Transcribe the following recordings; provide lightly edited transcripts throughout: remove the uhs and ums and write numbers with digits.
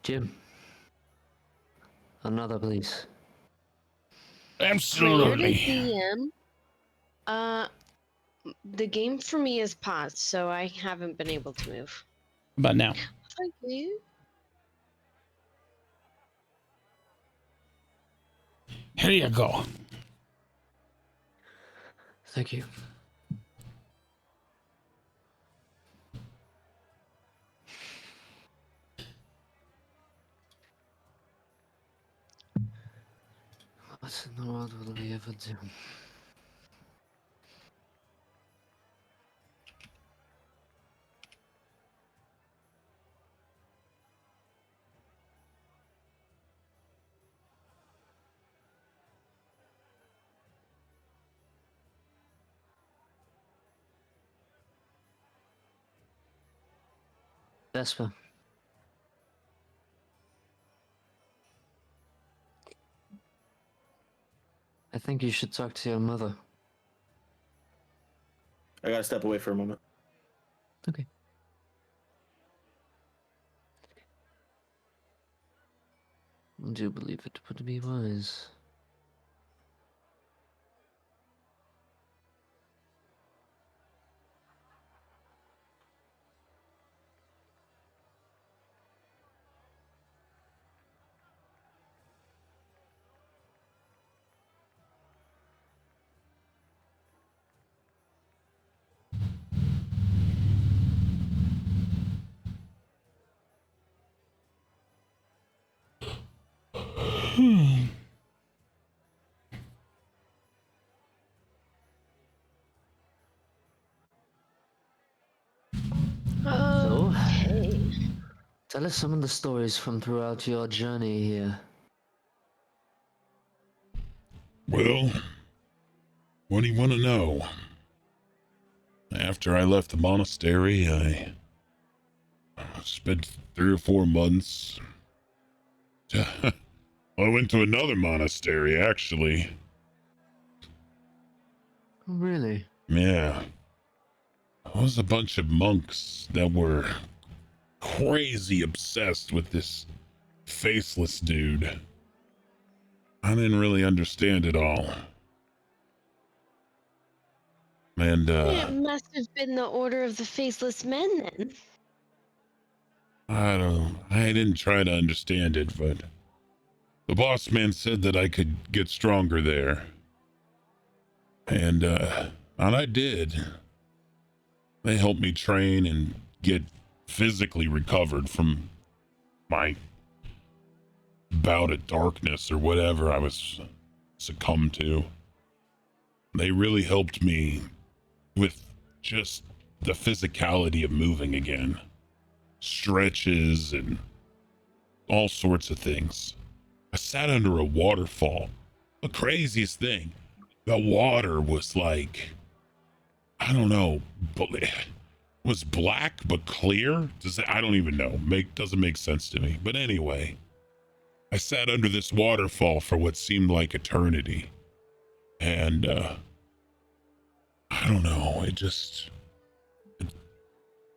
Jim, another, please. Absolutely. DM. The game for me is paused, so I haven't been able to move. But now, Thank you. here you go. Thank you. What in the world will we ever do? Vesper. I think you should talk to your mother. I gotta step away for a moment. Okay. I do believe it would be wise. Okay. Tell us some of the stories from throughout your journey here. Well, what do you want to know? After I left the monastery, I spent 3 or 4 months. I went to another monastery, actually. Really? Yeah. It was a bunch of monks that were crazy obsessed with this faceless dude. I didn't really understand it all. And, It must have been the Order of the Faceless Men then. I didn't try to understand it, but the boss man said that I could get stronger there. And I did. They helped me train and get physically recovered from my bout of darkness or whatever I was succumbed to. They really helped me with just the physicality of moving again. Stretches and all sorts of things. I sat under a waterfall. The craziest thing, the water was like, I don't know, but it was black but clear. I don't even know. Doesn't make sense to me. But anyway, I sat under this waterfall for what seemed like eternity. And I don't know, it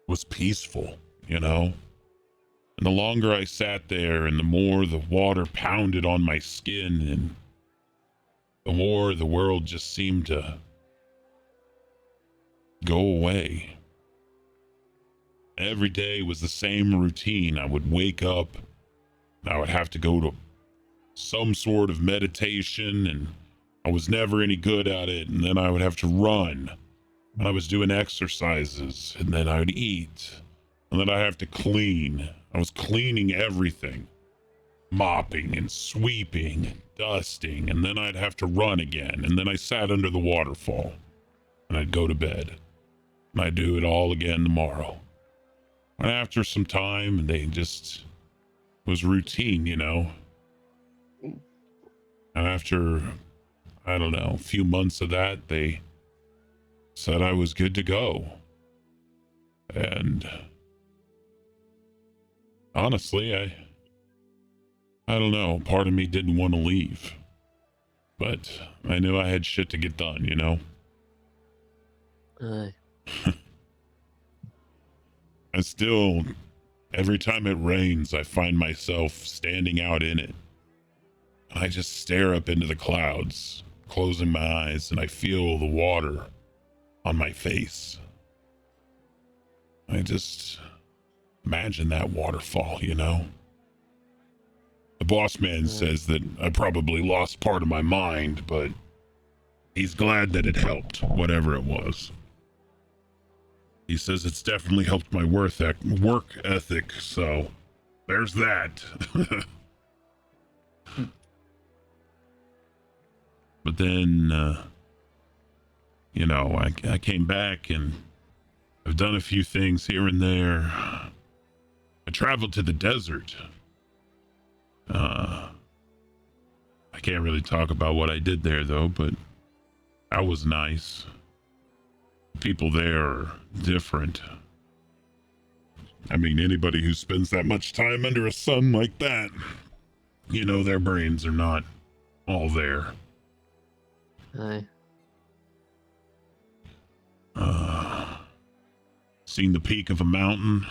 was peaceful, you know? And the longer I sat there and the more the water pounded on my skin and the more the world just seemed to go away. Every day was the same routine. I would wake up, I would have to go to some sort of meditation, and I was never any good at it. And then I would have to run, and I was doing exercises, and then I would eat, and then I have to clean. I was cleaning everything, mopping and sweeping, and dusting, and then I'd have to run again. And then I sat under the waterfall, and I'd go to bed, and I'd do it all again tomorrow. And after some time, it was routine, you know. And after, I don't know, a few months of that, they said I was good to go. And honestly, I don't know, part of me didn't want to leave. But I knew I had shit to get done, you know? Aye. I still Every time it rains, I find myself standing out in it. I just stare up into the clouds, closing my eyes, and I feel the water on my face. I just imagine that waterfall, you know? The boss man says that I probably lost part of my mind, but he's glad that it helped, whatever it was. He says it's definitely helped my work ethic, so there's that. But then, you know, I came back and I've done a few things here and there. I traveled to the desert. I can't really talk about what I did there, though, but that was nice. People there are different. I mean, anybody who spends that much time under a sun like that, you know, their brains are not all there. Aye. Seen the peak of a mountain.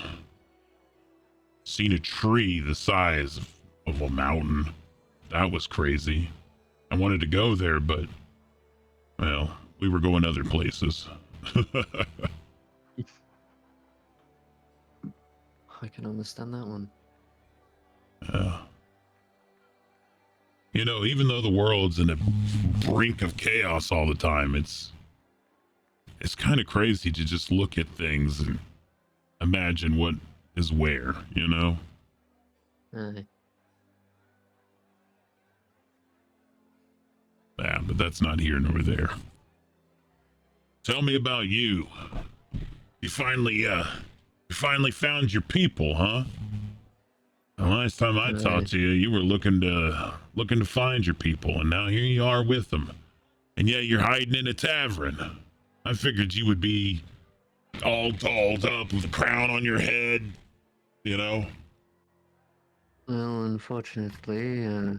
Seen a tree the size of a mountain. That was crazy. I wanted to go there, but, well, we were going other places. I can understand that one. You know, even though the world's in a brink of chaos all the time, it's kind of crazy to just look at things and imagine what is where, you know? Aye. Yeah, but that's not here nor there. Tell me about you. You finally found your people, huh? The last time I talked to you, you were looking to find your people, and now here you are with them. And yet you're hiding in a tavern. I figured you would be all dolled up with a crown on your head, you know? Well, unfortunately,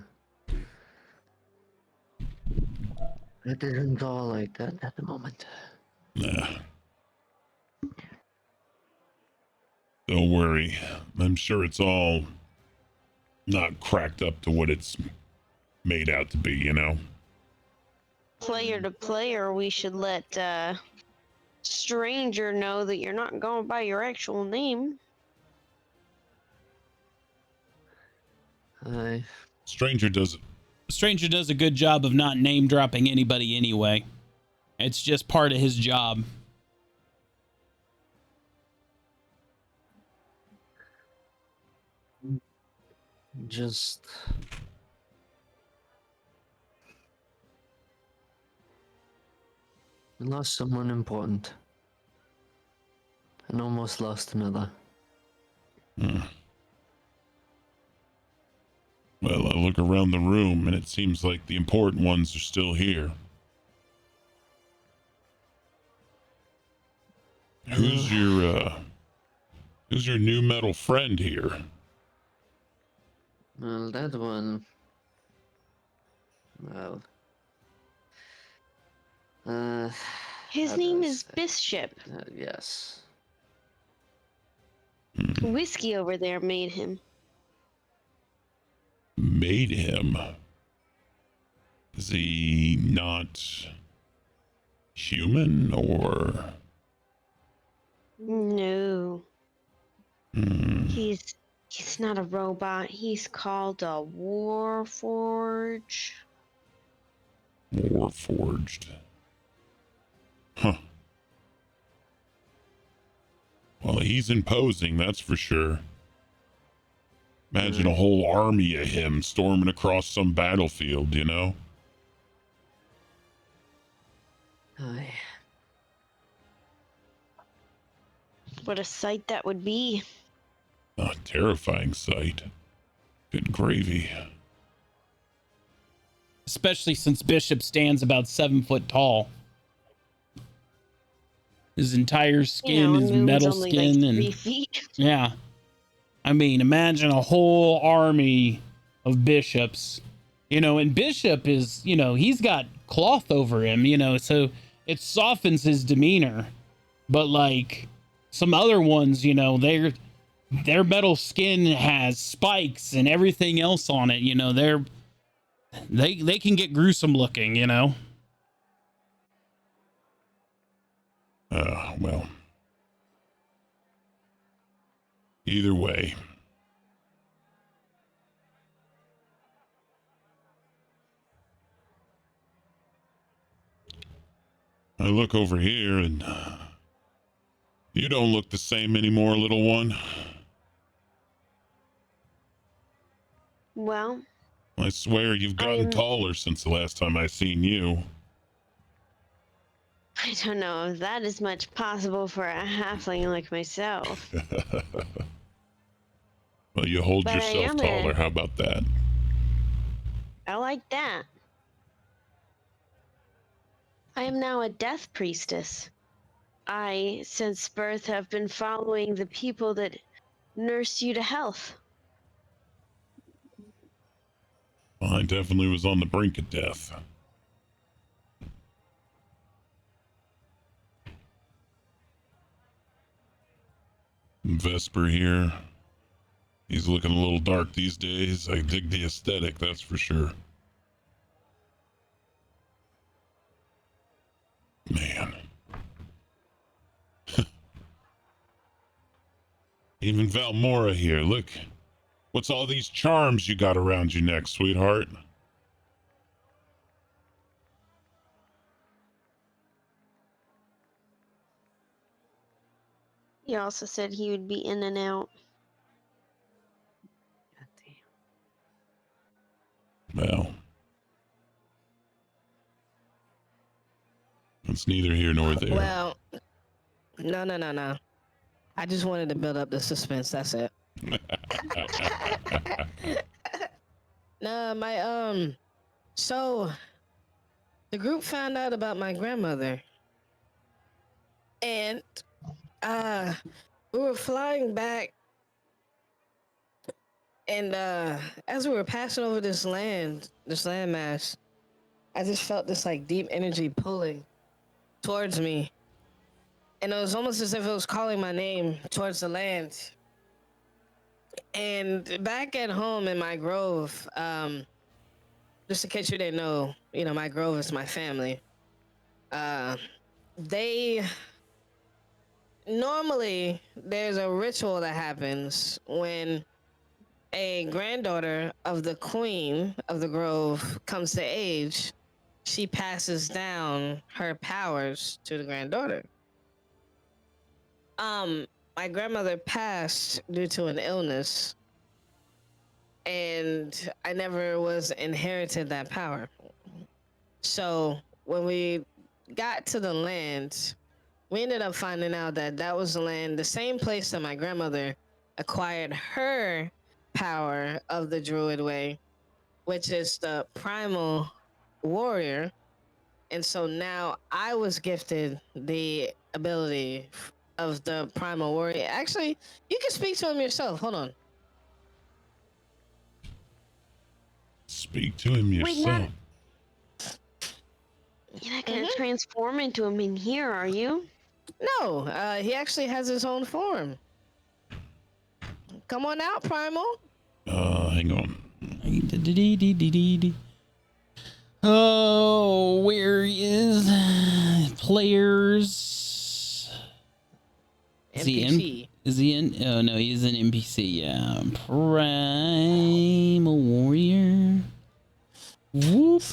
it isn't all like that at the moment. Nah. Don't worry. I'm sure it's all not cracked up to what it's made out to be, you know? Player to player, we should let stranger know that you're not going by your actual name. Aye. Stranger does A good job of not name dropping anybody anyway. It's just part of his job. Just we lost someone important and almost lost another. Well, I look around the room and it seems like the important ones are still here. Who's your new metal friend here? Well, that one. Well. His how do name I is say? Bishop. Yes. Whiskey over there made him. Made him? Is he not human or? No. Hmm. He's not a robot. He's called a Warforge. Warforged. Huh. Well, he's imposing, that's for sure. Imagine a whole army of him storming across some battlefield, you know? Aye. What a sight that would be. A terrifying sight. Good gravy. Especially since Bishop stands about 7 foot tall. His entire skin is Moon's metal only skin, like and 3 feet. yeah. I mean, imagine a whole army of bishops, you know, and Bishop is, you know, he's got cloth over him, you know, so it softens his demeanor. But like some other ones, you know, their metal skin has spikes and everything else on it. You know, they can get gruesome looking. You know. Well, either way. I look over here and you don't look the same anymore, little one. Well, I swear you've gotten I'm- taller since the last time I seen you. I don't know if that is much possible for a halfling like myself. Well, you hold But I yourself am taller. a- How about that? I like that. I am now a death priestess. I, since birth, have been following the people that nursed you to health. Well, I definitely was on the brink of death. Vesper here. He's looking a little dark these days. I dig the aesthetic, that's for sure. Man. Even Valmora here. Look. What's all these charms you got around your neck, sweetheart? He also said he would be in and out. Well. It's neither here nor there. Well, no. I just wanted to build up the suspense. That's it. No, so the group found out about my grandmother, and we were flying back, and as we were passing over this landmass, I just felt this like deep energy pulling towards me, and it was almost as if it was calling my name towards the land. And back at home in my grove, just in case you didn't know, my grove is my family. They normally there's a ritual that happens when a granddaughter of the queen of the grove comes to age. She passes down her powers to the granddaughter. My grandmother passed due to an illness, and I never was inherited that power. So when we got to the land, we ended up finding out that that was the land, the same place that my grandmother acquired her power of the Druid way, which is the primal warrior. And so now I was gifted the ability of the primal warrior. Actually, you can speak to him yourself. Hold on. Speak to him Wait, yourself. You're not gonna transform into him in here, are you? No, he actually has his own form. Come on out, Primal. Hang on. Oh, where is players? NPC. Is he in? Oh no, he's an NPC. Yeah, Primal Warrior. Whoop.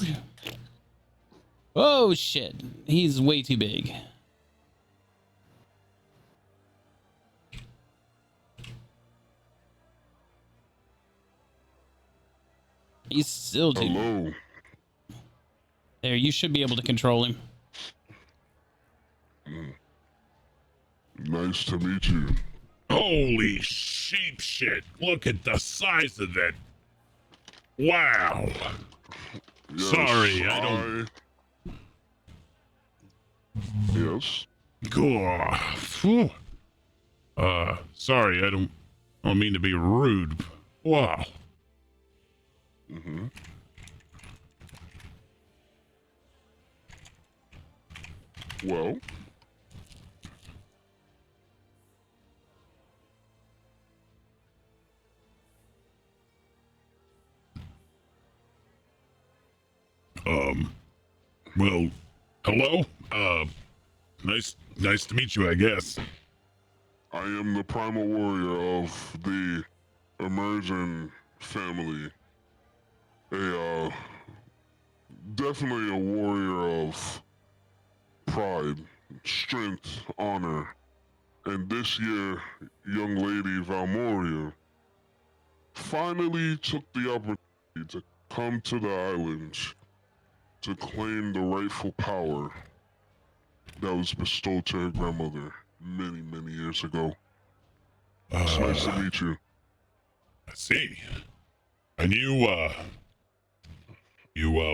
Oh shit, he's way too big. He's still too. Hello. There, you should be able to control him. Nice to meet you. Holy sheep shit. Look at the size of that. Wow. Yes, Sorry, I don't- Yes. Phew. Sorry, I don't mean to be rude. Wow. Mm-hmm. Well, Well, hello? Nice to meet you, I guess. I am the primal warrior of the Emerging family. Definitely a warrior of pride, strength, honor. And this year, young lady Valmoria finally took the opportunity to come to the islands to claim the rightful power that was bestowed to her grandmother many, many years ago. It's nice to meet you. I see. And you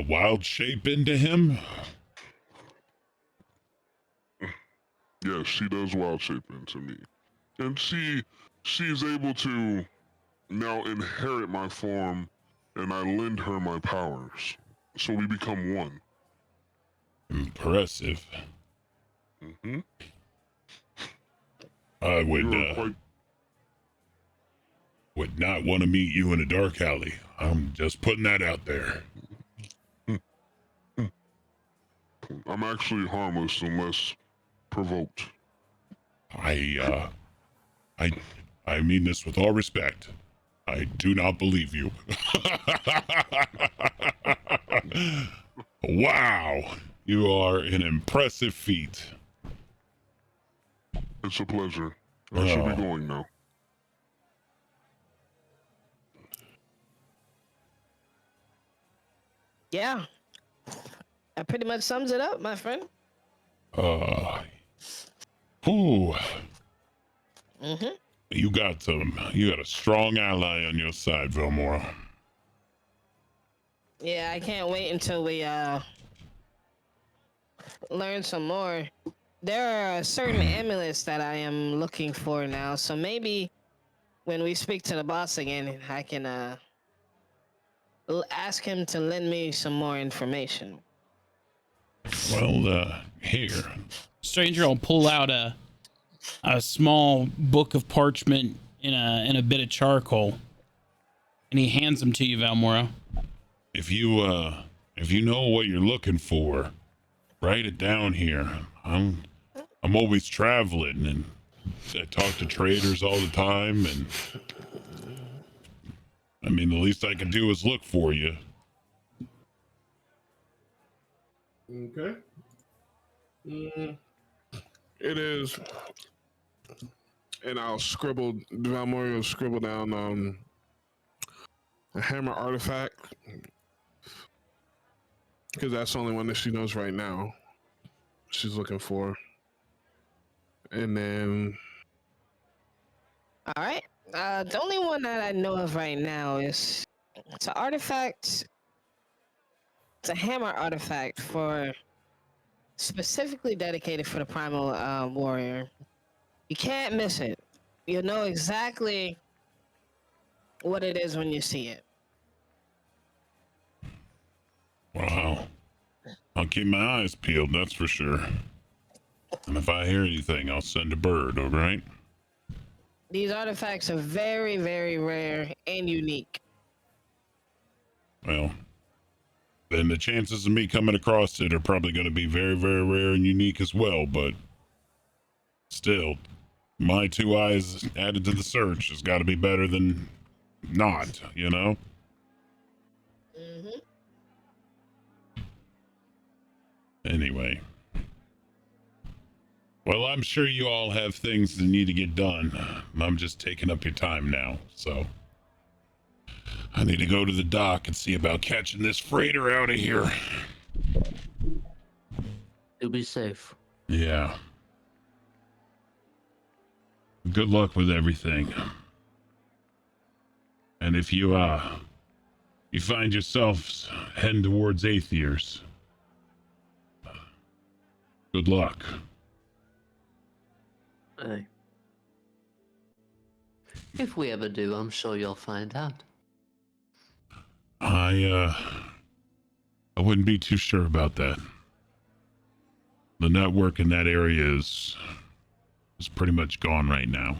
wild shape into him? Yes, she does wild shape into me. And she's able to now inherit my form, and I lend her my powers. So we become one. Impressive. Mm-hmm. I Quite... would not want to meet you in a dark alley. I'm just putting that out there. I'm actually harmless unless provoked. I mean this with all respect. I do not believe you. Wow, you are an impressive feat. It's a pleasure. I should be going now. Yeah. That pretty much sums it up, my friend. Ooh, Mm-hmm. you got a strong ally on your side, Velmora. Yeah, I can't wait until we learn some more. There are certain amulets that I am looking for now, so maybe when we speak to the boss again, I can ask him to lend me some more information. Well, here. Stranger will pull out a small book of parchment in a bit of charcoal, and he hands them to you, Valmora. If you know what you're looking for, write it down here. I'm always traveling, and I talk to traders all the time, and I mean, the least I can do is look for you. Okay. It is, and I'll scribble. Valmoria will scribble down a hammer artifact, because that's the only one that she knows right now. She's looking for, and then. All right. The only one that I know of right now is it's an artifact. It's a hammer artifact for specifically dedicated for the primal warrior. You can't miss it. You'll know exactly what it is when you see it. Wow. I'll keep my eyes peeled, that's for sure. And if I hear anything, I'll send a bird, all right? These artifacts are very, very rare and unique. Well, then the chances of me coming across it are probably going to be very, very rare and unique as well, but still, my 2 eyes added to the search has got to be better than not, you know? Mm-hmm. Anyway. Well, I'm sure you all have things that need to get done. I'm just taking up your time now, so I need to go to the dock and see about catching this freighter out of here. You'll be safe. Yeah. Good luck with everything. And if you find yourselves heading towards Aethiers, good luck. Hey. If we ever do, I'm sure you'll find out. I wouldn't be too sure about that. The network in that area is pretty much gone right now.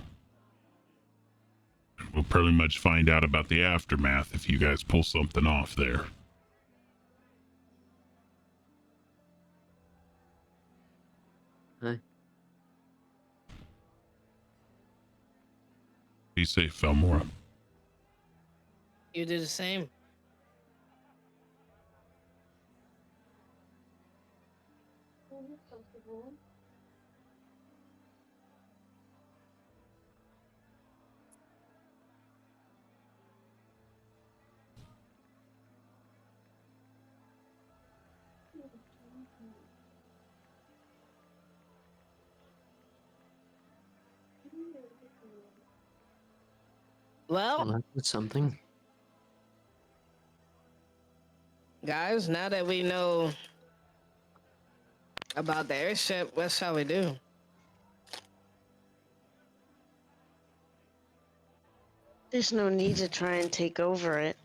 We'll pretty much find out about the aftermath if you guys pull something off there. Be safe, Felmora. You do the same. Well, Well, that's something. guys, now that we know about the airship, what shall we do? There's no need to try and take over it.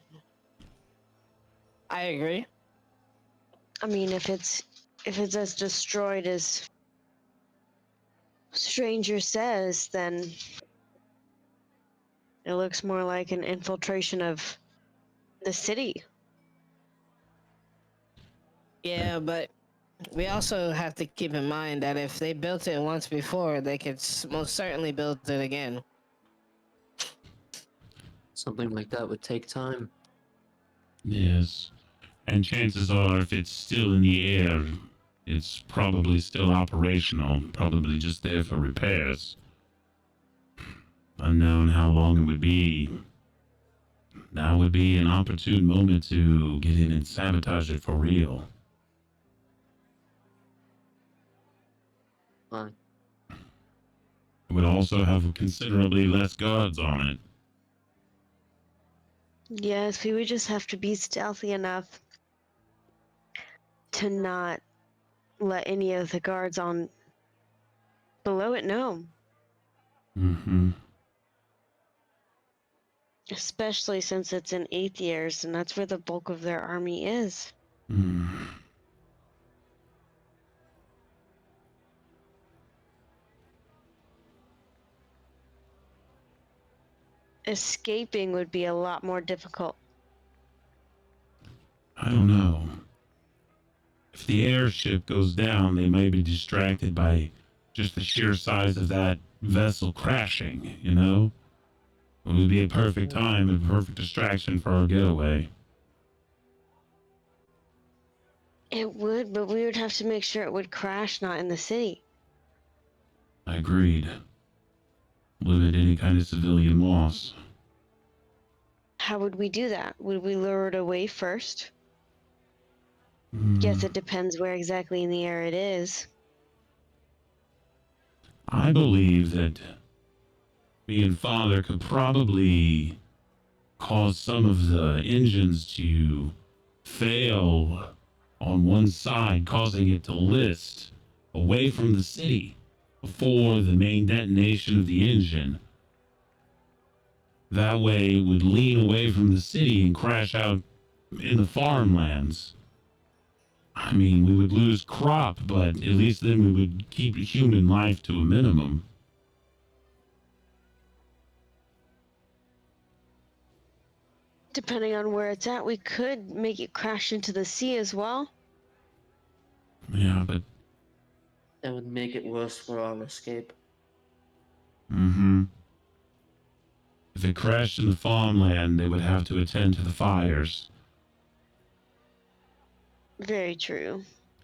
I agree. I mean, if it's as destroyed as Stranger says, then it looks more like an infiltration of the city. Yeah, but we also have to keep in mind that if they built it once before, they could most certainly build it again. Something like that would take time. Yes. And chances are, if it's still in the air, it's probably still operational, probably just there for repairs. Unknown how long it would be. Now would be an opportune moment to get in and sabotage it for real. Fine. It would also have considerably less guards on it. Yes, we would just have to be stealthy enough to not let any of the guards on below it know. Mm-hmm. Especially since it's in Aethiers, and that's where the bulk of their army is. Mm. Escaping would be a lot more difficult. I don't know. If the airship goes down, they may be distracted by just the sheer size of that vessel crashing, you know? It would be a perfect time, a perfect distraction for our getaway. It would, but we would have to make sure it would crash not in the city. I agreed. Limit any kind of civilian loss. How would we do that? Would we lure it away first? Guess it depends where exactly in the air it is. I believe that me and Father could probably cause some of the engines to fail on one side, causing it to list away from the city before the main detonation of the engine. That way it would lean away from the city and crash out in the farmlands. I mean, we would lose crop, but at least then we would keep human life to a minimum. Depending on where it's at, we could make it crash into the sea as well. Yeah, but That would make it worse for our escape. if it crashed in the farmland, they would have to attend to the fires. Very true.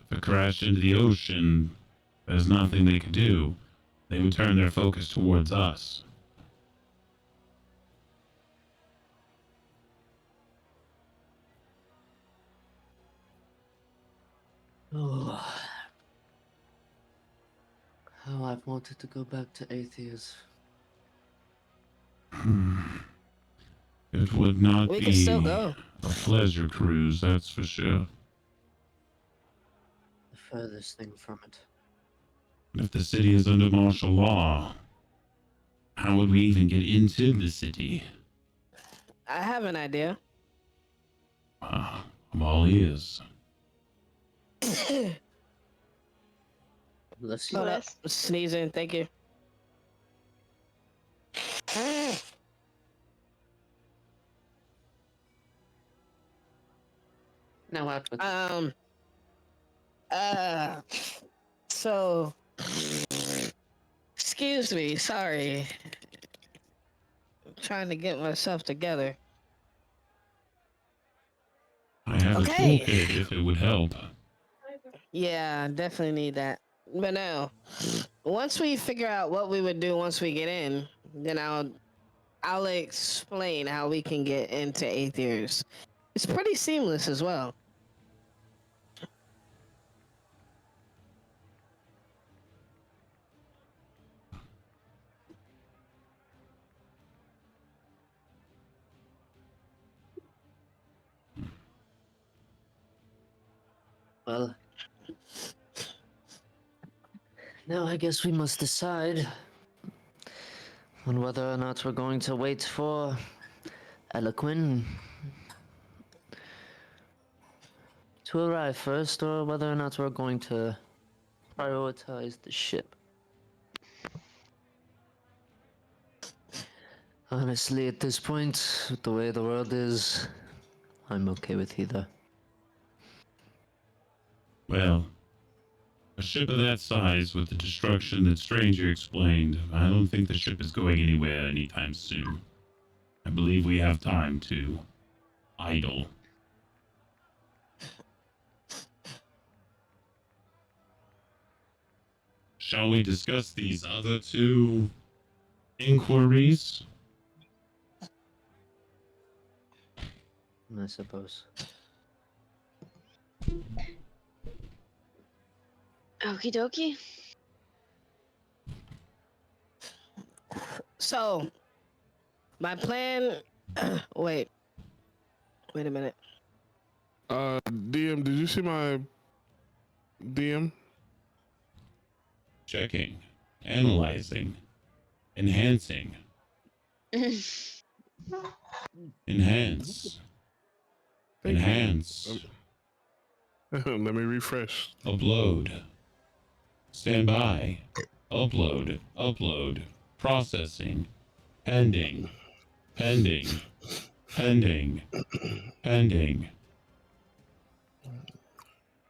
If it crashed into the ocean, there's nothing they could do. They would turn their focus towards us. Oh. How I've wanted to go back to Aethiers. It would not We can still be go. a pleasure cruise, that's for sure. The furthest thing from it. If the city is under martial law, how would we even get into the city? I have an idea. I'm all ears. Bless you. Hold up. Bless. Sneezing, thank you. Now out with So excuse me, sorry. trying to get myself together. I have Okay. a toolkit if it would help. Yeah, definitely need that. But no, once we figure out what we would do once we get in, then I'll explain how we can get into Aether's. It's pretty seamless as well. Well, now I guess we must decide on whether or not we're going to wait for Eloquin to arrive first, or whether or not we're going to prioritize the ship. Honestly, at this point, with the way the world is, I'm okay with either. Well, a ship of that size with the destruction that Stranger explained, I don't think the ship is going anywhere anytime soon. I believe we have time to idle. Shall we discuss these other two inquiries? I suppose. Okie dokie. So, my plan. Wait a minute. DM, did you see my DM? Checking, analyzing, enhancing, enhance, Thank you. enhance, Let me refresh. upload, stand by, upload, upload, processing, pending, pending, pending, pending.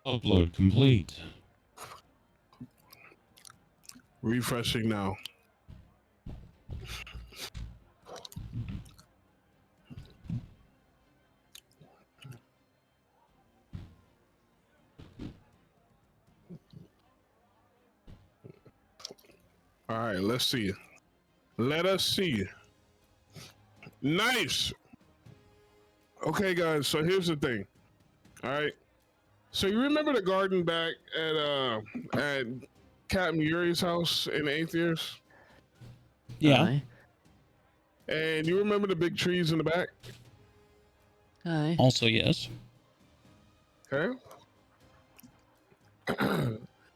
Upload complete. Refreshing now. All right, let's see. Let us see. Nice. Okay, guys. So here's the thing. All right. So you remember the garden back at Captain Yuri's house in the 8th years? Yeah. Aye. And you remember the big trees in the back? Aye. Also, yes. Okay.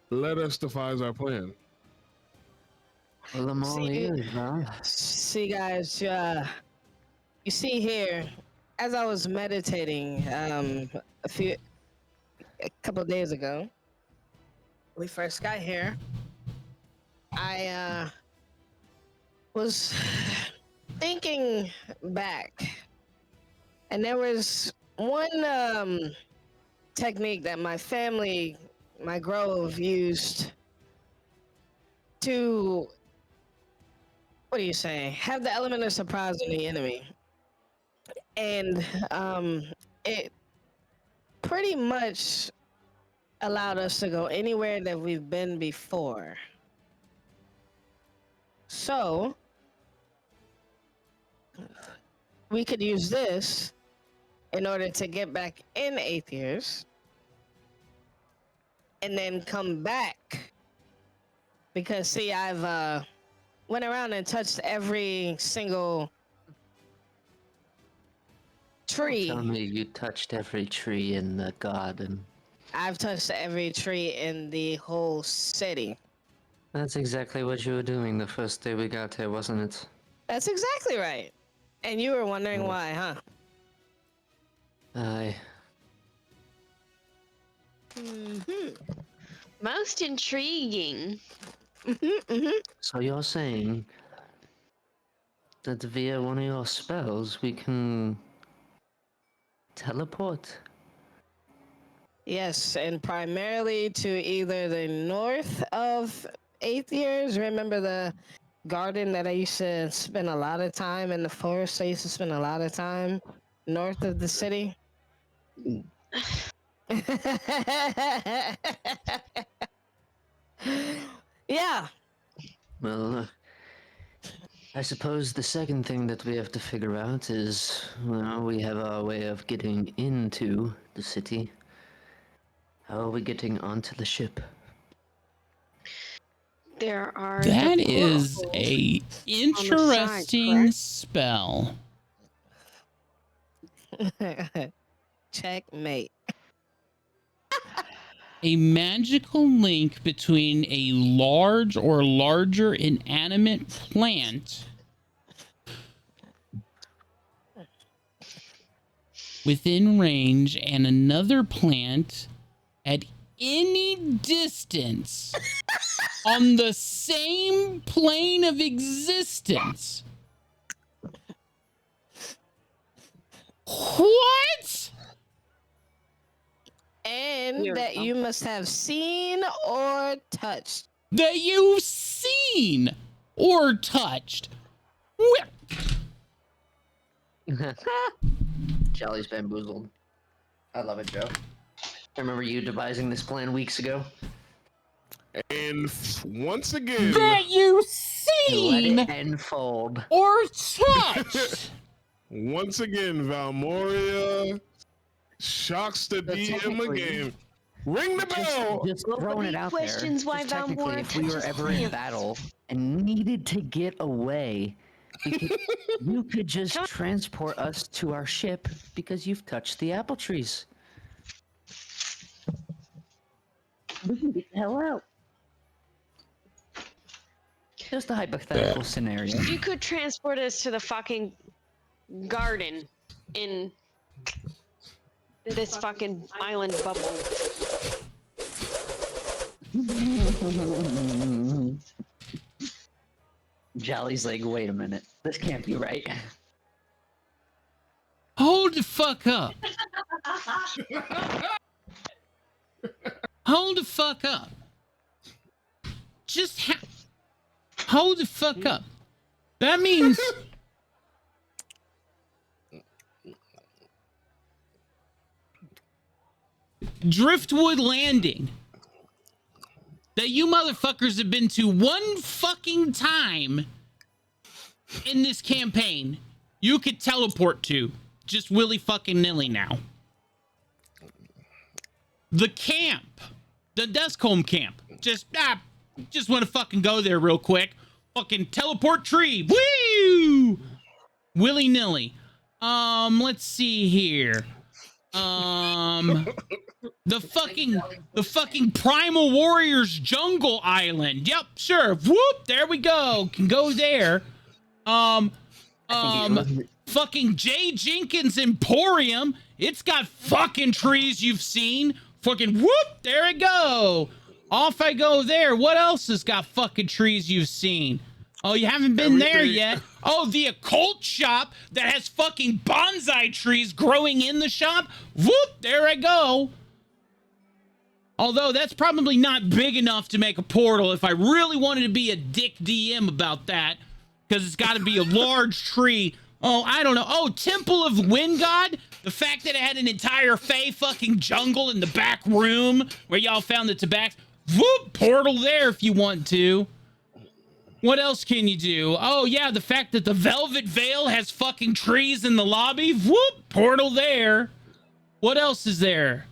Let us devise our plan. Well, I'm all See- ears, huh? See, guys, you see here, as I was meditating a couple of days ago, we first got here, I was thinking back, and there was one technique that my family, my grove, used to, what do you say, have the element of surprise in the enemy. And it pretty much allowed us to go anywhere that we've been before. So we could use this in order to get back in 8th years and then come back, because see, I've went around and touched every single tree. Tell me you touched every tree in the garden. I've touched every tree in the whole city. That's exactly what you were doing the first day we got here, wasn't it? That's exactly right. And you were wondering Oh. why, huh? Aye. Most intriguing. So you're saying that via one of your spells we can teleport? Yes, and primarily to either the north of 8th years. Remember garden that I used to spend a lot of time in the forest. I used to spend a lot of time north of the city. Yeah. Well, I suppose the second thing that we have to figure out is, well, we have our way of getting into the city. How are we getting onto the ship? There are That the is portholes a on the side, interesting correct? spell. Checkmate. A magical link between a large or larger inanimate plant within range and another plant at any distance on the same plane of existence. What? And Here we that go. you must have seen or touched. That you've seen or touched. Wh- Jolly's bamboozled. I love it, Joe. I remember you devising this plan weeks ago. And once again, That you've And let seen it unfold. or touched. once again, Valmoria shocks the But DM technically- again. Ring the bell. Just throwing it out there. questions why Just technically, Valmora if we were touches ever in plants. battle and needed to get away, you could just transport us to our ship because you've touched the apple trees. We can get the hell out. Just a hypothetical scenario. You could transport us to the fucking garden in this fucking island bubble. Jolly's like, wait a minute. This can't be right. Hold the fuck up. Hold the fuck up. Just hold the fuck up. That means Driftwood Landing that you motherfuckers have been to one fucking time in this campaign, you could teleport to just willy fucking nilly now. The camp, the Descombe camp, just want to fucking go there real quick. Fucking teleport tree, woo, willy nilly. Let's see here. The fucking Primal Warriors Jungle Island. Yep, sure. Whoop, there we go. Can go there. Fucking J. Jenkins Emporium. It's got fucking trees you've seen. Fucking whoop, there I go. Off I go there. What else has got fucking trees you've seen? Oh, you haven't been there yet? Oh, the occult shop that has fucking bonsai trees growing in the shop. Whoop, there I go. Although that's probably not big enough to make a portal if I really wanted to be a dick DM about that. Because it's got to be a large tree. Oh, I don't know. Oh, Temple of Wind God? The fact that it had an entire Fey fucking jungle in the back room where y'all found the tobacco. Whoop, portal there if you want to. What else can you do? Oh, yeah, the fact that the Velvet Veil has fucking trees in the lobby. Whoop, portal there. What else is there?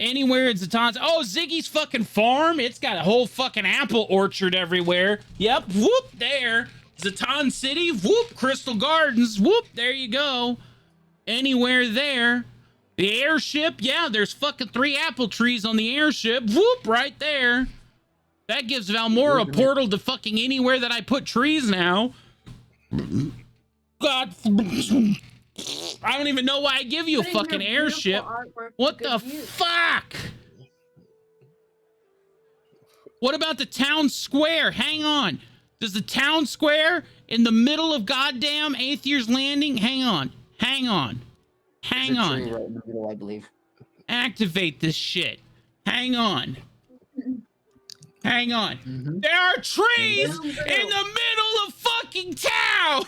Anywhere in Zatan's. Oh, Ziggy's fucking farm. It's got a whole fucking apple orchard everywhere. Yep, whoop, there. Zatan City, whoop, Crystal Gardens, whoop, there you go. Anywhere there. The airship, yeah, there's fucking 3 apple trees on the airship. Whoop, right there. That gives Valmora a portal to fucking anywhere that I put trees now. God. I don't even know why I give you a fucking airship. What the fuck? What about the town square? Hang on. Does the town square in the middle of goddamn Aether's Landing? Hang on. Hang on. Hang on. Right in the middle, I believe. Activate this shit. Hang on. Hang on. Mm-hmm. There are trees Down in below. the middle of fucking town.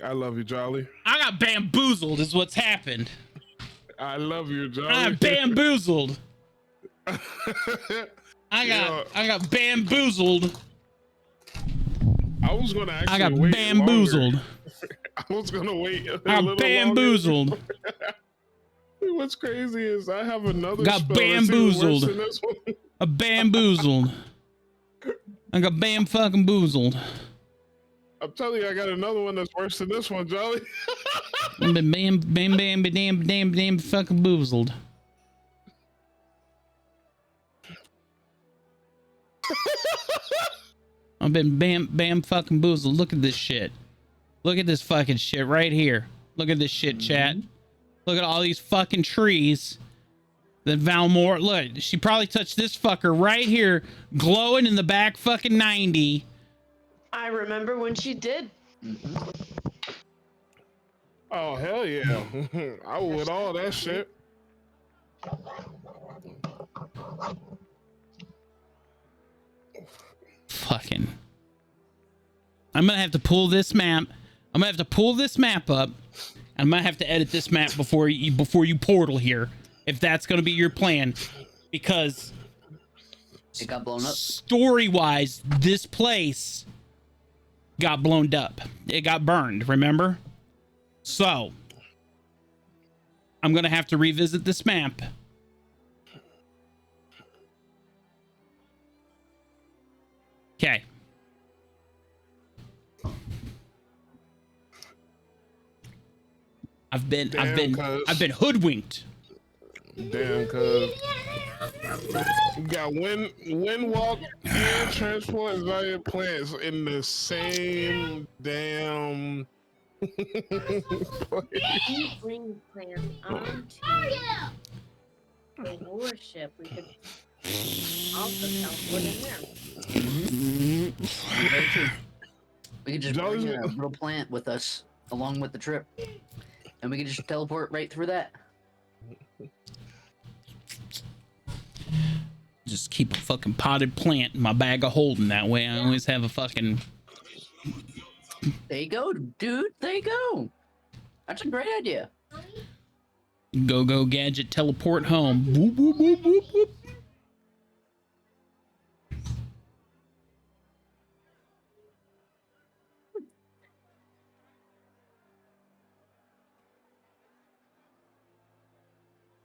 I love you, Jolly. I got bamboozled is what's happened. I love you, I Jolly. got bamboozled. I Yeah. got bamboozled. I was gonna actually I got wait bamboozled. longer. I was gonna wait a I got little bamboozled. longer. What's crazy is I have another Got spell that's even worse bamboozled. than this one. I bamboozled. I got bam fucking boozled. I'm telling you, I got another one that's worse than this one, Jolly. I've been bam fucking boozled. I've been bam fucking boozled. Look at this shit. Look at this fucking shit right here. Look at this shit, chat. Look at all these fucking trees. That Valmore, look, she probably touched this fucker right here, glowing in the back fucking 90. I remember when she did. Oh hell yeah! I would all that shit. Fucking. I'm gonna have to pull this map. I'm gonna have to pull this map up. I'm gonna have to edit this map before you portal here, if that's gonna be your plan, because It got blown up. story-wise, this place got blown up. It got burned. Remember? So I'm gonna have to revisit this map. Okay. I've been hoodwinked. Damn, cuz you got wind walk and transport via plants in the same damn. You bring plants onto the warship. We could also teleport in there. Very true. We could just Jolly's- bring a little plant with us along with the trip, and we could just teleport right through that. Just keep a fucking potted plant in my bag of holding. That way I always have a fucking... There you go, dude. There you go. That's a great idea. Go gadget teleport home. Boop, boop, boop, boop, boop.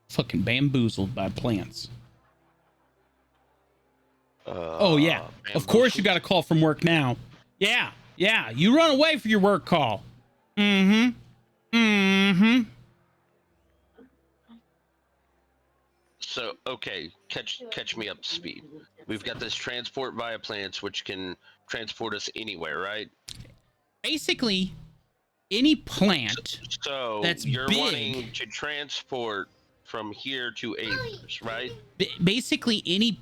Fucking bamboozled by plants. Oh yeah, of course you got a call from work now. Yeah, you run away for your work call. So, okay, catch me up to speed. We've got this transport via plants, which can transport us anywhere, right? Basically, any plant So that's you're big. wanting to transport from here to Acres, right? Basically any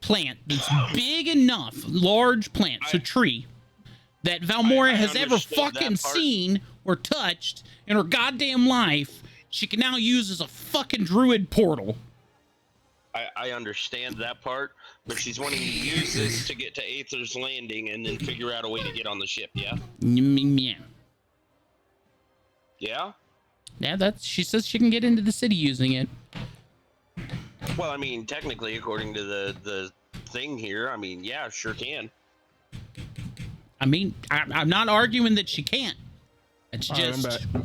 plant that's big enough, large plant, so tree, that Valmora I has ever understood that fucking part. seen or touched in her goddamn life, she can now use as a fucking druid portal. I understand that part, but she's wanting to use this to get to Aether's Landing and then figure out a way to get on the ship, yeah? Yeah. Yeah? Yeah, that's, she says she can get into the city using it. Well, I mean, technically, according to the thing here, I mean, yeah, sure can. I mean, I'm not arguing that she can't. It's All right, I'm just... back.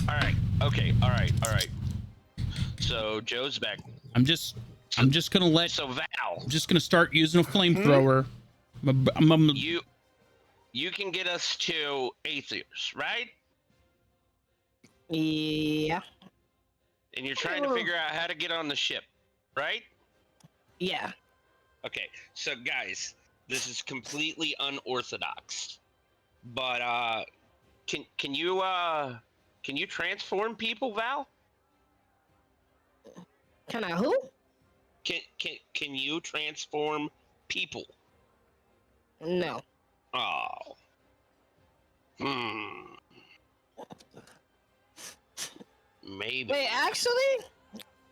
All right, okay, all right. So, Joe's back. I'm just gonna let... So, Val, I'm just gonna start using a flamethrower. I'm you can get us to Aether's, right? Yeah. And you're trying to figure out how to get on the ship, right? Yeah. Okay, so guys, this is completely unorthodox, but can you transform people, Val? Can I who? Can you transform people? No. Oh. Hmm. Maybe. Wait, actually,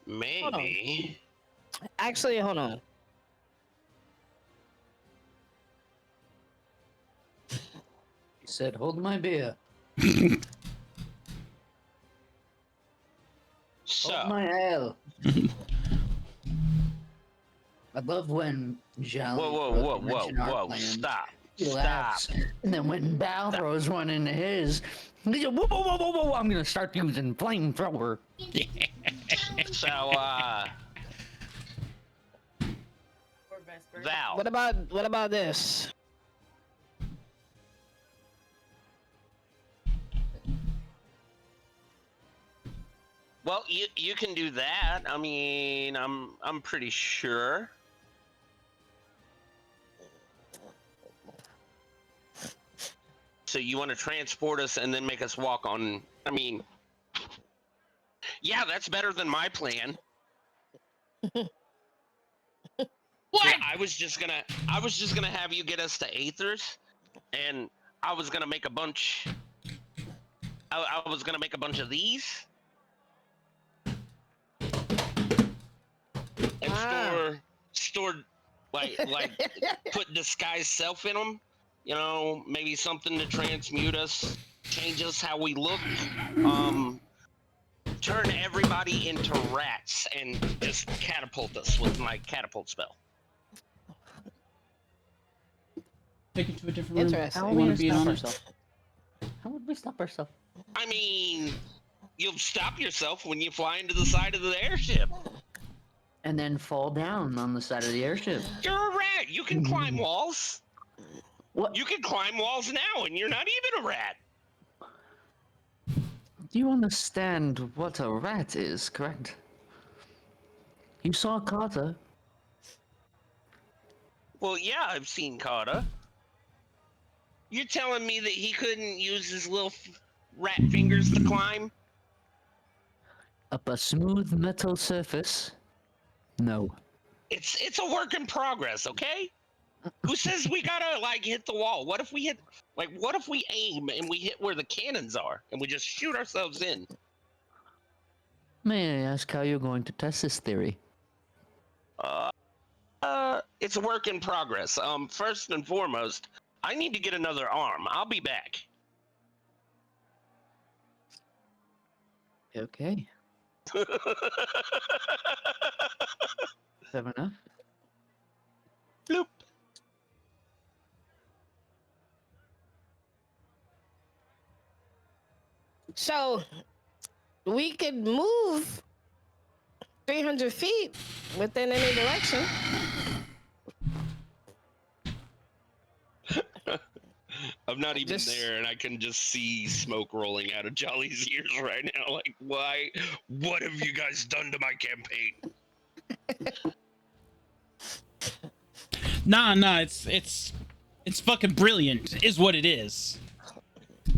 Maybe. hold on. He said, "Hold my beer. So. Hold my ale." I love when Jolly mention our plan. Stop. He laughs, and then when Bal throws one into his, he goes, whoa, whoa, whoa, whoa, whoa, I'm gonna start using flamethrower. So, Val. What about this? Well, you can do that. I mean, I'm pretty sure. So you want to transport us and then make us walk on? I mean, yeah, that's better than my plan. What? Yeah, I was just gonna have you get us to Aethers, and I was gonna make a bunch. I was gonna make a bunch of these. And store like put disguise self in them, you know, maybe something to transmute us, change us how we look, turn everybody into rats and just catapult us with my catapult spell. Take it to a different room. Interesting. How You would want we to be stop on it? ourselves? How would we stop ourselves? I mean, you'll stop yourself when you fly into the side of the airship. And then fall down on the side of the airship. You're a rat. You can climb walls. What? You can climb walls now, and you're not even a rat. Do you understand what a rat is, correct? You saw Carter. Well, yeah, I've seen Carter. You're telling me that he couldn't use his little rat fingers to climb? Up a smooth metal surface? No. It's a work in progress, okay? Who says we gotta like hit the wall? What if we hit what if we aim and we hit where the cannons are and we just shoot ourselves in? May I ask how you're going to test this theory? It's a work in progress. First and foremost, I need to get another arm. I'll be back. Okay. Fair enough. Bloop. So we could move 300 feet within any direction. I'm not even Just- there, and I can just see smoke rolling out of Jolly's ears right now. Like, why? What have you guys done to my campaign? Nah, it's fucking brilliant, is what it is.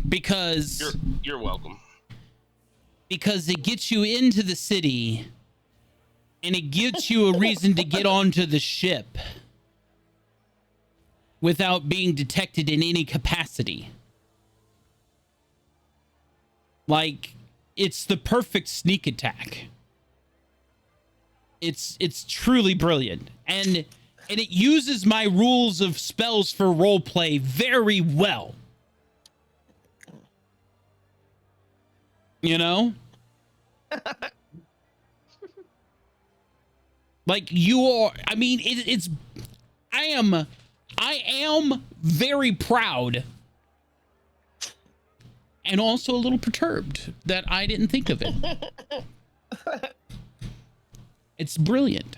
Because You're welcome. Because it gets you into the city, and it gives you a reason to get onto the ship without being detected in any capacity. Like, it's the perfect sneak attack. It's truly brilliant. And it uses my rules of spells for roleplay very well. You know? Like, you are, I mean, I am very proud and also a little perturbed that I didn't think of it. It's brilliant.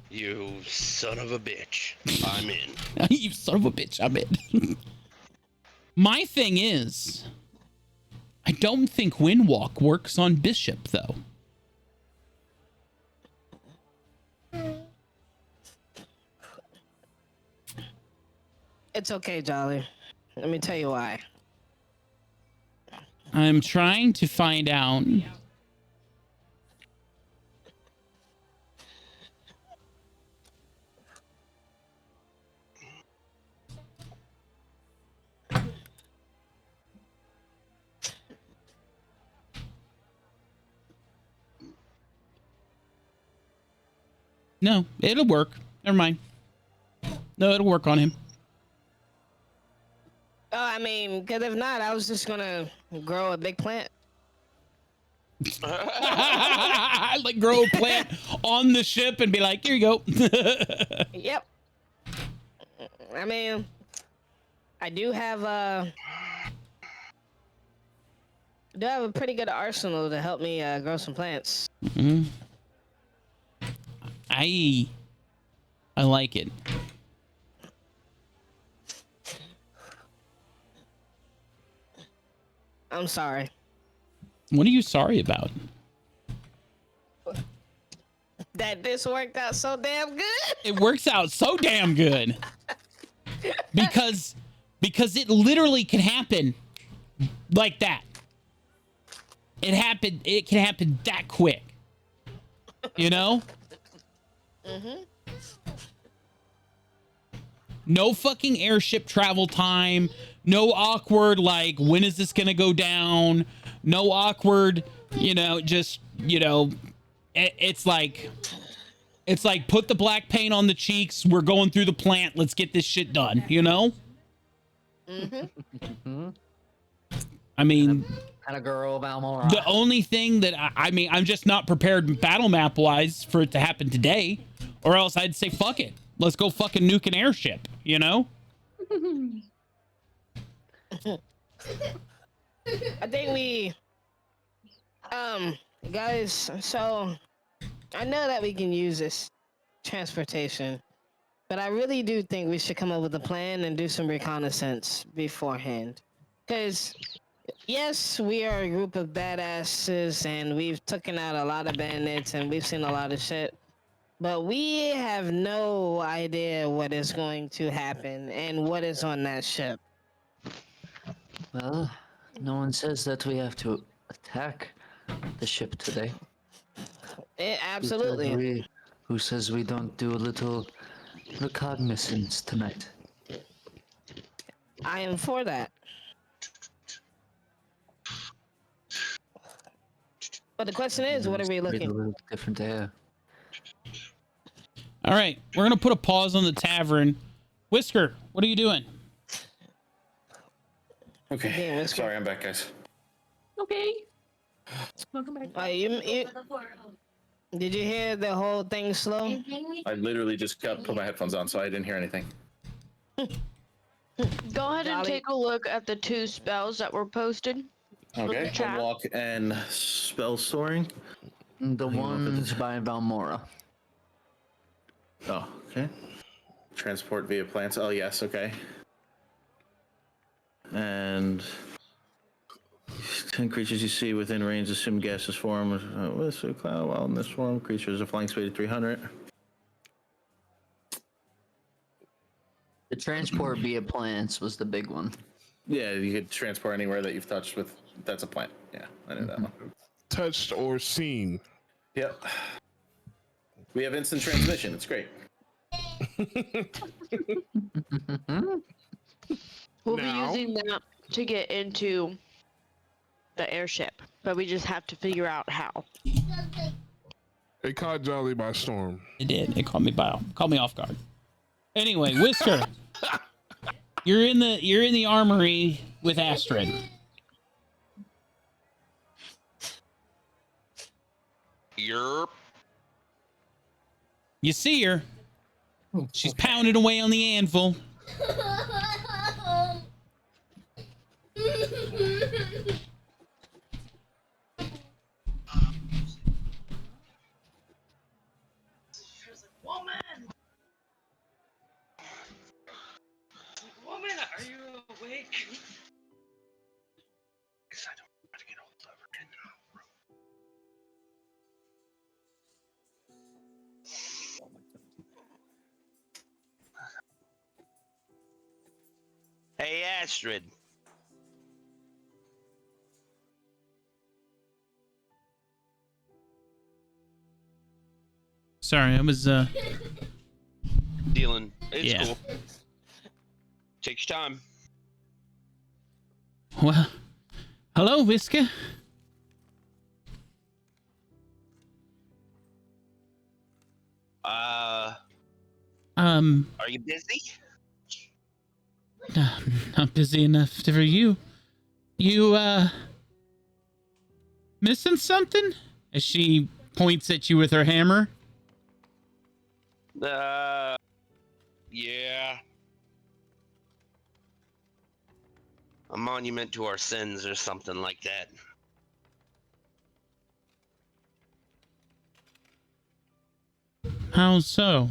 You son of a bitch. I'm in. You son of a bitch, I'm in. My thing is, I don't think Windwalk works on Bishop, though. It's okay, Jolly. Let me tell you why. I'm trying to find out No, it'll work. Never mind. No, it'll work on him. Oh, I mean, because if not, I was just gonna grow a big plant. Like grow a plant on the ship and be like, here you go. Yep. I mean, I do have a pretty good arsenal to help me grow some plants. Mm-hmm. I like it. I'm sorry. What are you sorry about? That this worked out so damn good. It works out so damn good. Because it literally can happen like that. It can happen that quick. You know? Mm-hmm. No fucking airship travel time. No awkward, like, when is this gonna go down? No awkward, just, it's like put the black paint on the cheeks. We're going through the plant. Let's get this shit done, Mm-hmm. I mean, And a girl of Almora. the only thing that I'm just not prepared battle map wise for it to happen today, or else I'd say fuck it. Let's go fucking nuke an airship, I think we, guys, so I know that we can use this transportation, but I really do think we should come up with a plan and do some reconnaissance beforehand. Because, yes, we are a group of badasses and we've taken out a lot of bandits and we've seen a lot of shit. But we have no idea what is going to happen and what is on that ship. Well, no one says that we have to attack the ship today. Absolutely. Who says we don't do a little recognizance tonight? I am for that. But the question is, what are we Breathe a looking? little different air. All right, we're gonna put a pause on the tavern. Whisker, what are you doing? Okay. Yeah, let's go. Sorry, I'm back, guys. Okay. Welcome back. Did you hear the whole thing slow? I literally just put my headphones on, so I didn't hear anything. Go ahead and Dolly. take a look at the 2 spells that were posted. Okay. Chat. Unlock and spell soaring. The I don't know if ones it's- by Valmora. Oh, okay. Transport via plants. Oh, yes. Okay. And 10 creatures you see within range assume gaseous form. With a cloud, while in this form, creatures are flying speed of 300. The transport via plants was the big one. Yeah, you could transport anywhere that you've touched with. That's a plant. Yeah, I knew that one. Touched or seen. Yep. We have instant transmission. It's great. We'll Now- be using that to get into the airship, but we just have to figure out how. It caught Jolly by storm. It did. It caught me off guard. Anyway, Whisker, you're in the armory with Astrid. Yerp. You see her. She's pounding away on the anvil. Woman, are you awake? Because I don't want to get hold of her in the room. Hey, Astrid. Sorry, I was Dealing. It's Yeah. cool. Take your time. well. Hello, Whisker. Are you busy? Not busy enough for you. You, missing something? As she points at you with her hammer. Yeah. A monument to our sins or something like that. How so?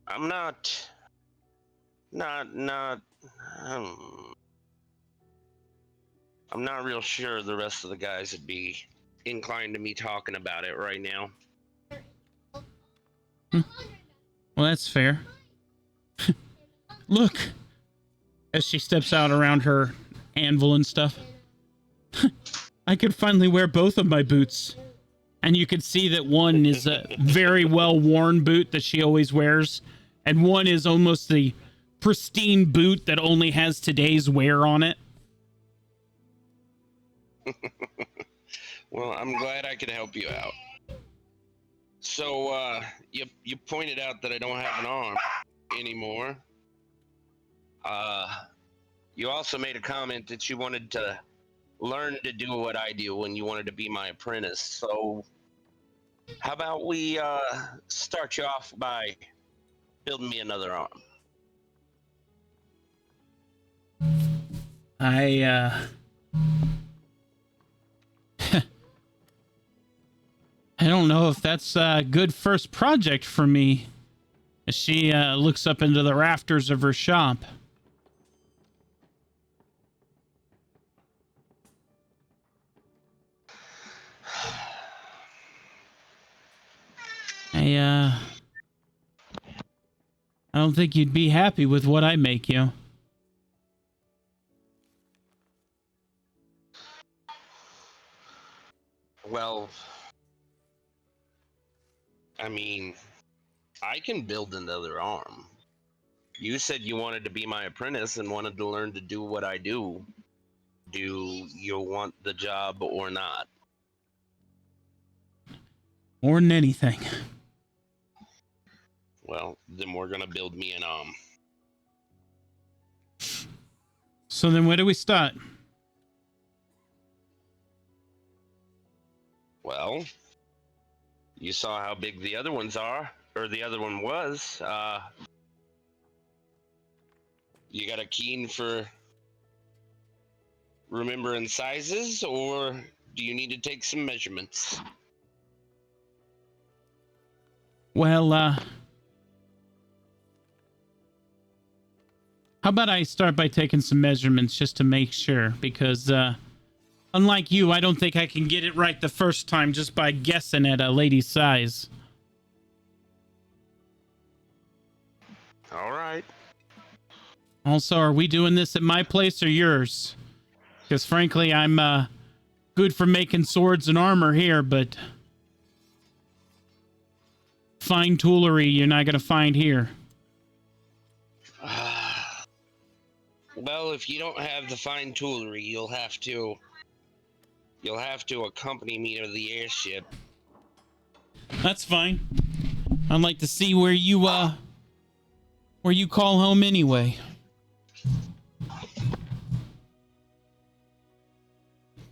I'm not, I'm not real sure the rest of the guys would be inclined to me talking about it right now. Well, that's fair. Look, as she steps out around her anvil and stuff. I could finally wear both of my boots. And you can see that one is a very well-worn boot that she always wears, and one is almost the pristine boot that only has today's wear on it. Well, I'm glad I could help you out. So, you pointed out that I don't have an arm anymore. You also made a comment that you wanted to learn to do what I do and you wanted to be my apprentice. So, how about we, start you off by building me another arm? I don't know if that's a good first project for me. As she looks up into the rafters of her shop. I don't think you'd be happy with what I make you. Well, I mean, I can build another arm. You said you wanted to be my apprentice and wanted to learn to do what I do. Do you want the job or not? More than anything. Well, then we're gonna build me an arm. So then where do we start? Well, you saw how big the other ones are, or the other one was. You got a keen for remembering sizes, or do you need to take some measurements? Well, how about I start by taking some measurements just to make sure, because, unlike you, I don't think I can get it right the first time just by guessing at a lady's size. All right. Also, are we doing this at my place or yours? Because frankly, I'm, good for making swords and armor here, but fine toolery you're not gonna find here. Well, if you don't have the fine toolery, you'll have to accompany me to the airship. That's fine. I'd like to see where you call home anyway.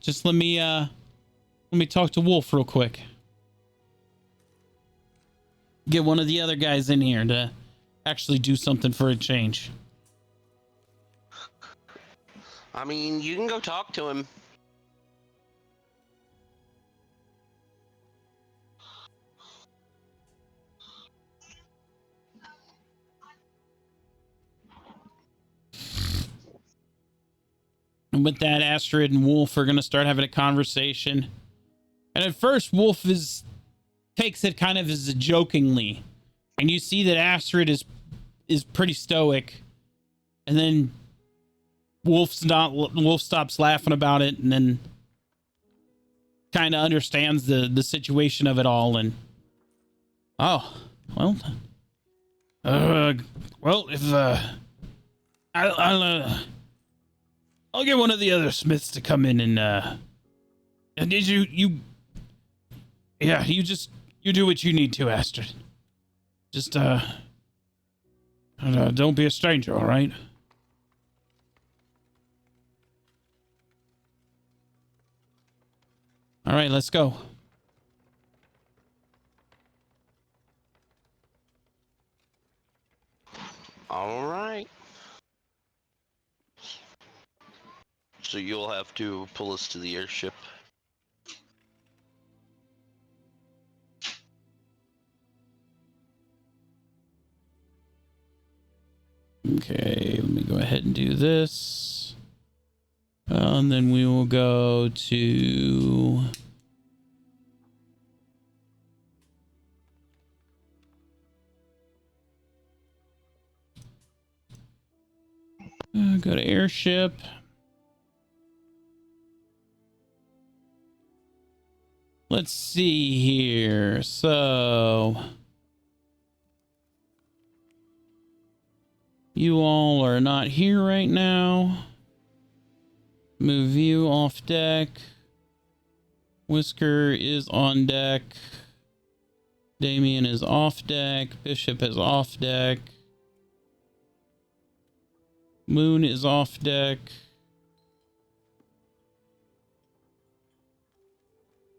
Just let me talk to Wolf real quick. Get one of the other guys in here to actually do something for a change. I mean, you can go talk to him. And with that, Astrid and Wolf are going to start having a conversation. And at first, Wolf takes it kind of as a jokingly. And you see that Astrid is pretty stoic. And then Wolf stops laughing about it and then kind of understands the situation of it all. And, oh, well, if, I'll get one of the other smiths to come in and did you do what you need to, Astrid. Just don't be a stranger, all right? All right, let's go. All right. So you'll have to pull us to the airship. Okay, let me go ahead and do this. And then we will go to... go to airship. Let's see here. So... you all are not here right now. Move you off deck. Whisker is on deck. Damien is off deck. Bishop is off deck. Moon is off deck.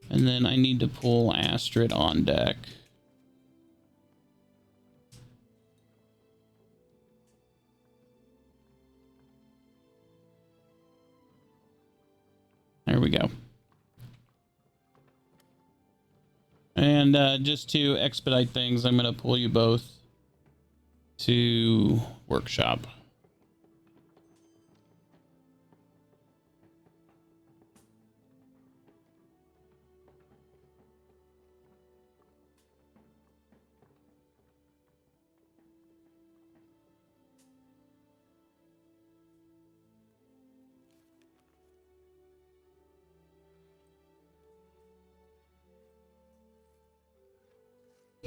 And then I need to pull Astrid on deck. There we go. And just to expedite things, I'm going to pull you both to workshop.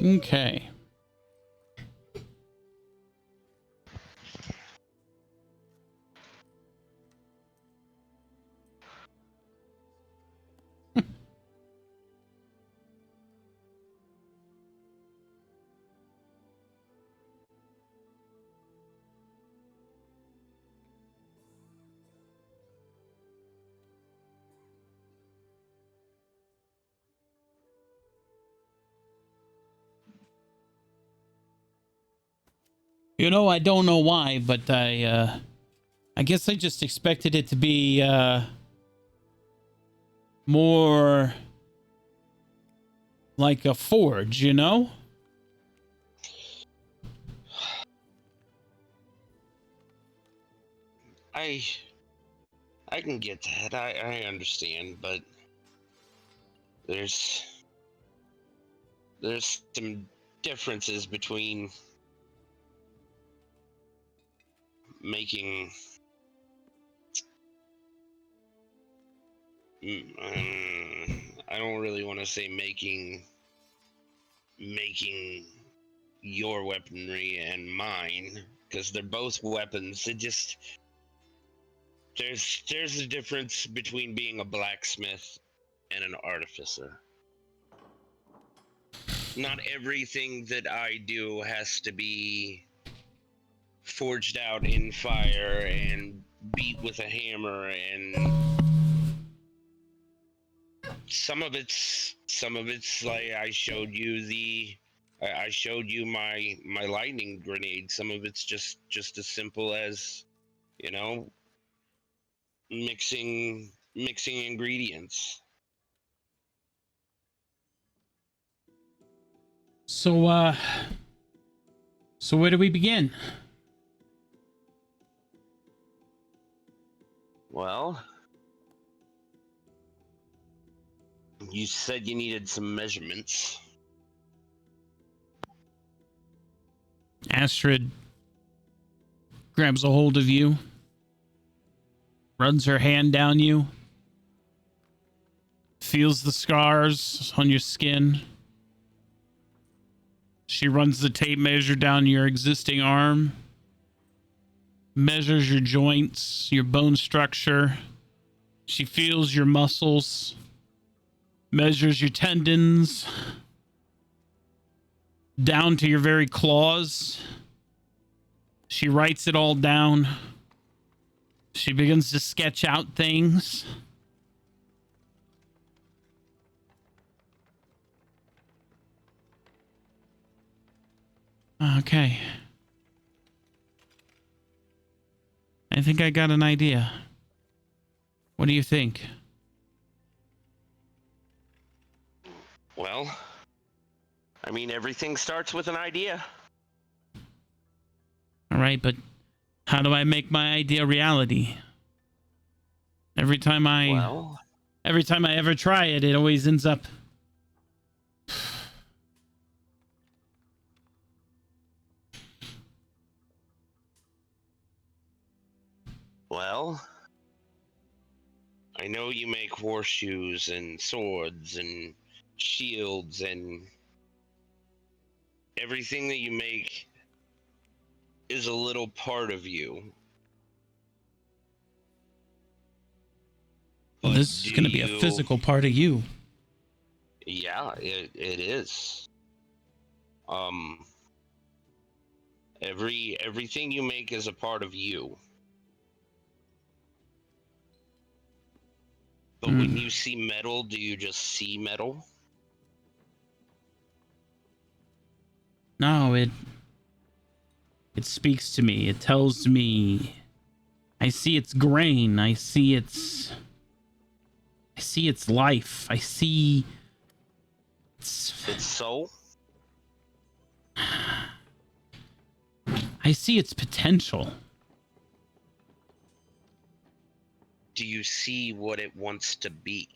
Okay. You know, I don't know why, but I guess I just expected it to be more like a forge, you know? I can get that. I understand, but there's some differences between making I don't really want to say making your weaponry and mine, because they're both weapons. It just there's a difference between being a blacksmith and an artificer. Not everything that I do has to be forged out in fire and beat with a hammer, and some of it's like I showed you my lightning grenade. Some of it's just as simple as, you know, mixing ingredients. So where do we begin? Well, you said you needed some measurements. Astrid grabs a hold of you, runs her hand down you, feels the scars on your skin. She runs the tape measure down your existing arm, measures your joints, your bone structure. She feels your muscles, measures your tendons, down to your very claws. She writes it all down. She begins to sketch out things. Okay. I think I got an idea. What do you think? Well, I mean, everything starts with an idea. All right, but how do I make my idea reality? Every time I ever try it, it always ends up. Well, I know you make horseshoes and swords and shields and everything that you make is a little part of you. Well, this is going to be a physical part of you. Yeah, it is. Everything you make is a part of you. But when you see metal, do you just see metal? No, it speaks to me. It tells me. I see its grain. I see its life. I see its soul. I see its potential. Do you see what it wants to be?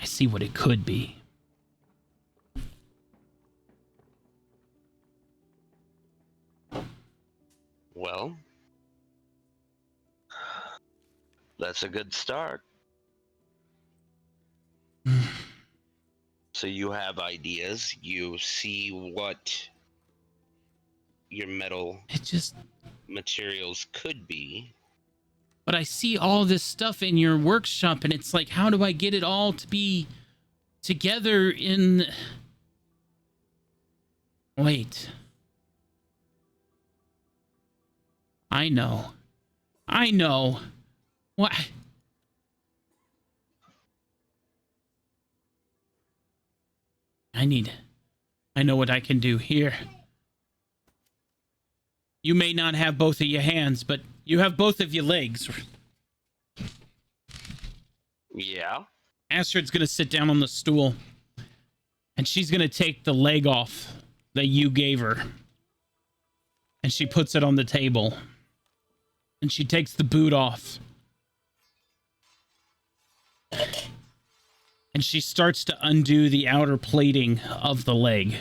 I see what it could be. Well, that's a good start. So you have ideas, you see what your metal materials could be. But I see all this stuff in your workshop, and it's like, how do I get it all to be together in... Wait. I know. What? I know what I can do here. You may not have both of your hands, but you have both of your legs. Yeah. Astrid's gonna sit down on the stool, and she's gonna take the leg off that you gave her, and she puts it on the table, and she takes the boot off, and she starts to undo the outer plating of the leg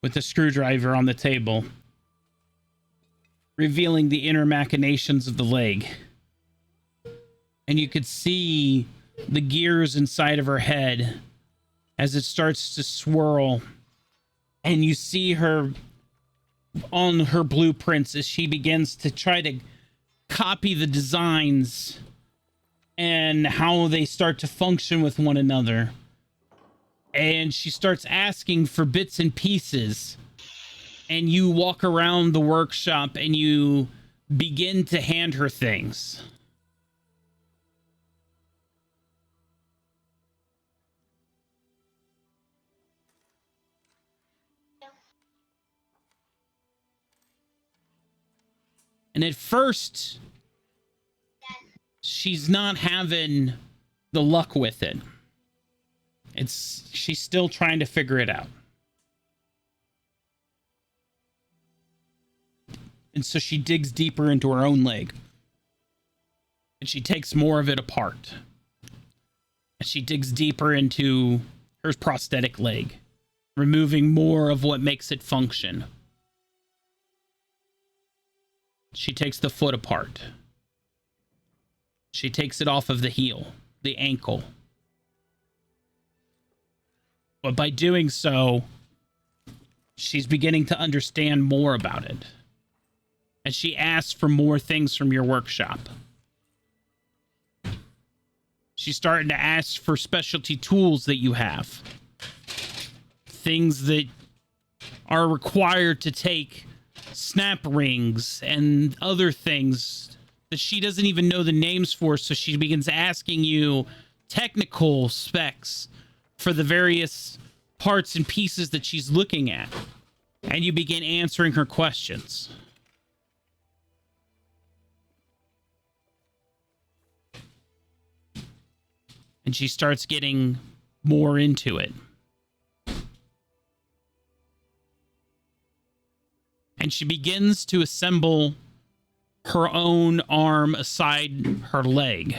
with the screwdriver on the table, revealing the inner machinations of the leg. And you could see the gears inside of her head as it starts to swirl. And you see her on her blueprints as she begins to try to copy the designs and how they start to function with one another. And she starts asking for bits and pieces. And you walk around the workshop and you begin to hand her things. And at first, she's not having the luck with it. She's still trying to figure it out. And so she digs deeper into her own leg. And she takes more of it apart. And she digs deeper into her prosthetic leg, removing more of what makes it function. She takes the foot apart. She takes it off of the heel, the ankle. But by doing so, she's beginning to understand more about it. as she asks for more things from your workshop. She's starting to ask for specialty tools that you have. Things that are required to take snap rings and other things that she doesn't even know the names for, so she begins asking you technical specs for the various parts and pieces that she's looking at. And you begin answering her questions. And she starts getting more into it. And she begins to assemble her own arm aside her leg,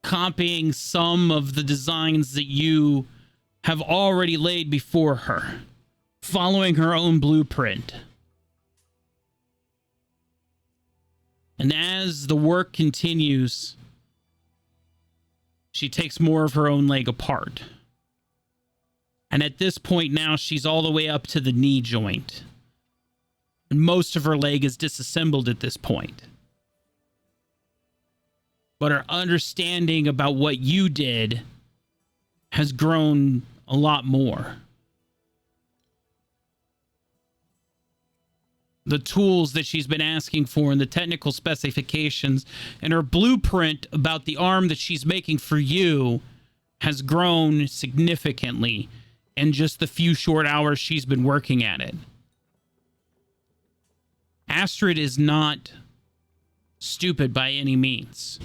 copying some of the designs that you have already laid before her, following her own blueprint. And as the work continues, she takes more of her own leg apart. And at this point now, she's all the way up to the knee joint. And most of her leg is disassembled at this point. But her understanding about what you did has grown a lot more. The tools that she's been asking for and the technical specifications and her blueprint about the arm that she's making for you has grown significantly in just the few short hours she's been working at it. Astrid is not stupid by any means.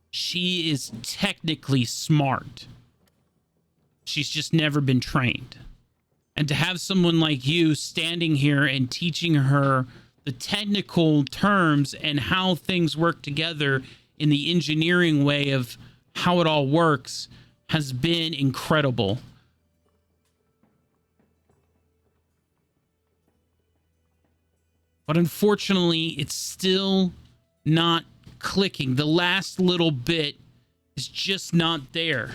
She is technically smart. She's just never been trained. And to have someone like you standing here and teaching her the technical terms and how things work together in the engineering way of how it all works has been incredible. But unfortunately, it's still not clicking. The last little bit is just not there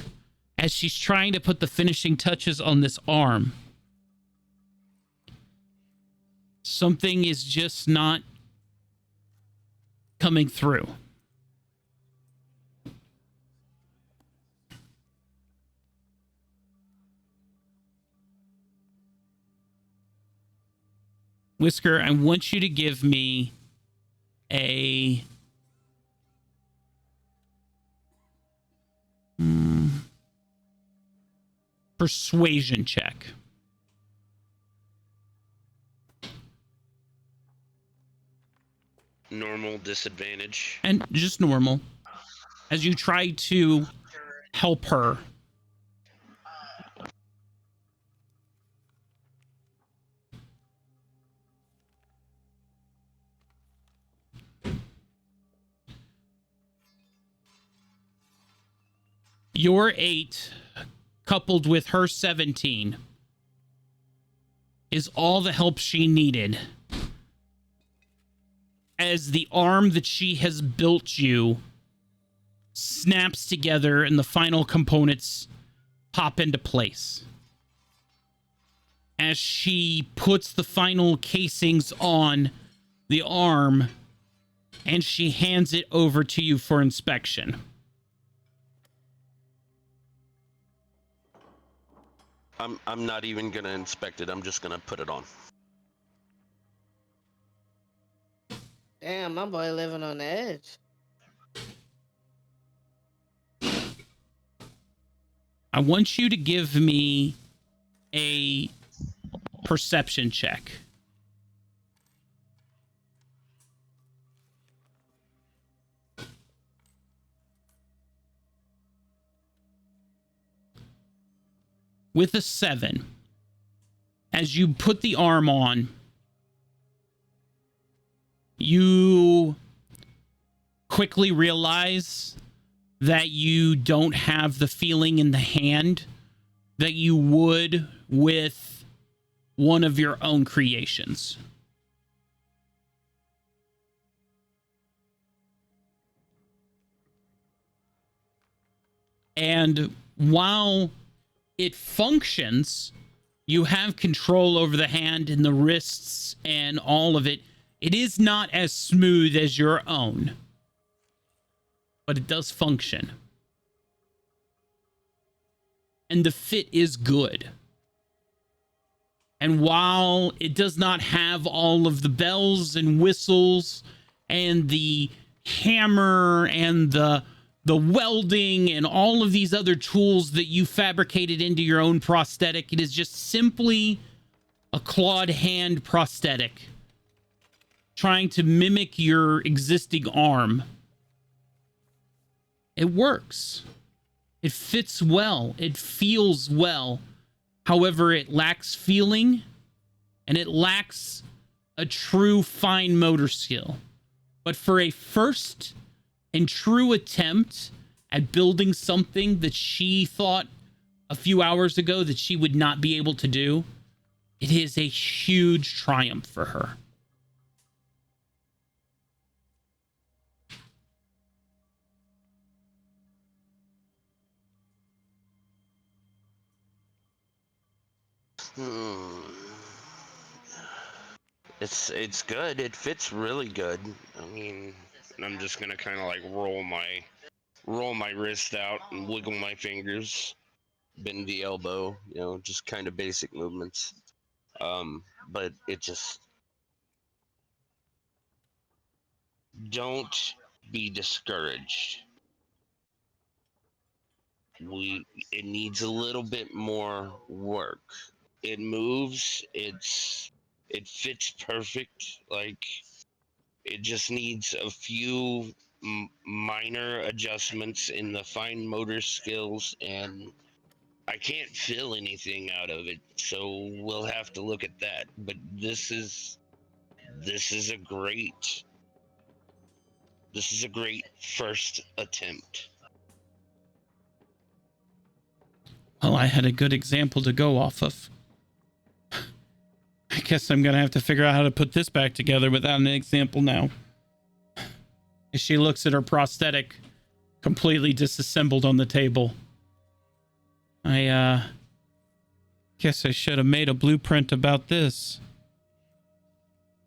as she's trying to put the finishing touches on this arm. Something is just not coming through. Whisker, I want you to give me a persuasion check. Normal disadvantage. And just normal. As you try to help her. Your 8, coupled with her 17, is all the help she needed. As the arm that she has built you snaps together and the final components pop into place. As she puts the final casings on the arm and she hands it over to you for inspection. I'm not even gonna inspect it. I'm just gonna put it on. Damn, my boy living on the edge. I want you to give me a perception check. With a 7, as you put the arm on, you quickly realize that you don't have the feeling in the hand that you would with one of your own creations. And while it functions, you have control over the hand and the wrists and all of it. It is not as smooth as your own, but it does function. And the fit is good. And while it does not have all of the bells and whistles and the hammer and the welding and all of these other tools that you fabricated into your own prosthetic, it is just simply a clawed hand prosthetic trying to mimic your existing arm. It works. It fits well. It feels well. However, it lacks feeling and it lacks a true fine motor skill. But for a first and true attempt at building something that she thought a few hours ago that she would not be able to do, it is a huge triumph for her. It's good. It fits really good. I mean, I'm just gonna kind of like roll my wrist out and wiggle my fingers, bend the elbow, you know, just kind of basic movements. But it just don't be discouraged. It needs a little bit more work. It moves. It fits perfect. Like it just needs a few minor adjustments in the fine motor skills, and I can't feel anything out of it, so we'll have to look at that. But this is a great first attempt. Well, I had a good example to go off of. I guess I'm gonna have to figure out how to put this back together without an example now. As she looks at her prosthetic completely disassembled on the table. I guess I should have made a blueprint about this.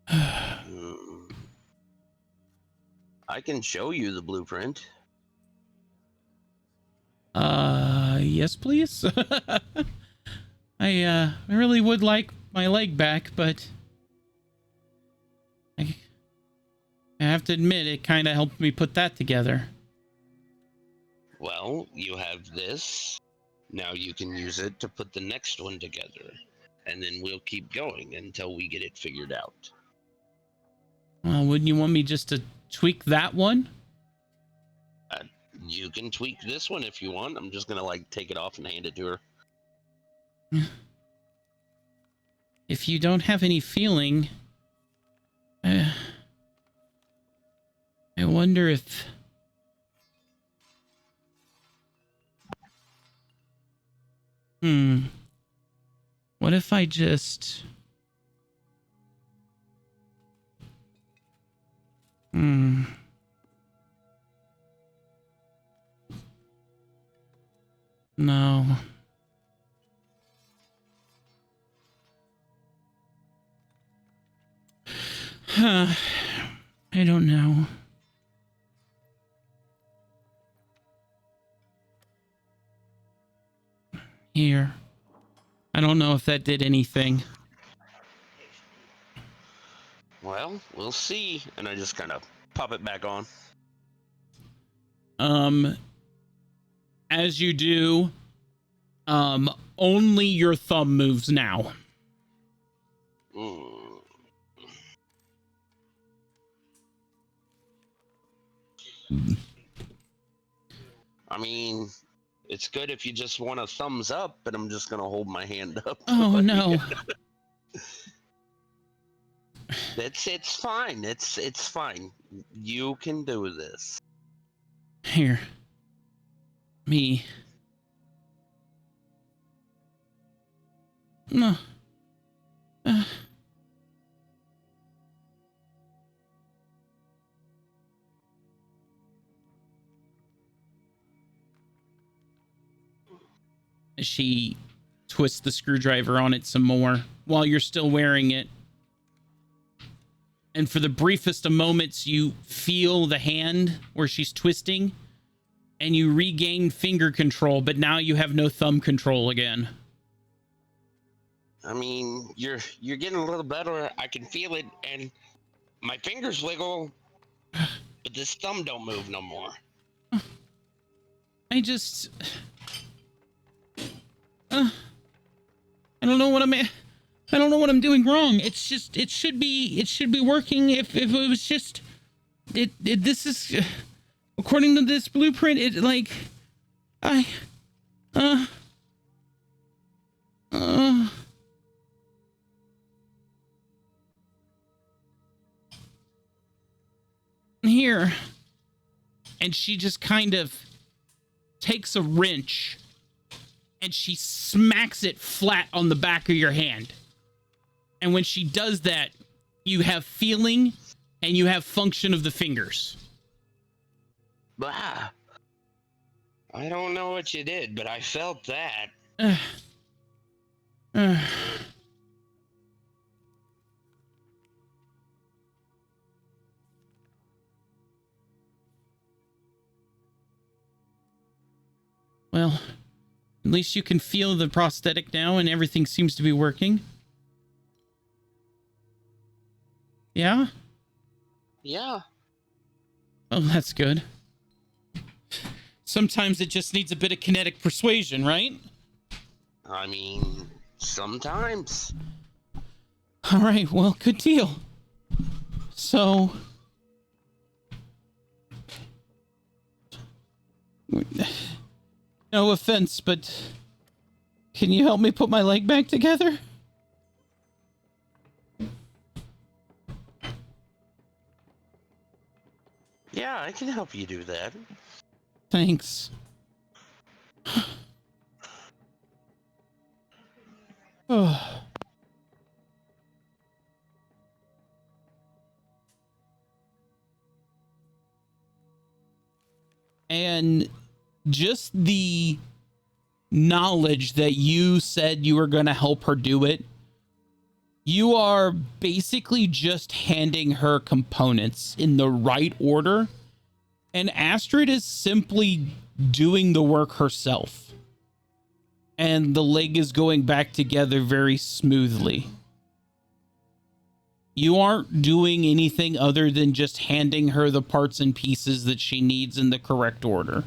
I can show you the blueprint. Yes, please. I really would like my leg back, but I have to admit it kind of helped me put that together. Well, you have this. Now you can use it to put the next one together. And then we'll keep going until we get it figured out. Well, wouldn't you want me just to tweak that one? You can tweak this one if you want. I'm just gonna like take it off and hand it to her. If you don't have any feeling, I wonder if... What if I just... No. I don't know. Here. I don't know if that did anything. Well, we'll see. And I just kind of pop it back on. As you do, only your thumb moves now. I mean, it's good if you just want a thumbs up, but I'm just gonna hold my hand up. Oh no. It's fine. It's fine. You can do this. Here. Me. No. She twists the screwdriver on it some more while you're still wearing it. And for the briefest of moments, you feel the hand where she's twisting, and you regain finger control, but now you have no thumb control again. I mean, you're getting a little better. I can feel it, and my fingers wiggle, but this thumb don't move no more. I just... I don't know what I don't know what I'm doing wrong. It's just, it should be working if it was just, this is, according to this blueprint, here. And she just kind of takes a wrench and she smacks it flat on the back of your hand. And when she does that, you have feeling and you have function of the fingers. Bah. I don't know what you did, but I felt that. Well, at least you can feel the prosthetic now and everything seems to be working. Yeah? Yeah. Oh, that's good. Sometimes it just needs a bit of kinetic persuasion, right? I mean, sometimes. All right, well, good deal. So... no offense, but... can you help me put my leg back together? Yeah, I can help you do that. Thanks. Oh. And just the knowledge that you said you were going to help her do it, you are basically just handing her components in the right order, and Astrid is simply doing the work herself. And the leg is going back together very smoothly. You aren't doing anything other than just handing her the parts and pieces that she needs in the correct order.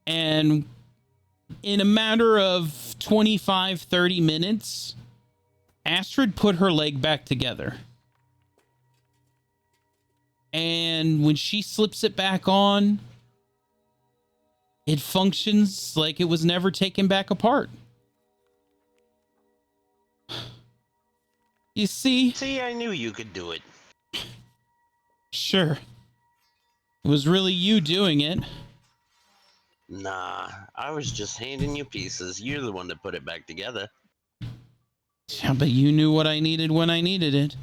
And in a matter of 25, 30 minutes, Astrid put her leg back together. And when she slips it back on, it functions like it was never taken back apart. You see? See, I knew you could do it. Sure. It was really you doing it. Nah, I was just handing you pieces. You're the one that put it back together. Yeah, but you knew what I needed when I needed it.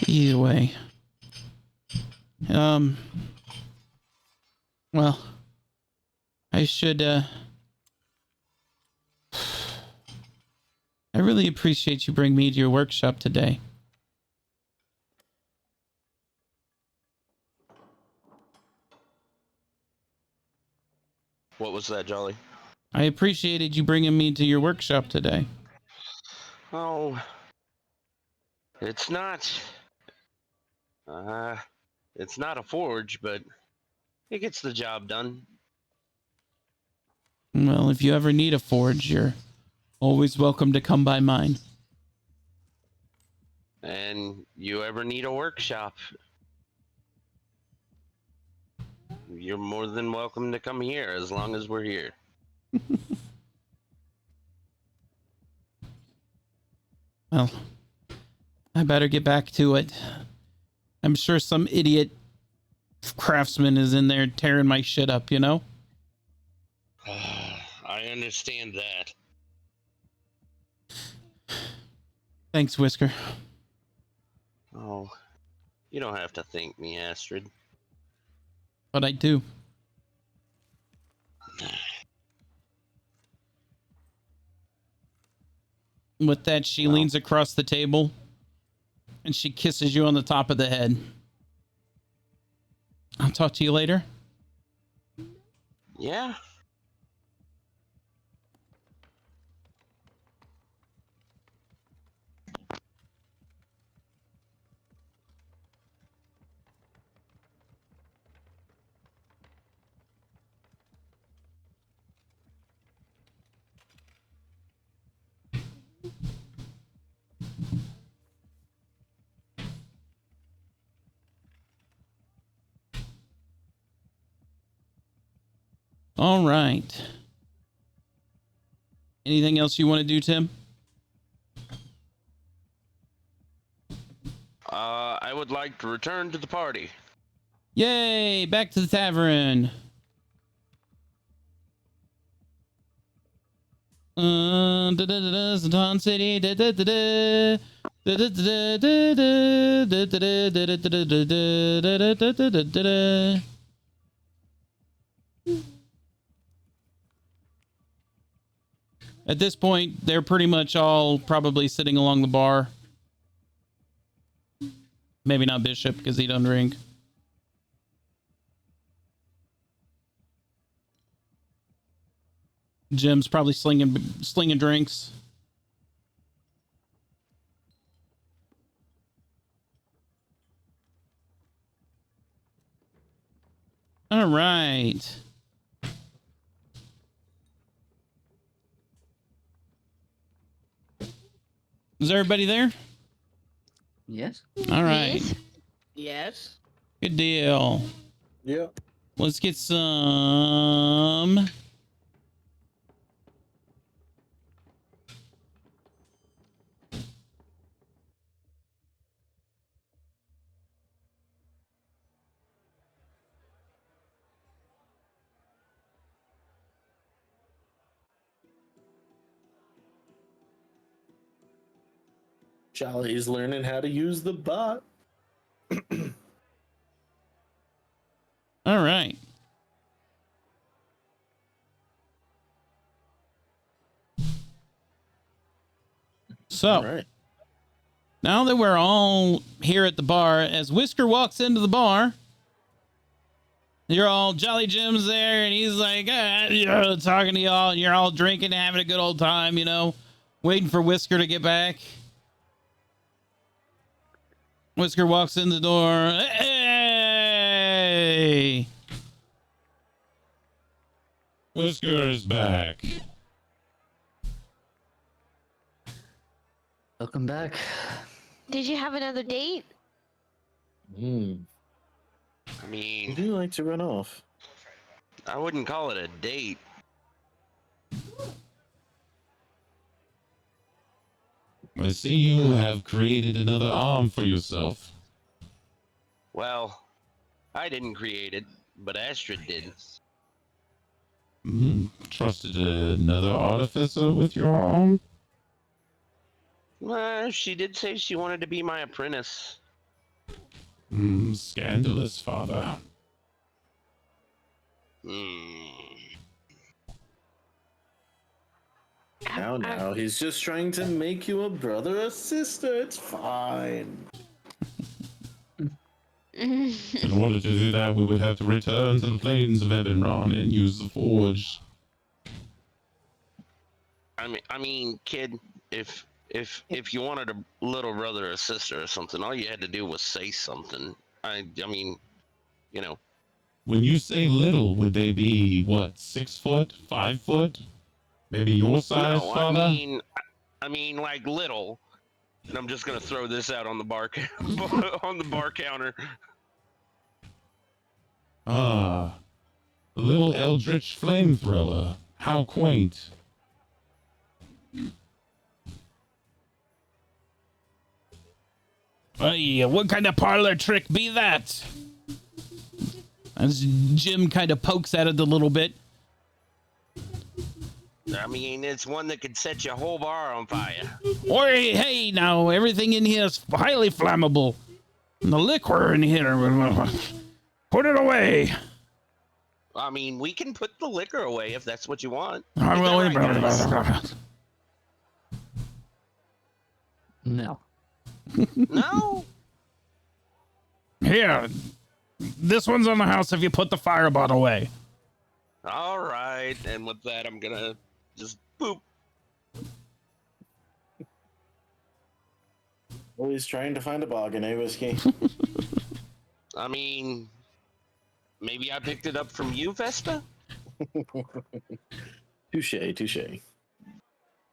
Either way. Well, I should, I really appreciate you bringing me to your workshop today. What was that, Jolly? I appreciated you bringing me to your workshop today. Oh, it's not a forge, but it gets the job done. Well, if you ever need a forge, you're always welcome to come by mine. And you ever need a workshop, you're more than welcome to come here as long as we're here. Well, I better get back to it. I'm sure some idiot craftsman is in there tearing my shit up, you know? I understand that. Thanks, Whisker. Oh, you don't have to thank me, Astrid. But I do. With that, she leans across the table and she kisses you on the top of the head. I'll talk to you later. Yeah. All right. Anything else you want to do, Tim? I would like to return to the party. Yay! Back to the tavern. Zaton City. At this point, they're pretty much all probably sitting along the bar. Maybe not Bishop because he doesn't drink. Jim's probably slinging drinks. All right. Is everybody there? Yes. All right. Yes. Good deal. Yeah. Let's get some. Jolly's learning how to use the bot. All right. So, All right. now that we're all here at the bar, as Whisker walks into the bar, you're all Jolly Jim's there, and he's like, talking to y'all, and you're all drinking, having a good old time, you know, waiting for Whisker to get back. Whisker walks in the door. Hey! Whisker is back. Welcome back. Did you have another date? I You mean, do like to run off. I wouldn't call it a date. I see you have created another arm for yourself. Well, I didn't create it, but Astrid did. Trusted another artificer with your arm? She did say she wanted to be my apprentice. Scandalous, father. Now, he's just trying to make you a brother or sister. It's fine. In order to do that, we would have to return to the plains of Ebenron and use the forge. I mean, kid, if you wanted a little brother or sister or something, all you had to do was say something. I mean, you know. When you say little, would they be, what, 6 foot, 5 foot? Maybe your size, No, father? I mean, like little. And I'm just gonna throw this out on the bar on the bar counter. Ah, a little eldritch flamethrower. How quaint. Hey, what kind of parlor trick be that? As Jim kind of pokes at it a little bit. I mean, it's one that could set your whole bar on fire. Oi, hey, now, everything in here is highly flammable. And the liquor in here, put it away. I mean, we can put the liquor away if that's what you want. I Is will. that right, guys? No. No? Here, this one's on the house if you put the fireball away. All right. And with that, I'm going to just boop. Always trying to find a bog in a whiskey. I mean, maybe I picked it up from you, Vespa? Touche, touche.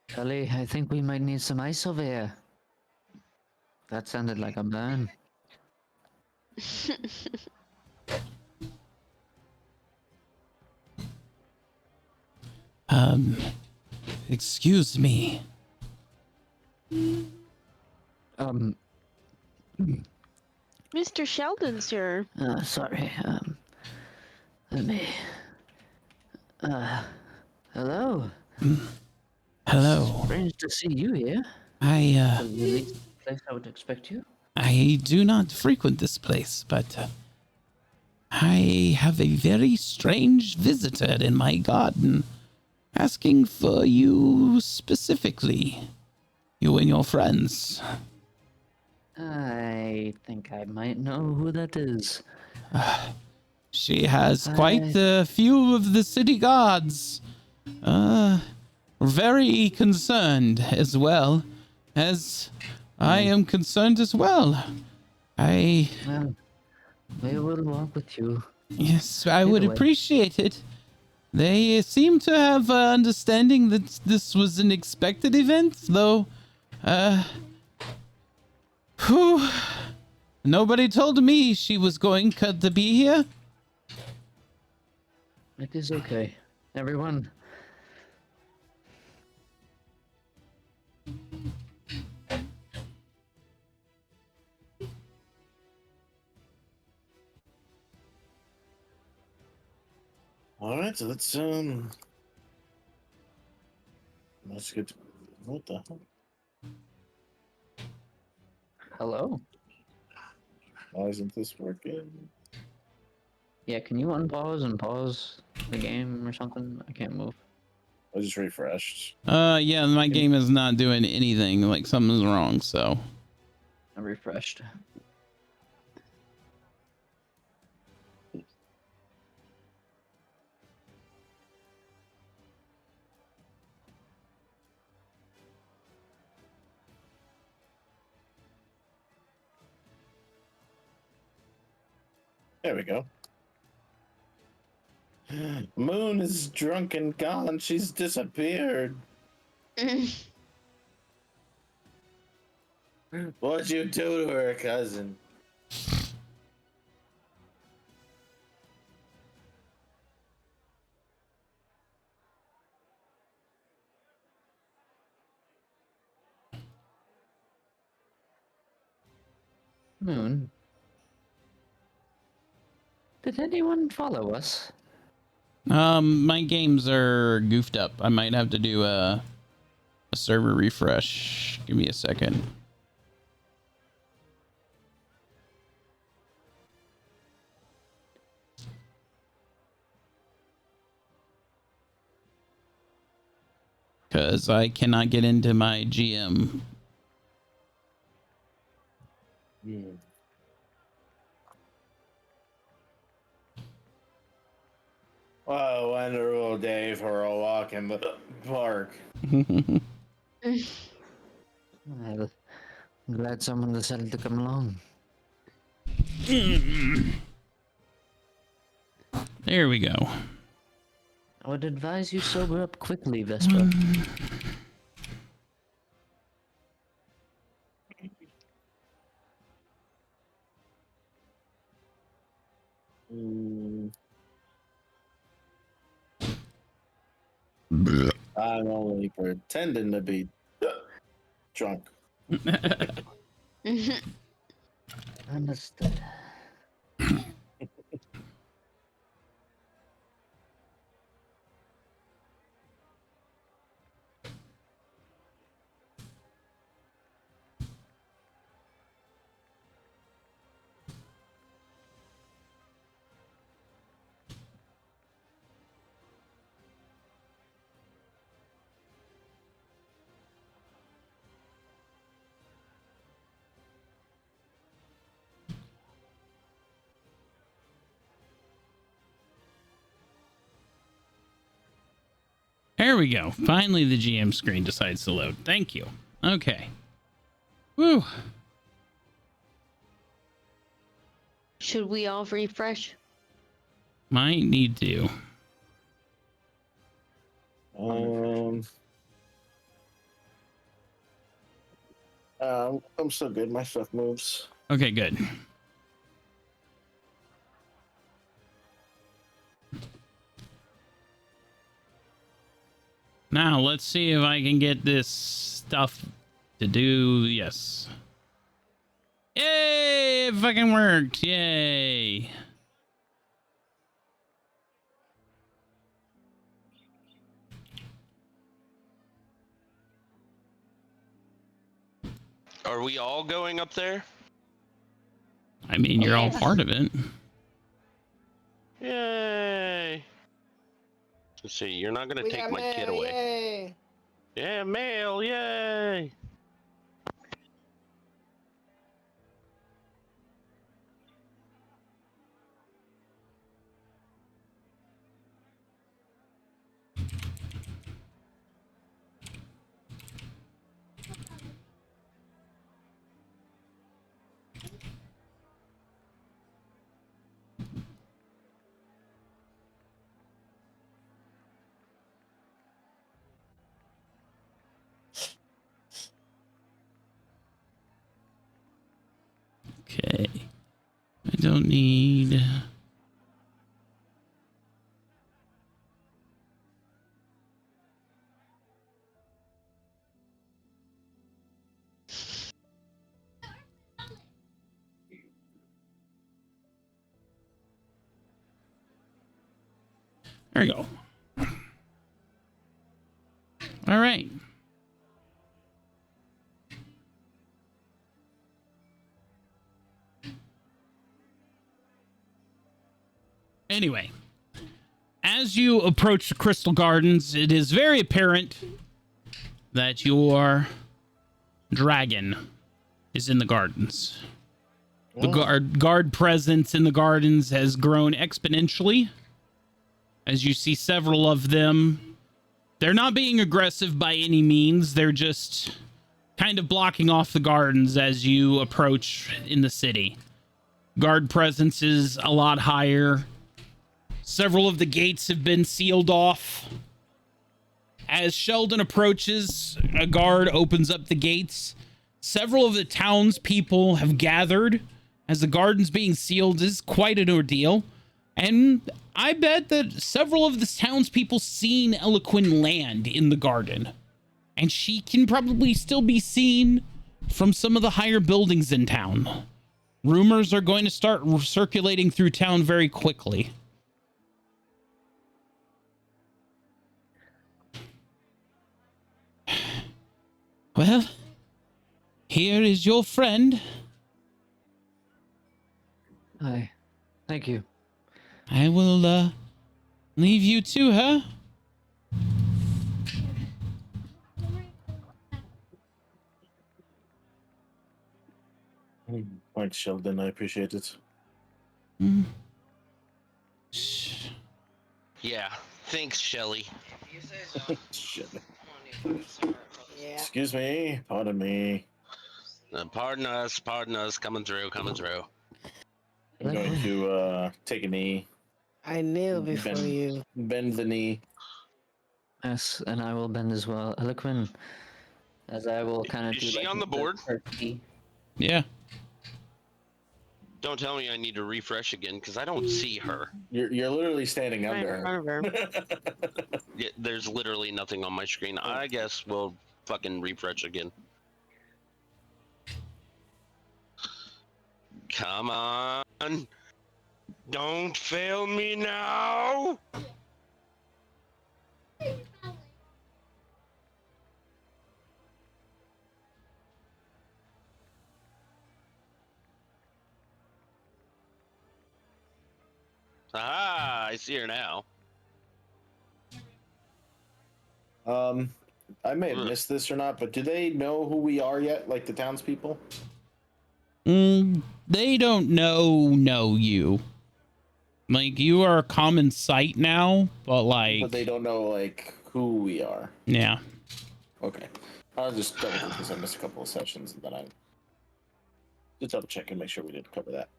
Charlie, I think we might need some ice over here. That sounded like a burn. Excuse me. Mr. Sheldon, sir. Sorry. Let me. Hello. Hello. Strange to see you here. I The least place I would expect you. I do not frequent this place, but I have a very strange visitor in my garden asking for you specifically. You and your friends. I think I might know who that is. She has quite a few of the city guards. Very concerned as well, as I am concerned as well. Well, we will walk with you. Yes, I Either would way. appreciate it. They seem to have understanding that this was an expected event, though, whew, nobody told me she was going to be here. It is okay. Everyone. All right, so let's get. What the hell? Hello. Why isn't this working? Yeah, can you unpause and pause the game or something? I can't move. I just refreshed. Yeah, my game is not doing anything. Like something's wrong, so. I refreshed. There we go. Moon is drunk and gone. She's disappeared. What'd you do to her, cousin? Moon. Did anyone follow us? My games are goofed up. I might have to do a server refresh. Give me a second. Because I cannot get into my GM. What a wonderful day for a walk in the park. Well, I'm glad someone decided to come along. There we go. I would advise you sober up quickly, Vespa. I'm only pretending to be drunk. Understood. There we go. Finally, the GM screen decides to load. Thank you. Okay. Whew. Should we all refresh? Might need to. I'm so good. My stuff moves. Okay, good. Now, let's see if I can get this stuff to do. Yes. Yay! It fucking worked. Yay. Are we all going up there? I mean, you're all part of it. Yay! Let's see, you're not gonna take my kid away. Yay. Yeah, mail, yay! Okay. I don't need... There we go. All right. Anyway, as you approach the Crystal Gardens, it is very apparent that your dragon is in the gardens. The guard presence in the gardens has grown exponentially. As you see several of them, they're not being aggressive by any means. They're just kind of blocking off the gardens as you approach in the city. Guard presence is a lot higher. Several of the gates have been sealed off. As Sheldon approaches, a guard opens up the gates. Several of the townspeople have gathered. As the garden's being sealed is quite an ordeal. And I bet that several of the townspeople seen Eloquin land in the garden. And she can probably still be seen from some of the higher buildings in town. Rumors are going to start circulating through town very quickly. Well, here is your friend. Hi. Thank you. I will leave you to her. Thanks, Sheldon. I appreciate it. Mm. Yeah, thanks, Shelly. Shit. Excuse me. Pardon me. Pardon us, coming through. I'm going to take a knee. I kneel before you. Bend the knee. Yes, and I will bend as well. Eloquin, as I will kind of Is do she like on the board? Yeah. Don't tell me I need to refresh again because I don't see her. You're literally standing Right under in front of her. Yeah, there's literally nothing on my screen. I guess we'll fucking refresh again. Come on. Don't fail me now. Ah, I see her now. I may have missed this or not, but do they know who we are yet? Like the townspeople? They don't know you. Like, you are a common sight now, but like... But they don't know, like, who we are. Yeah. Okay. I'll just double check because I missed a couple of sessions, and then I just double check and make sure we didn't cover that.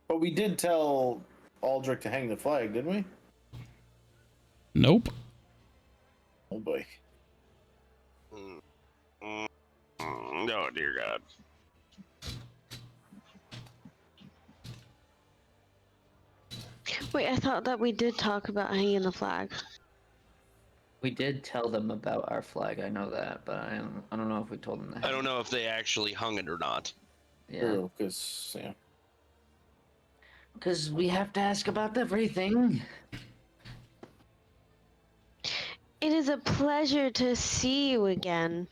But we did tell Aldrich to hang the flag, didn't we? Nope. Oh boy. Oh dear God. Wait, I thought that we did talk about hanging the flag. We did tell them about our flag. I know that, but I don't know if we told them that. I don't know if they actually hung it or not. Yeah, Because because we have to ask about everything. It is a pleasure to see you again.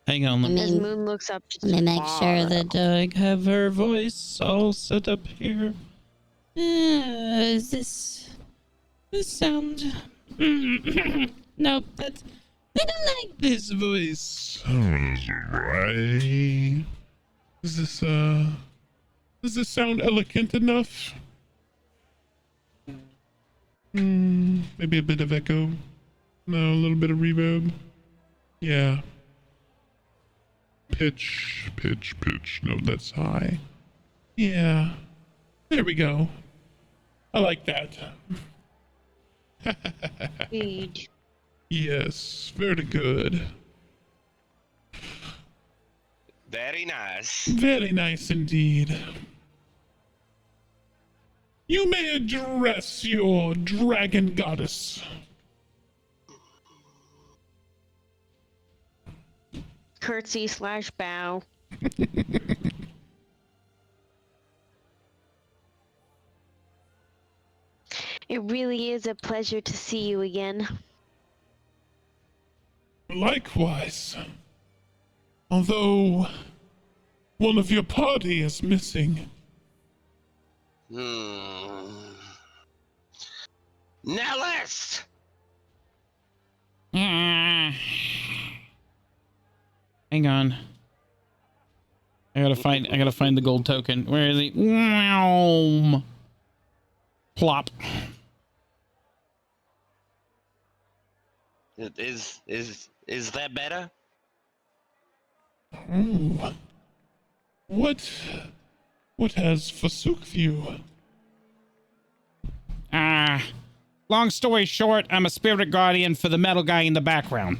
Hang on. As Moon looks up to Let me make sure that I have her voice all set up here. Is this sound? Nope, that's. I don't like this voice. Right. Does this sound elegant enough? Maybe a bit of echo. No, a little bit of reverb. Yeah. Pitch. No, that's high. Yeah. There we go. I like that. Read. Yes, very good. Very nice. Very nice indeed. You may address your dragon goddess. Curtsy / bow. It really is a pleasure to see you again. Likewise. Although one of your party is missing. Nellis! Hang on. I gotta find the gold token. Where is he? Plop. Is that better? Oh. What has forsook you? Long story short, I'm a spirit guardian for the metal guy in the background.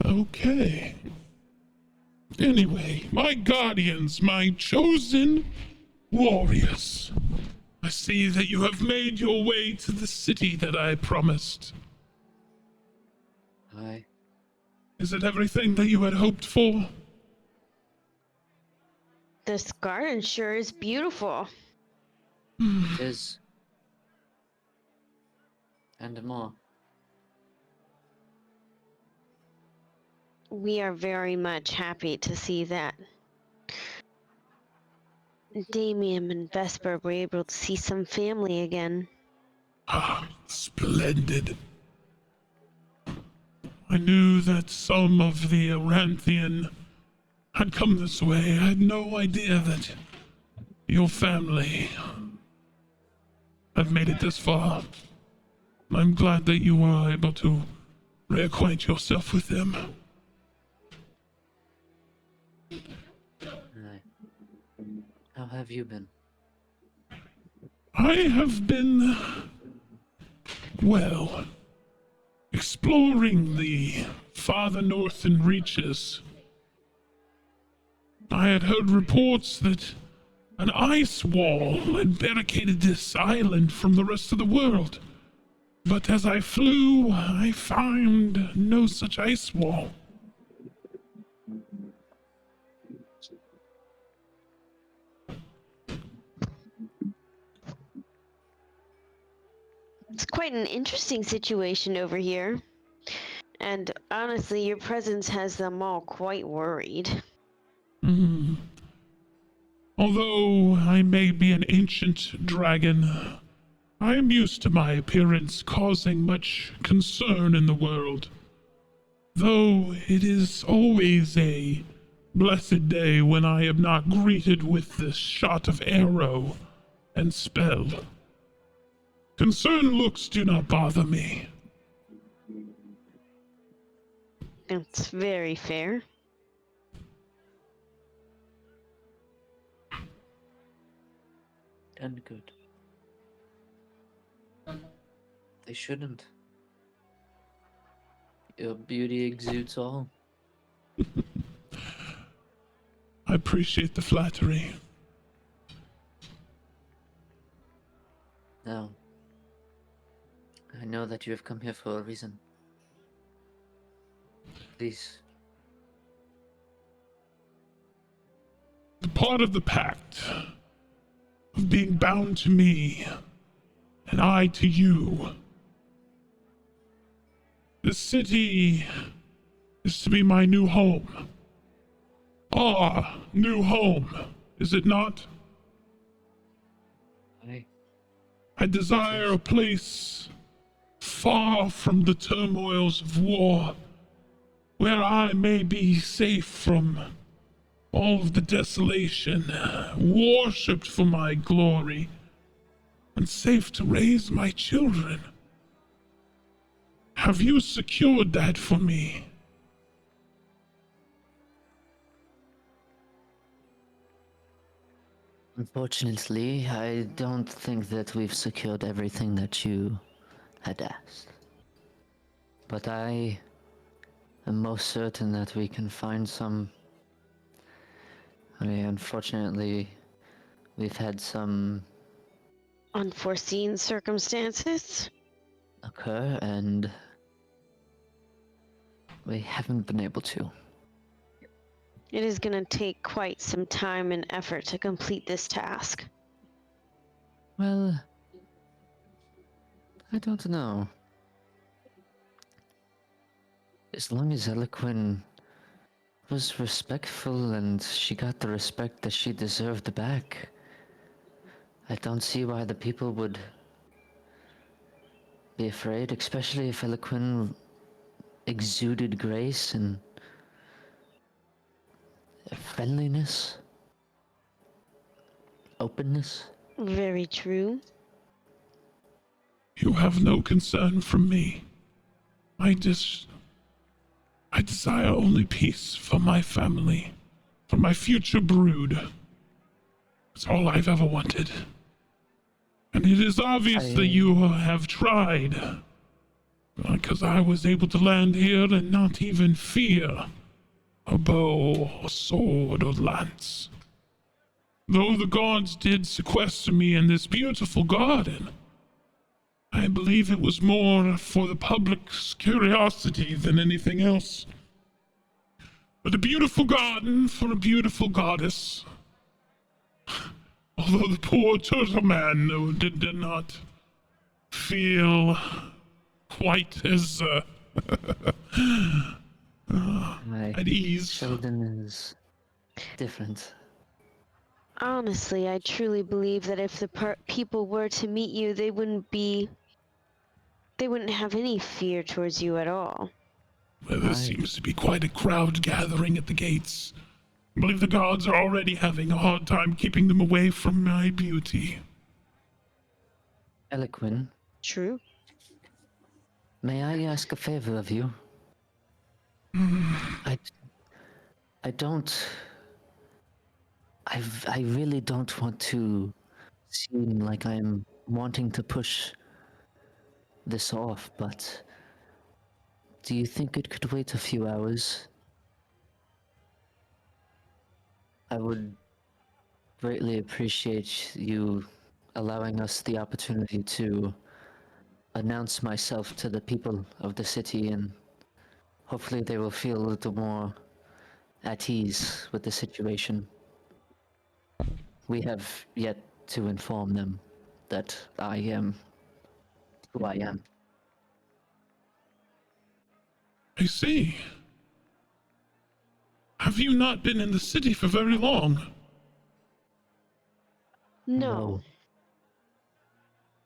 Okay. Anyway, my guardians, my chosen warriors. I see that you have made your way to the city that I promised. Hi. Is it everything that you had hoped for? This garden sure is beautiful. It is. And more. We are very much happy to see that. Damien and Vesper were able to see some family again. Ah, splendid. I knew that some of the Aranthian had come this way. I had no idea that your family had made it this far. I'm glad that you were able to reacquaint yourself with them. Hi. How have you been? I have been, well, exploring the farther northern reaches. I had heard reports that an ice wall had barricaded this island from the rest of the world. But as I flew, I found no such ice wall. It's quite an interesting situation over here. And honestly, your presence has them all quite worried. Although I may be an ancient dragon, I am used to my appearance causing much concern in the world. Though it is always a blessed day when I am not greeted with the shot of arrow and spell. Concerned looks do not bother me. It's very fair. And good. They shouldn't. Your beauty exudes all. I appreciate the flattery. Now, I know that you have come here for a reason. Please. The part of the pact of being bound to me and I to you. This city is to be my new home. Our new home, is it not? I desire a place far from the turmoils of war, where I may be safe from all of the desolation, worshipped for my glory, and safe to raise my children. Have you secured that for me? Unfortunately, I don't think that we've secured everything that you had asked. But I am most certain that we can find some. Unfortunately, we've had some Unforeseen circumstances? occur, and we haven't been able to. It is going to take quite some time and effort to complete this task. Well, I don't know. As long as Eloquin was respectful and she got the respect that she deserved back, I don't see why the people would be afraid, especially if Eloquin exuded grace and friendliness, openness. Very true. You have no concern from me. I desire only peace for my family, for my future brood. It's all I've ever wanted. And it is obvious that you have tried, because I was able to land here and not even fear a bow, or sword, or lance. Though the gods did sequester me in this beautiful garden, I believe it was more for the public's curiosity than anything else. But a beautiful garden for a beautiful goddess. Although the poor turtle man did not feel quite as at ease. Sheldon is different. Honestly, I truly believe that if the people were to meet you, they wouldn't have any fear towards you at all. Well, there seems to be quite a crowd gathering at the gates. I believe the gods are already having a hard time keeping them away from my beauty. Eloquin. True. May I ask a favor of you? I really don't want to seem like I'm wanting to push this off, but do you think it could wait a few hours? I would greatly appreciate you allowing us the opportunity to announce myself to the people of the city, and hopefully they will feel a little more at ease with the situation. We have yet to inform them that I am who I am. I see. Have you not been in the city for very long? No.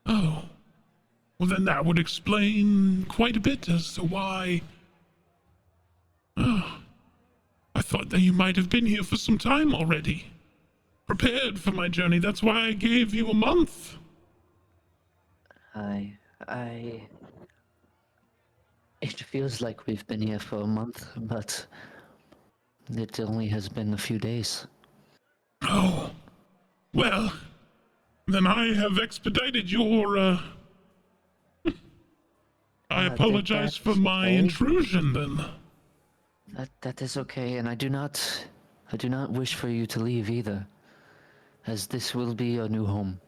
Oh. Well, then that would explain quite a bit as to why... Oh. I thought thought that you might have been here for some time already. Prepared for my journey. That's why I gave you a month. It feels like we've been here for a month, but it only has been a few days. Oh, well, then I have expedited your, I apologize for my okay. intrusion then. That is okay, and I do not wish for you to leave either, as this will be your new home.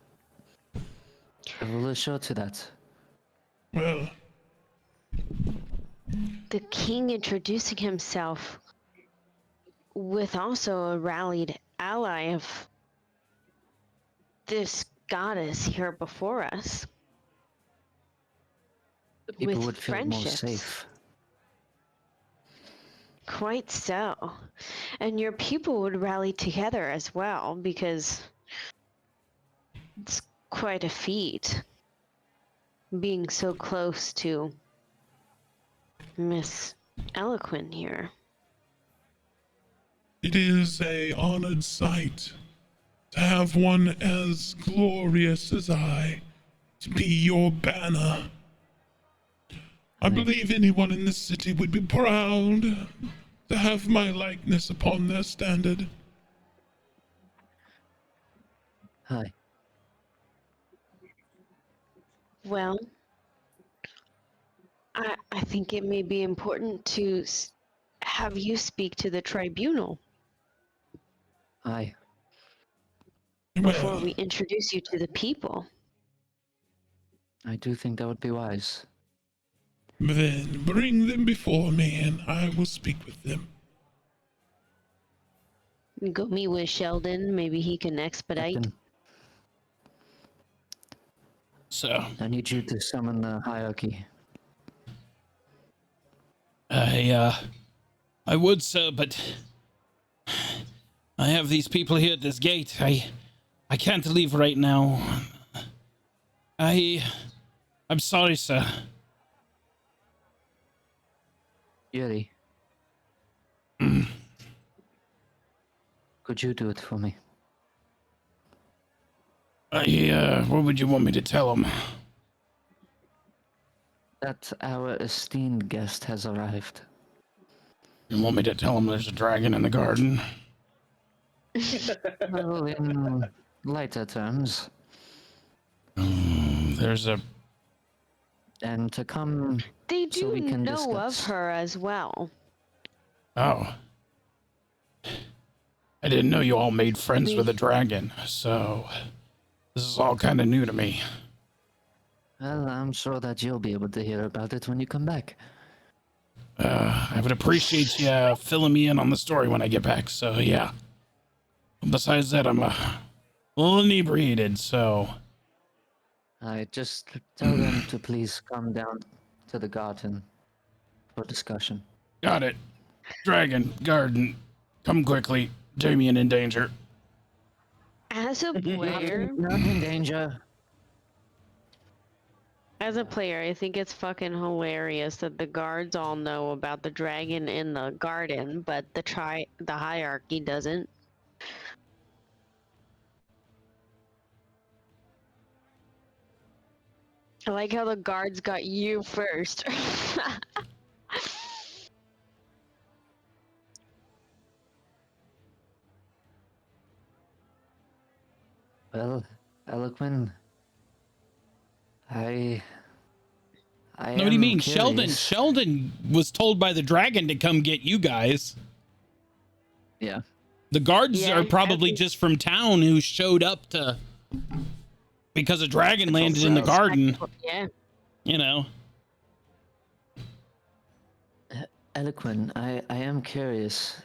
I will assure to that. Well, The king introducing himself with also a rallied ally of this goddess here before us. The people With would feel more friendships. safe. Quite so. And your people would rally together as well, because it's quite a feat being so close to Miss Eloquent here. it is a honored sight to have one as glorious as I to be your banner. I believe anyone in this city would be proud to have my likeness upon their standard. Hi. Well, I think it may be important to have you speak to the tribunal Hi. before Well, we introduce you to the people. I do think that would be wise. then bring them before me and I will speak with them. Go meet with Sheldon. Maybe he can expedite. Captain, So, I need you to summon the hierarchy. I would, sir, but I have these people here at this gate. I can't leave right now. I'm sorry, sir. Yuri. Could you do it for me? What would you want me to tell him? That our esteemed guest has arrived. You want me to tell him there's a dragon in the garden? Well, in lighter terms. There's a... And to come They so do we can know discuss. of her as well. Oh. I didn't know you all made friends with a dragon, so this is all kind of new to me. Well, I'm sure that you'll be able to hear about it when you come back. I would appreciate you filling me in on the story when I get back, so yeah. Besides that, I'm a little inebriated, so... I just tell them to please come down to the garden for discussion. Got it. Dragon, garden, come quickly. Damien in danger. As a player, Not in danger. I think it's fucking hilarious that the guards all know about the dragon in the garden, but the hierarchy doesn't. I like how the guards got you first. Well, Eloquent, I No, what do you mean? curious. Sheldon was told by the dragon to come get you guys. Yeah. The guards Yeah, are probably just from town who showed up to... Because a dragon landed in the garden, Yeah. you know. Eloquent, I am curious.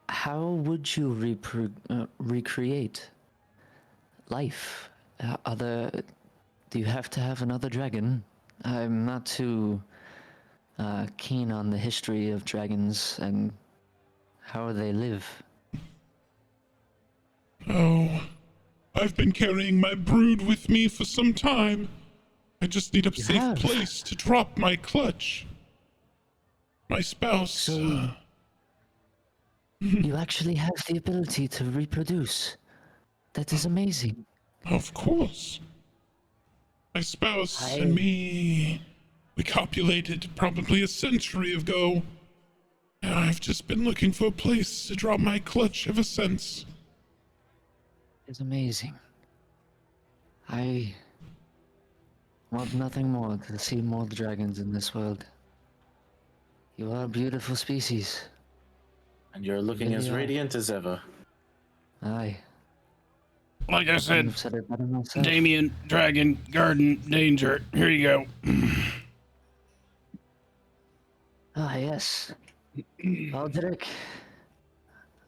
How would you recreate life? Do you have to have another dragon? I'm not too keen on the history of dragons and how they live. Oh, I've been carrying my brood with me for some time. I just need a safe have? place to drop my clutch. My spouse, So- You actually have the ability to reproduce. That is amazing. Of course. My spouse I- and me, we copulated probably a century ago. And I've just been looking for a place to drop my clutch ever since. It's amazing. I want nothing more to see more dragons in this world. You are a beautiful species. And you're looking Really as are. radiant as ever. Aye. Like I Couldn't said, have said it better myself. Damien, Dragon, Garden, Danger. Here you go. Ah, yes. Aldrich.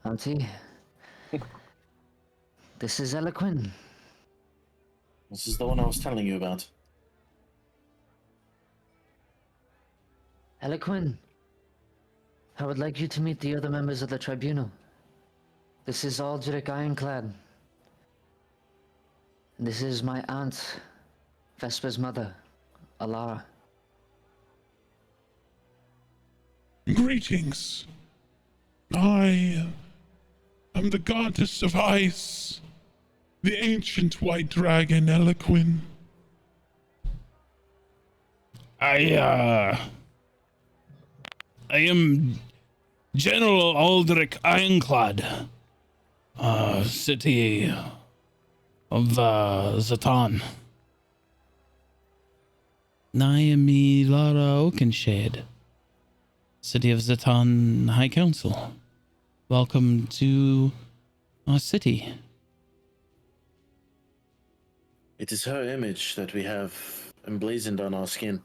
Auntie. This is Eloquin. This is the one I was telling you about. Eloquin. I would like you to meet the other members of the tribunal. This is Aldrich Ironclad. And this is my aunt, Vesper's mother, Alara. Greetings. I am the goddess of ice, the ancient white dragon Eloquin. I am General Aldrich Ironclad, city of Zatan. Naomi Lara Oakenshade, city of Zatan High Council. Welcome to our city. It is her image that we have emblazoned on our skin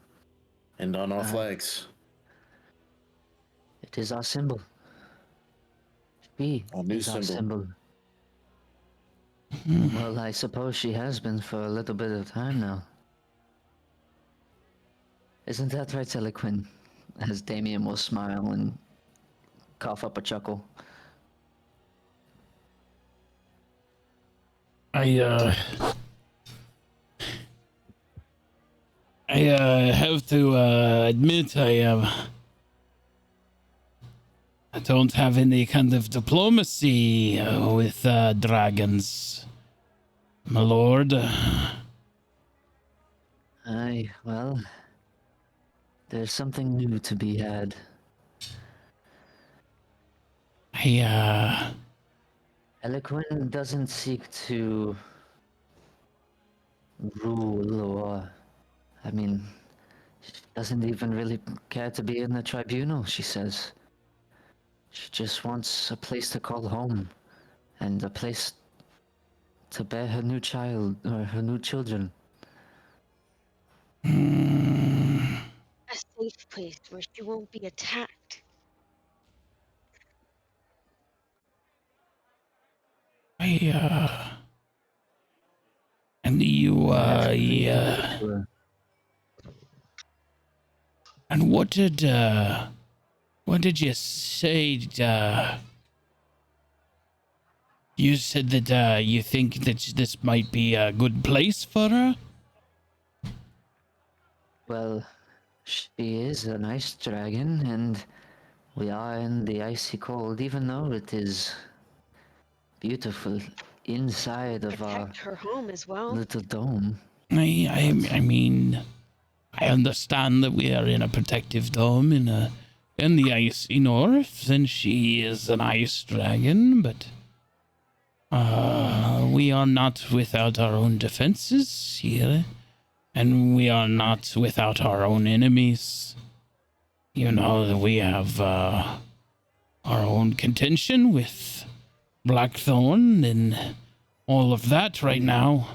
and on our flags. It is our symbol. She Our new is our symbol. symbol. Well, I suppose she has been for a little bit of time now. Isn't that right, Eloquin? As Damien will smile and cough up a chuckle. I have to admit I don't have any kind of diplomacy with dragons, my lord. Aye, well, there's something new to be had. Eloquin doesn't seek to rule or, I mean, she doesn't even really care to be in the tribunal, she says. She just wants a place to call home and a place to bear her new child or her new children. A safe place where she won't be attacked. And you, and what did you say, you said that, you think that this might be a good place for her? Well, she is an ice dragon, and we are in the icy cold, even though it is beautiful inside of our Protect her home as well. little dome. I mean, I understand that we are in a protective dome in the icy north, and she is an ice dragon, but we are not without our own defenses here, and we are not without our own enemies. You know that we have our own contention with Blackthorn and all of that right now.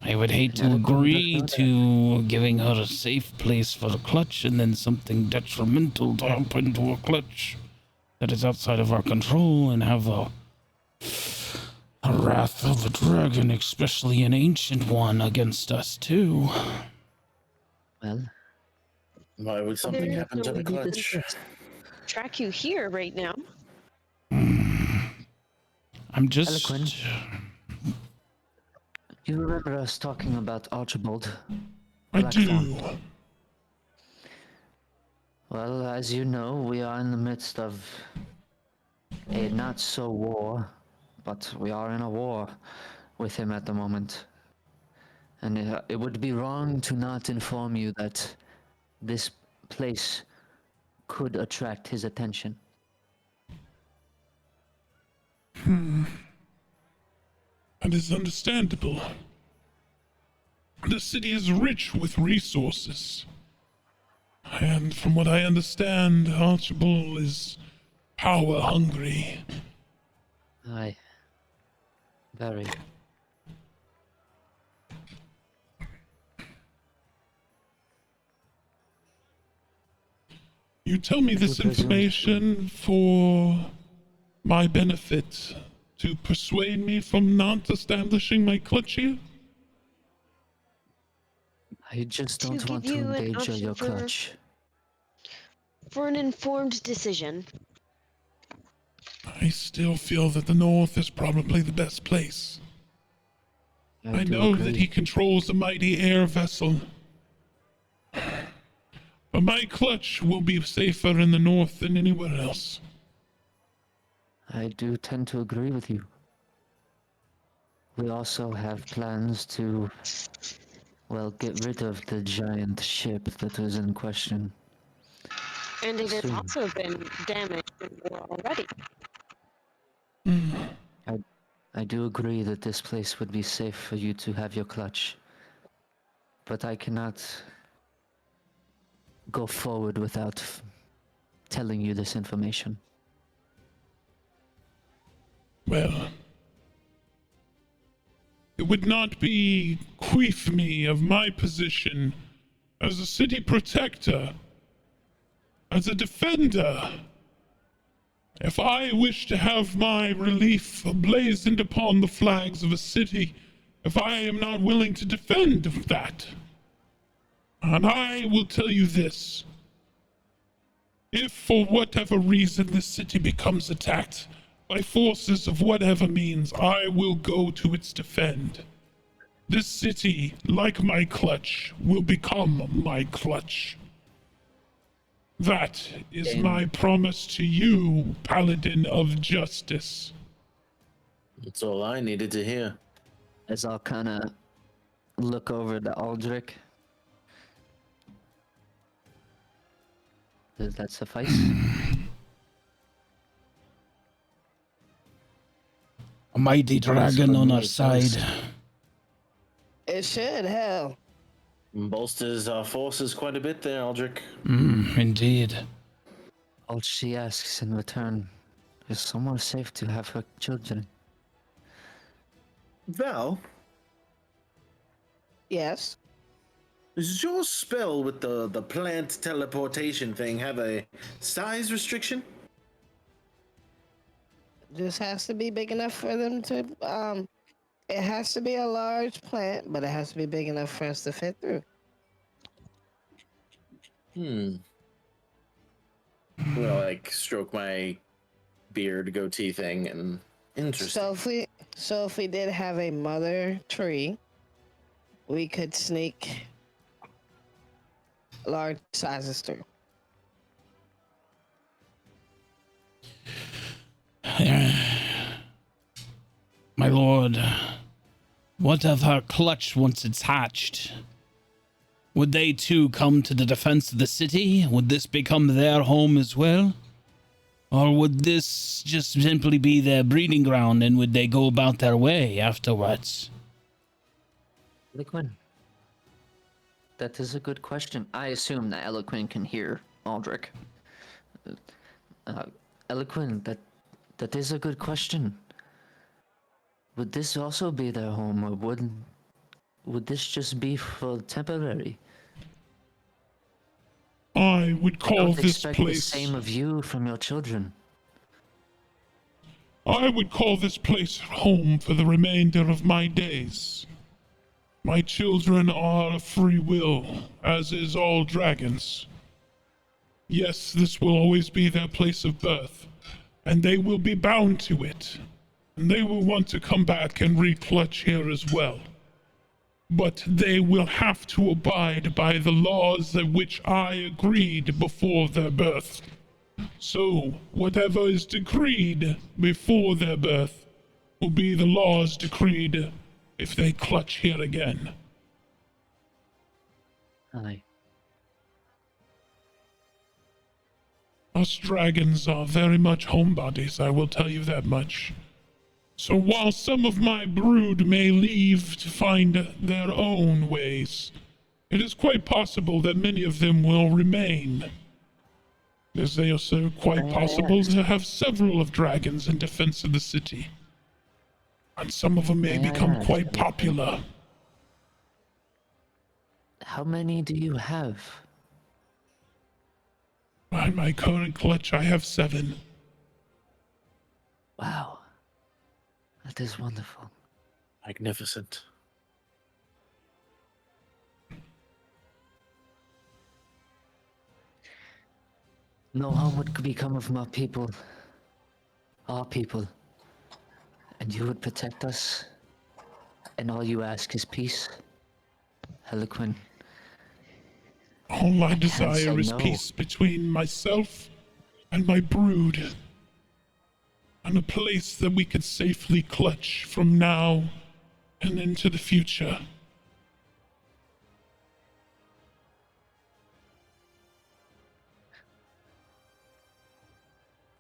I would hate to agree to giving her a safe place for a clutch and then something detrimental to happen to a clutch that is outside of our control and have a wrath of a dragon, especially an ancient one, against us too. Well, why would something There's happen to no the clutch? Track you here right now. I'm just... Eloquent. You remember us talking about Archibald? I Blackthorn? do. Well, as you know, we are in the midst of a not so war, but we are in a war with him at the moment. And it would be wrong to not inform you that this place could attract his attention. That is understandable. The city is rich with resources. And from what I understand, Archibald is power hungry. Aye. Very. You tell me this information for my benefit, to persuade me from not establishing my clutch here? I just To don't give want you to an endanger option your for- clutch. For an informed decision. I still feel that the North is probably the best place. I do know agree. that he controls a mighty air vessel. But my clutch will be safer in the North than anywhere else. I do tend to agree with you. We also have plans to, well, get rid of the giant ship that was in question. And it has Soon. also been damaged in war already. I do agree that this place would be safe for you to have your clutch. But I cannot go forward without telling you this information. Well, it would not bequeath me of my position as a city protector, as a defender. If I wish to have my relief blazoned upon the flags of a city, if I am not willing to defend that, and I will tell you this, if for whatever reason this city becomes attacked by forces of whatever means, I will go to its defend. This city, like my clutch, will become my clutch. That is my promise to you, Paladin of Justice. That's all I needed to hear. As I'll kind of look over to Aldrich. Does that suffice? A mighty dragon on our side. It should, hell. Bolsters our forces quite a bit there, Aldrich. Indeed. All she asks in return is somewhere safe to have her children. Val, Yes. does your spell with the plant teleportation thing have a size restriction? Just has to be big enough for them to, it has to be a large plant, but it has to be big enough for us to fit through. Well, like stroke my beard goatee thing and interesting. So if we did have a mother tree, we could sneak large sizes through. My lord, what of her clutch once it's hatched? Would they too come to the defense of the city? Would this become their home as well? Or would this just simply be their breeding ground and would they go about their way afterwards? Eloquin. That is a good question. I assume that Eloquin can hear Aldrich. Eloquin, that is a good question. Would this also be their home, or would this just be for temporary? I would I call don't this expect place. the same of you from your children. I would call this place home for the remainder of my days. My children are of free will, as is all dragons. Yes, this will always be their place of birth, and they will be bound to it, and they will want to come back and reclutch here as well. But they will have to abide by the laws at which I agreed before their birth. So, whatever is decreed before their birth will be the laws decreed if they clutch here again. Aye. Us dragons are very much homebodies, I will tell you that much. So while some of my brood may leave to find their own ways, it is quite possible that many of them will remain. It is also quite possible to have several of dragons in defense of the city. And some of them may become quite popular. How many do you have? By my current clutch, I have 7. Wow. That is wonderful. Magnificent. No harm would become of my people. Our people. And you would protect us. And all you ask is peace. Eloquent. All I can't say desire is no. peace between myself and my brood. And a place that we could safely clutch from now and into the future.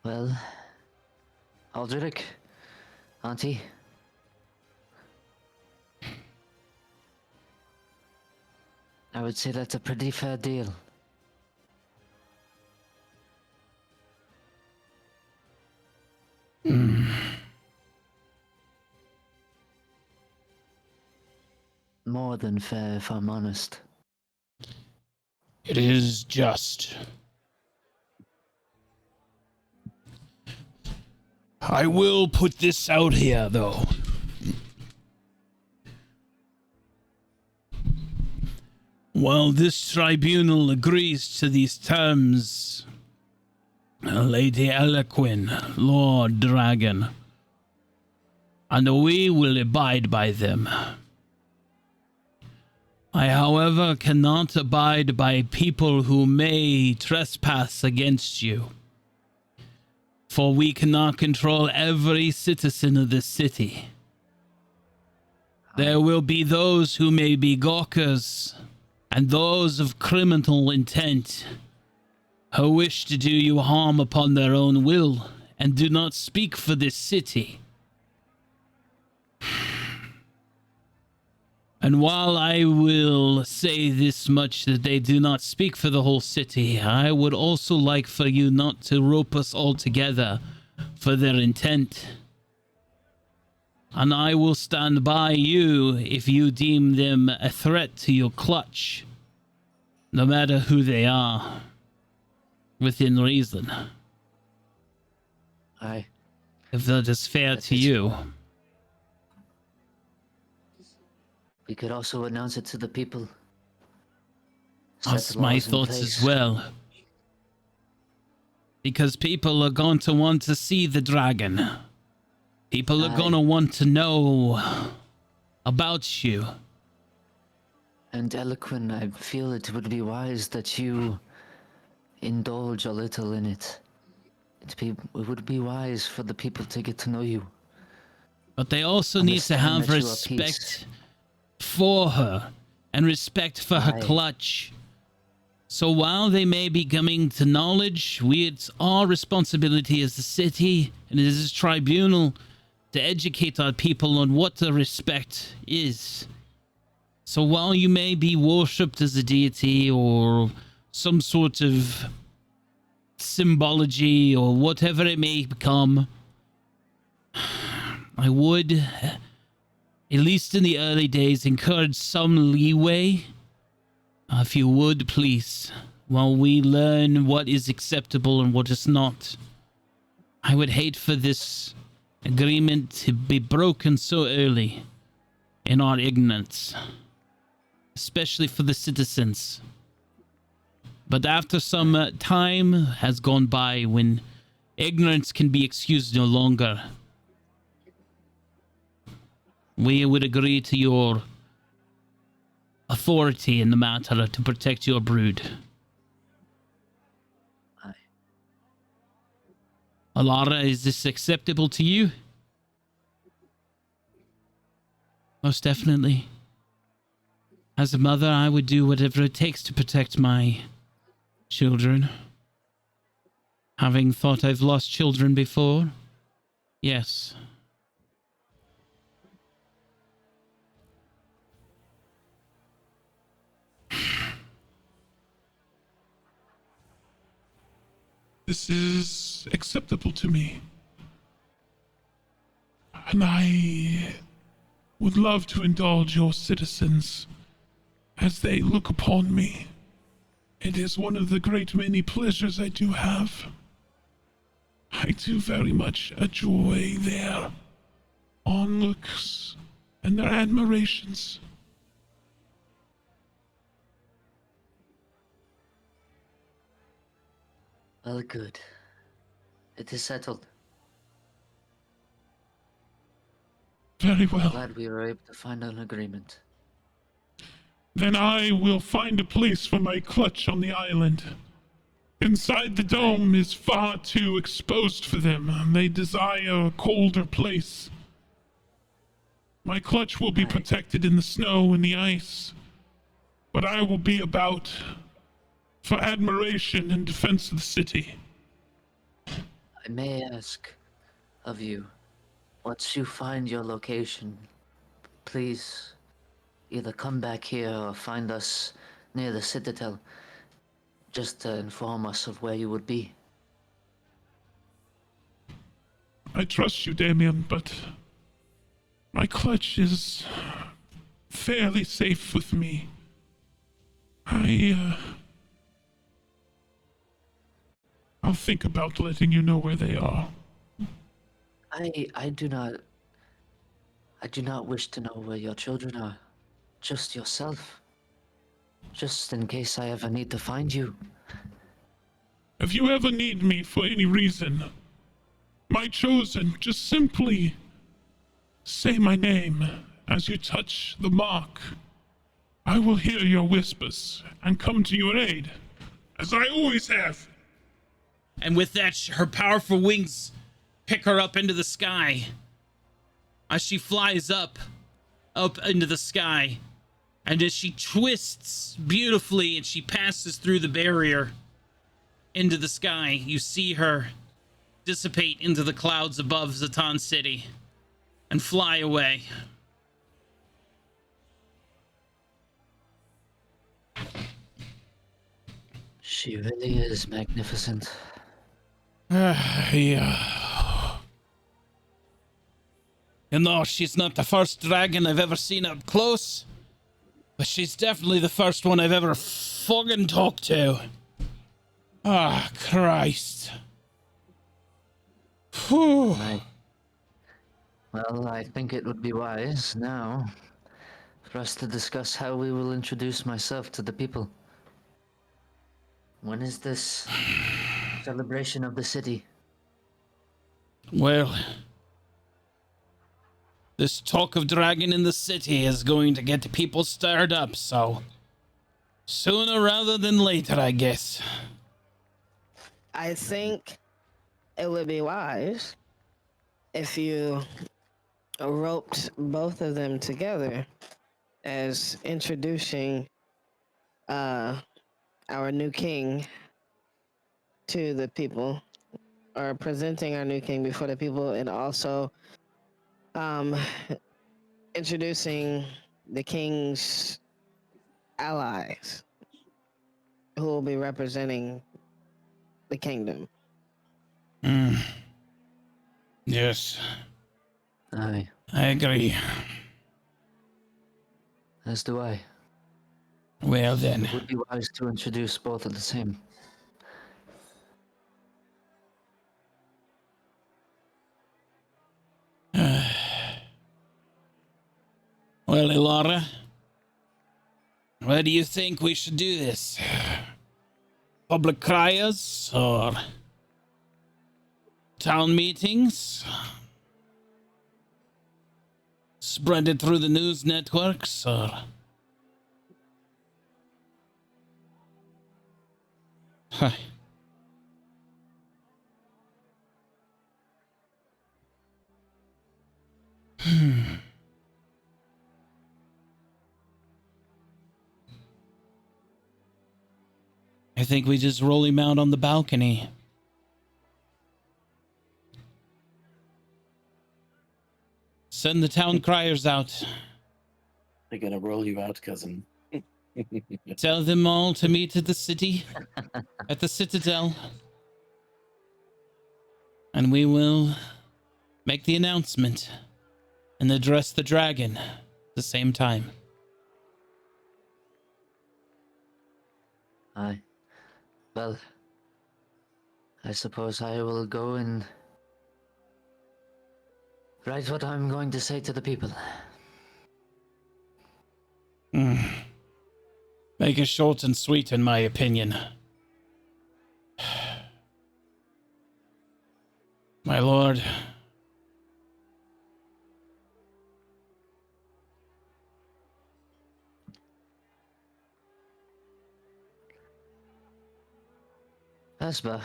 Well, Aldrich, Auntie. I would say that's a pretty fair deal. More than fair, if I'm honest. It is just. I will put this out here, though. While this tribunal agrees to these terms, Lady Eloquin, Lord Dragon, and we will abide by them. I, however, cannot abide by people who may trespass against you, for we cannot control every citizen of this city. There will be those who may be gawkers, and those of criminal intent, who wish to do you harm upon their own will, and do not speak for this city. And while I will say this much that they do not speak for the whole city, I would also like for you not to rope us all together for their intent. And I will stand by you if you deem them a threat to your clutch, no matter who they are, within reason. Aye. If that is fair That to is- you. We could also announce it to the people. That's Set my laws in thoughts as place. well. Because people are going to want to see the dragon. People are Aye. going to want to know about you. And Eloquent, I feel it would be wise that you indulge a little in it. It would be wise for the people to get to know you. But they also need to Understand have that you are respect for her and respect for her Aye. clutch. So while they may be coming to knowledge, it's our responsibility as the city and as this tribunal to educate our people on what the respect is. So while you may be worshipped as a deity or some sort of symbology or whatever it may become, I would, at least in the early days, encourage some leeway. If you would, please, while we learn what is acceptable and what is not. I would hate for this agreement to be broken so early in our ignorance, especially for the citizens. But after some time has gone by when ignorance can be excused no longer, we would agree to your authority in the matter to protect your brood. Aye. Alara, is this acceptable to you? Most definitely. As a mother, I would do whatever it takes to protect my children. Having thought I've lost children before, yes. This is acceptable to me. And I would love to indulge your citizens as they look upon me. It is one of the great many pleasures I do have. I do very much enjoy their onlooks and their admirations. Well, good. It is settled. Very well. Glad we were able to find an agreement. Then I will find a place for my clutch on the island. Inside the dome is far too exposed for them, and they desire a colder place. My clutch will be protected in the snow and the ice, but I will be about for admiration and defense of the city. I may ask of you, once you find your location, please either come back here or find us near the Citadel, just to inform us of where you would be. I trust you, Damien, but my clutch is fairly safe with me. I'll think about letting you know where they are. I do not wish to know where your children are. Just yourself. Just in case I ever need to find you. If you ever need me for any reason, my chosen, just simply say my name as you touch the mark. I will hear your whispers and come to your aid, as I always have. And with that, her powerful wings pick her up into the sky. As she flies up into the sky. And as she twists beautifully and she passes through the barrier into the sky, you see her dissipate into the clouds above Zatan City and fly away. She really is magnificent. Yeah. You know, she's not the first dragon I've ever seen up close, but she's definitely the first one I've ever fucking talked to. Ah, Christ. Whew. Right. Well, I think it would be wise now for us to discuss how we will introduce myself to the people. When is this celebration of the city? Well, this talk of dragon in the city is going to get people stirred up, so sooner rather than later, I guess. I think it would be wise if you roped both of them together as introducing our new king to the people, or presenting our new king before the people, and also introducing the king's allies who will be representing the kingdom. Yes, Aye, I agree. as do I. Well then, It would be wise to introduce both of the same. well, Ilara, where do you think we should do this? Public criers or town meetings? Spread it through the news networks or... Huh. I think we just roll him out on the balcony. Send the town criers out. They're gonna roll you out, cousin. Tell them all to meet at the city, at the Citadel. And we will make the announcement and address the dragon at the same time. Aye. Well, I suppose I will go and write what I'm going to say to the people. Make it short and sweet, in my opinion. My lord. Espa,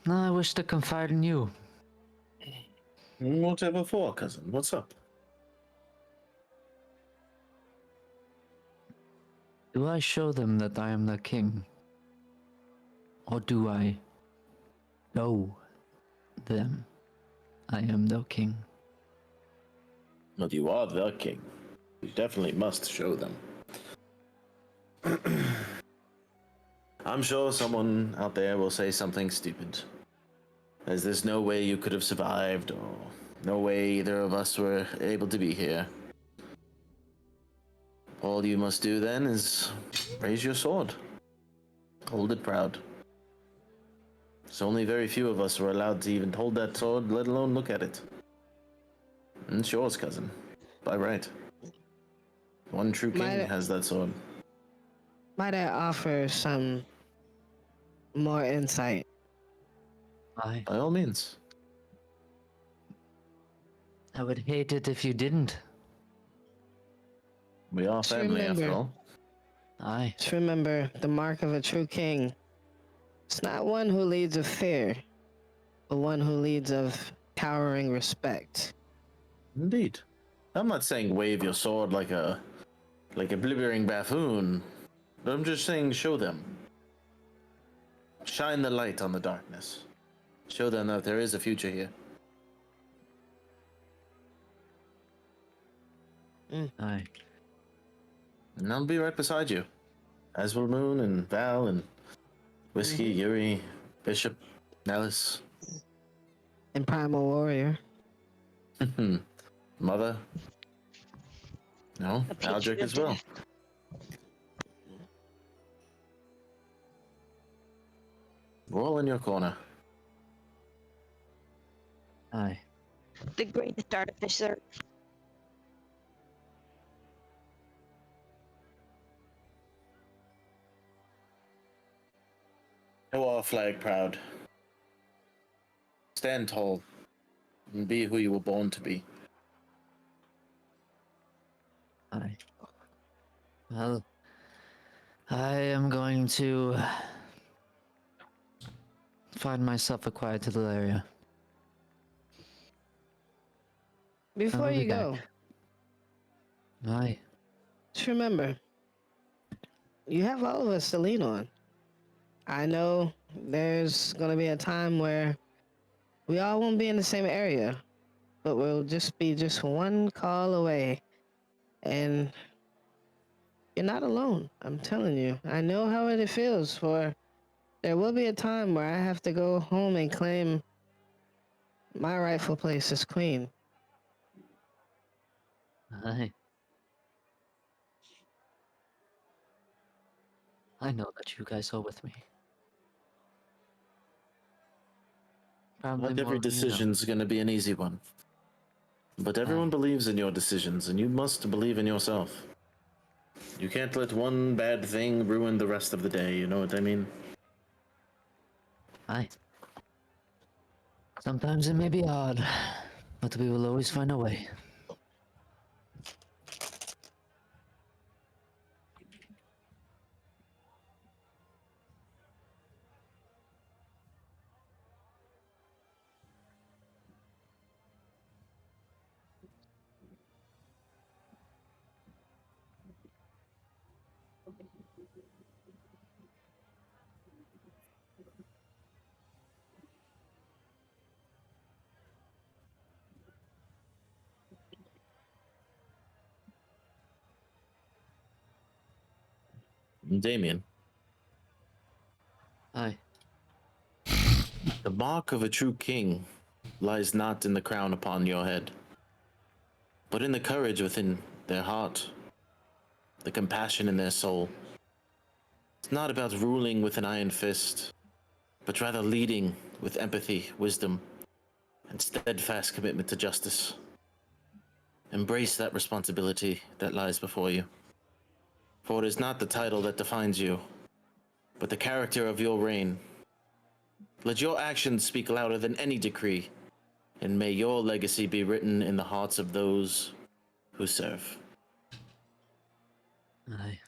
I wish to confide in you. Whatever for, cousin. What's up? Do I show them that I am the king? Or do I show them I am the king? Well, you are the king. You definitely must show them. I'm sure someone out there will say something stupid. As there's no way you could have survived, or no way either of us were able to be here. All you must do then is raise your sword. Hold it proud. So only very few of us were allowed to even hold that sword, let alone look at it. And it's yours, cousin. By right. One true king has that sword. Might I offer some more insight? Aye. By all means. I would hate it if you didn't. We are Just family, after remember. all. Aye. Just remember, the mark of a true king. It's not one who leads of fear, but one who leads of towering respect. Indeed. I'm not saying wave your sword like a blibbering buffoon, but I'm just saying show them. Shine the light on the darkness. Show them that there is a future here. Aye. And I'll be right beside you. As will Moon and Val and Whiskey, Yuri, Bishop, Nellis. And Primal Warrior. Mother. No, A peach Aldrich of as well. death. We're all in your corner. Aye. The greatest artificer. Show our flag proud. Stand tall. And be who you were born to be. Aye. Well, I am going to find myself a quiet little area. Before I'll be you go, back. Aye. just remember, you have all of us to lean on. I know there's going to be a time where we all won't be in the same area, but we'll just be just one call away. And you're not alone. I'm telling you. I know how it feels for there will be a time where I have to go home and claim my rightful place as queen. Aye. I know that you guys are with me. Probably Not more every than you know. decision's going to be an easy one. But everyone believes in your decisions, and you must believe in yourself. You can't let one bad thing ruin the rest of the day, you know what I mean? Aye. Sometimes it may be hard, but we will always find a way. Damien, Aye. the mark of a true king lies not in the crown upon your head, but in the courage within their heart, the compassion in their soul. It's not about ruling with an iron fist, but rather leading with empathy, wisdom, and steadfast commitment to justice. Embrace that responsibility that lies before you. For it is not the title that defines you, but the character of your reign. Let your actions speak louder than any decree, and may your legacy be written in the hearts of those who serve. Aye.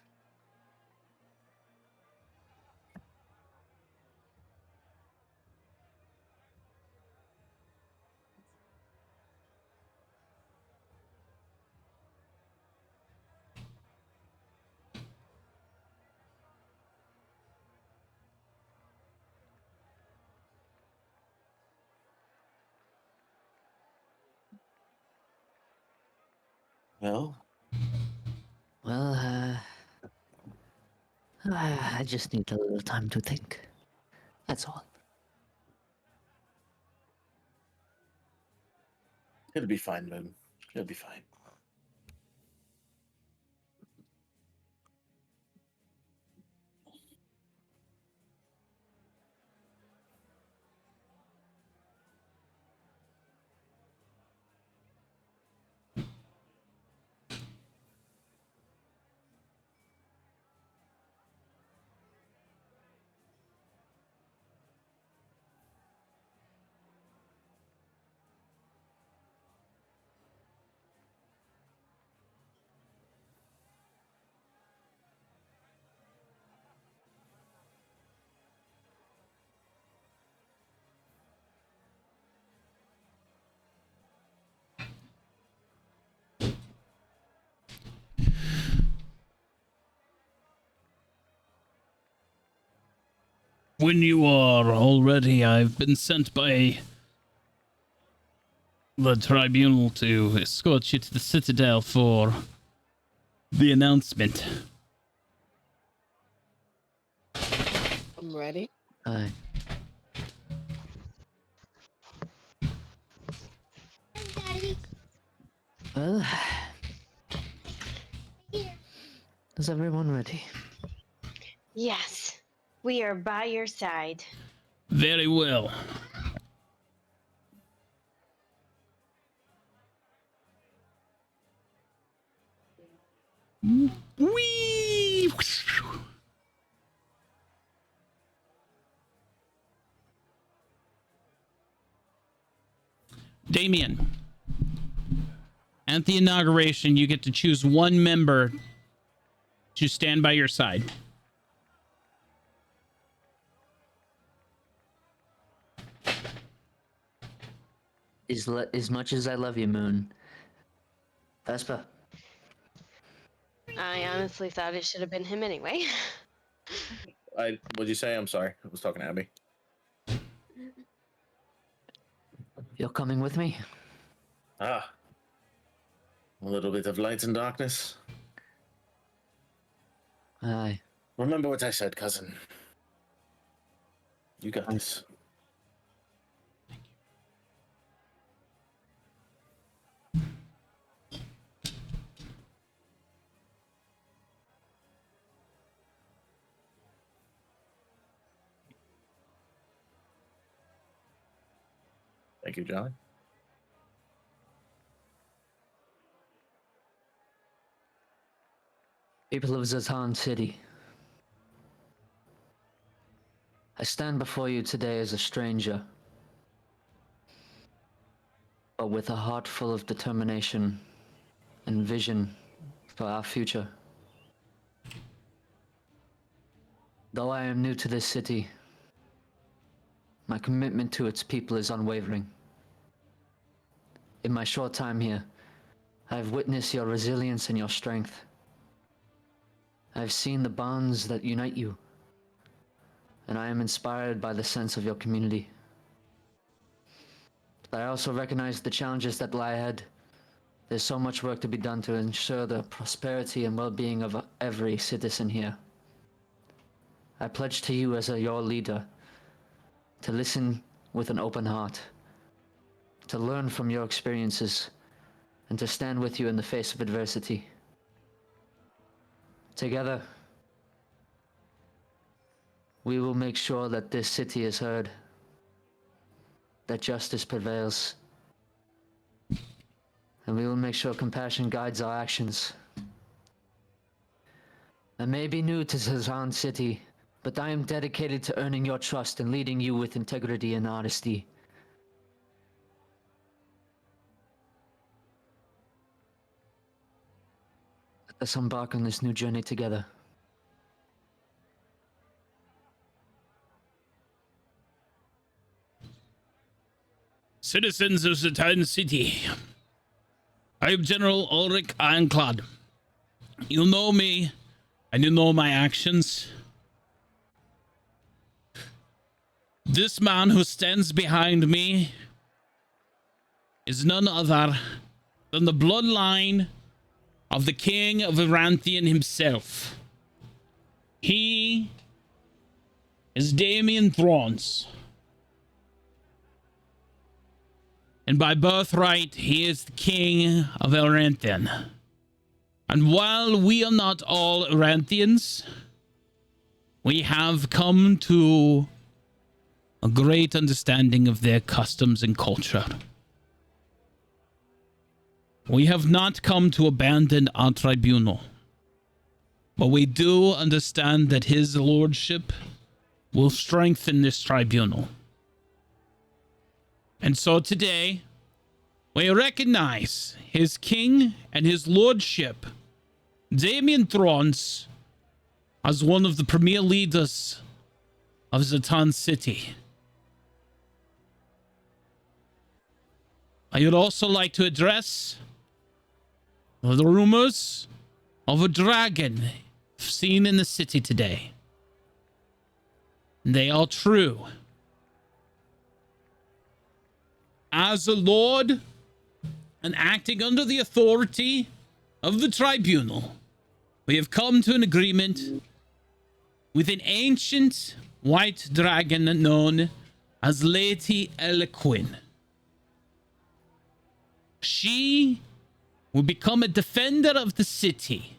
Well, Well, I just need a little time to think. That's all. it'll be fine, Moon. It'll be fine. When you are all ready, I've been sent by the tribunal to escort you to the Citadel for the announcement. I'm ready. Aye. Well, is everyone ready? Yes, we are by your side. Very well. Whee! Damien, at the inauguration, you get to choose one member to stand by your side. As much as I love you, Moon. Vespa. I honestly thought it should have been him anyway. What'd you say? I'm sorry. I was talking to Abby. You're coming with me? Ah. A little bit of light and darkness. Aye. Remember what I said, cousin. You got this. Thank you, John. People of Zatan City. I stand before you today as a stranger, but with a heart full of determination and vision for our future. Though I am new to this city, my commitment to its people is unwavering. In my short time here, I have witnessed your resilience and your strength. I've seen the bonds that unite you, and I am inspired by the sense of your community. But I also recognize the challenges that lie ahead. There's so much work to be done to ensure the prosperity and well-being of every citizen here. I pledge to you as your leader to listen with an open heart, to learn from your experiences, and to stand with you in the face of adversity. Together, we will make sure that this city is heard, that justice prevails, and we will make sure compassion guides our actions. I may be new to Zazan City, but I am dedicated to earning your trust and leading you with integrity and honesty. Let us embark on this new journey together. Citizens of the town city, I am General Ulrich Ironclad. You know me, and you know my actions. This man who stands behind me is none other than the bloodline of the King of Eranthian himself. He is Damien Thrawn's. And by birthright, he is the King of Eranthian. And while we are not all Eranthians, we have come to a great understanding of their customs and culture. We have not come to abandon our tribunal, but we do understand that his lordship will strengthen this tribunal. And so today, we recognize his king and his lordship, Damien Thrawn's, as one of the premier leaders of Zatan City. I would also like to address the rumors of a dragon seen in the city today. They are true. As a lord and acting under the authority of the tribunal, we have come to an agreement with an ancient white dragon known as Lady Eloquin. She will become a defender of the city,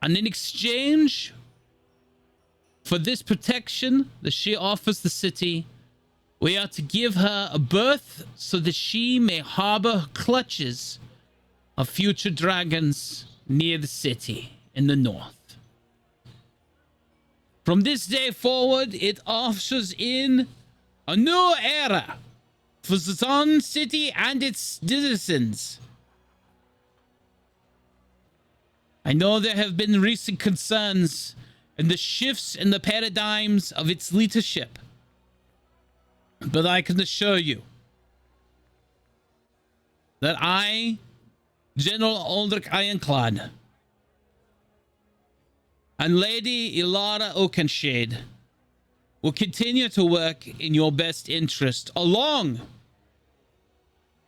and in exchange for this protection that she offers the city, we are to give her a berth so that she may harbor clutches of future dragons near the city in the north. From this day forward, it ushers in a new era for Zatan City and its citizens. I know there have been recent concerns in the shifts in the paradigms of its leadership, but I can assure you that I, General Ulrich Ironclad, and Lady Ilara Oakenshade will continue to work in your best interest, along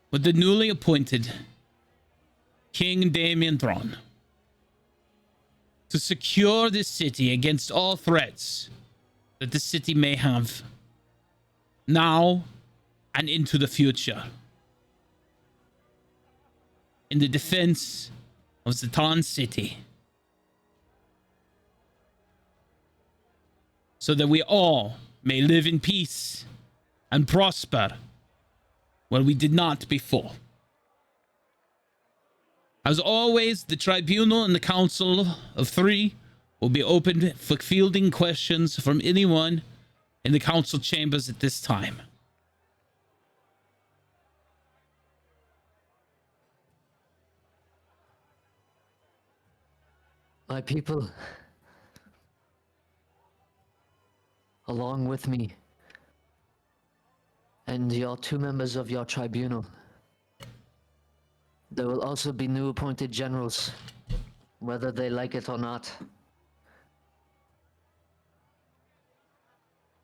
with the newly appointed King Damien Thrawn, to secure this city against all threats that the city may have now and into the future, in the defense of Zatan City, so that we all may live in peace and prosper where we did not before. As always, the tribunal and the council of three will be open for fielding questions from anyone in the council chambers at this time. My people, along with me, and your 2 members of your tribunal, there will also be new appointed generals, whether they like it or not.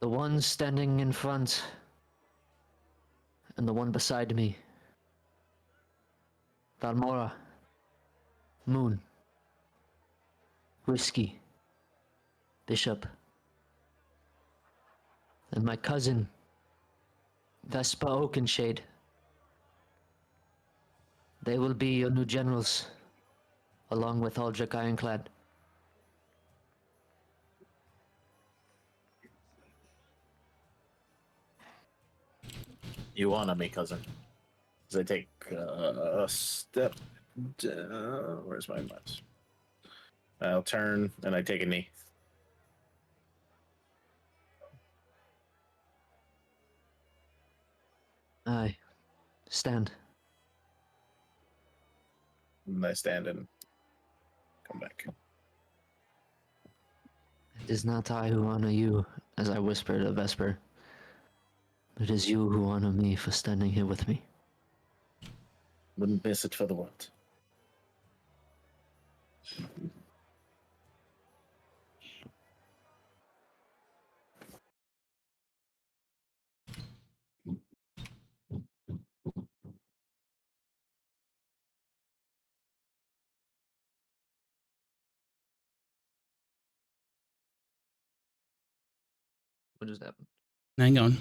The one standing in front, and the one beside me. Valmora. Moon. Whiskey. Bishop. And my cousin, Vespa Oakenshade. They will be your new generals, along with Aldrich Ironclad. You honor me, cousin. As I take a step down. Where's my mouse? I'll turn and I take a knee. Aye. Stand. And I stand and come back. It is not I who honor you, as I whisper to Vesper. It is you who honor me for standing here with me. Wouldn't miss it for the world. What just happened? Hang on.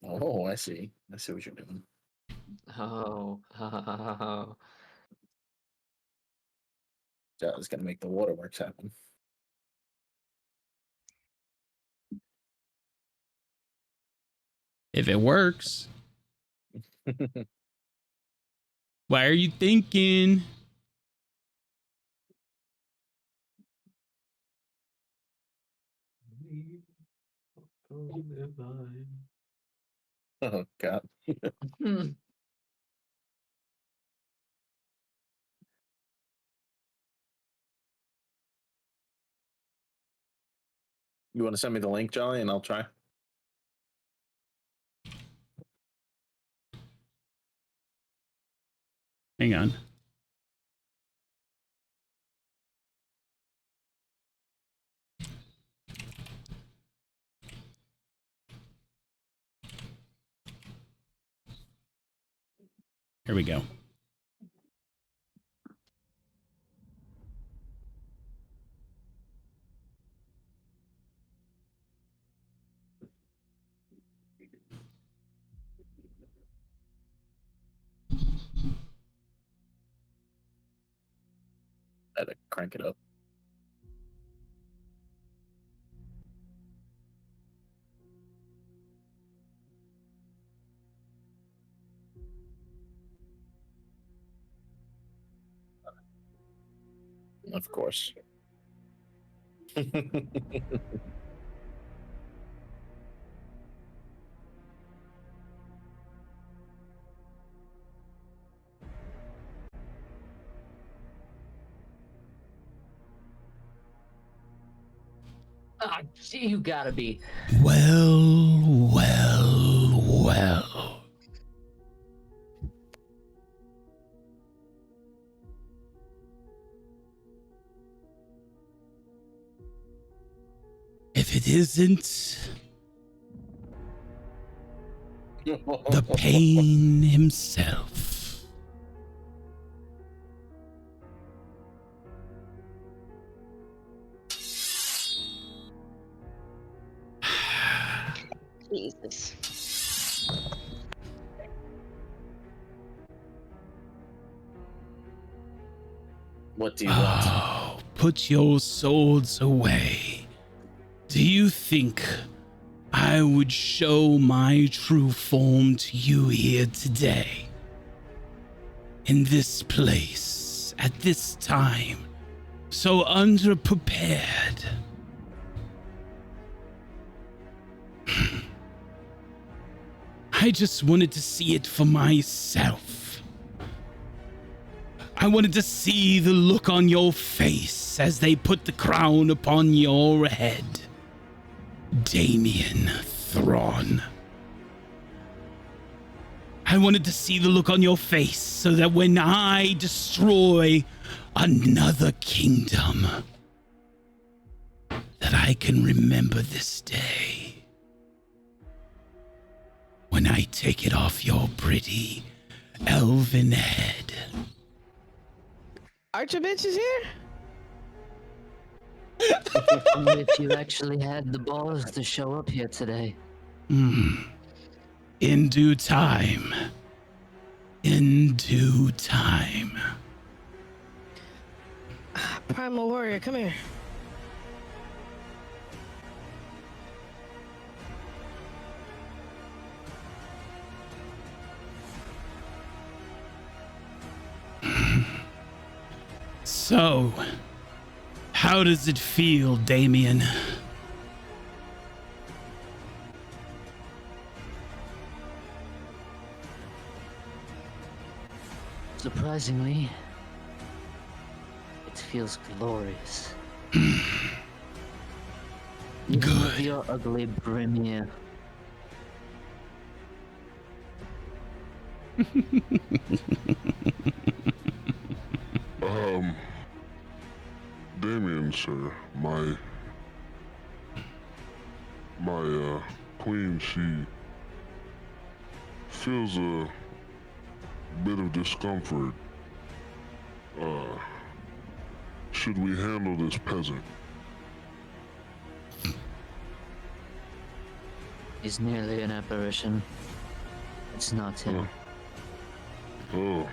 Oh, I see. I see what you're doing. Oh. That was gonna make the waterworks happen. If it works. Why are you thinking? Oh God. You want to send me the link, Jolly, and I'll try? Hang on. Here we go. I had to crank it up. Of course. Ah, you gotta be. Well. If it isn't the pain himself. Jesus. What do you want? Oh, put your swords away. Do you think I would show my true form to you here today? In this place, at this time, so underprepared? I just wanted to see it for myself. I wanted to see the look on your face as they put the crown upon your head. Damien Thrawn. I wanted to see the look on your face so that when I destroy another kingdom, that I can remember this day when I take it off your pretty elven head. Archer bitch is here? If only if you actually had the balls to show up here today. In due time. In due time. Primal Warrior, come here. So, how does it feel, Damien? Surprisingly, it feels glorious. Even with your ugly Brimir. Damien, sir, my queen, she feels a bit of discomfort. Should we handle this peasant? He's merely an apparition. It's not him. Oh,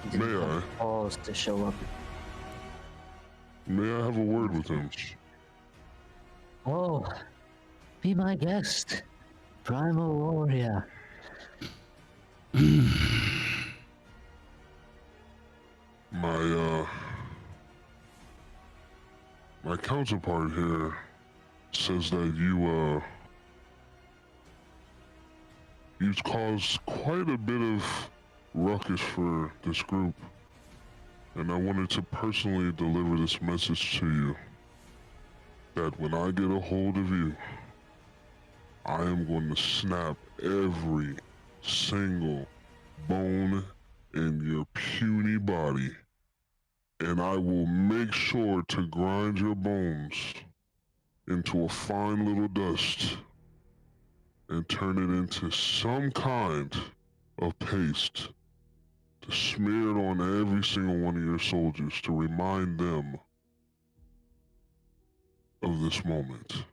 He didn't may have I? balls to show up. May I have a word with him? Oh, be my guest, Primal Warrior. My counterpart here says that you've caused quite a bit of ruckus for this group, and I wanted to personally deliver this message to you, that when I get a hold of you, I am going to snap every single bone in your puny body, and I will make sure to grind your bones into a fine little dust and turn it into some kind of paste to smear it on every single one of your soldiers to remind them of this moment.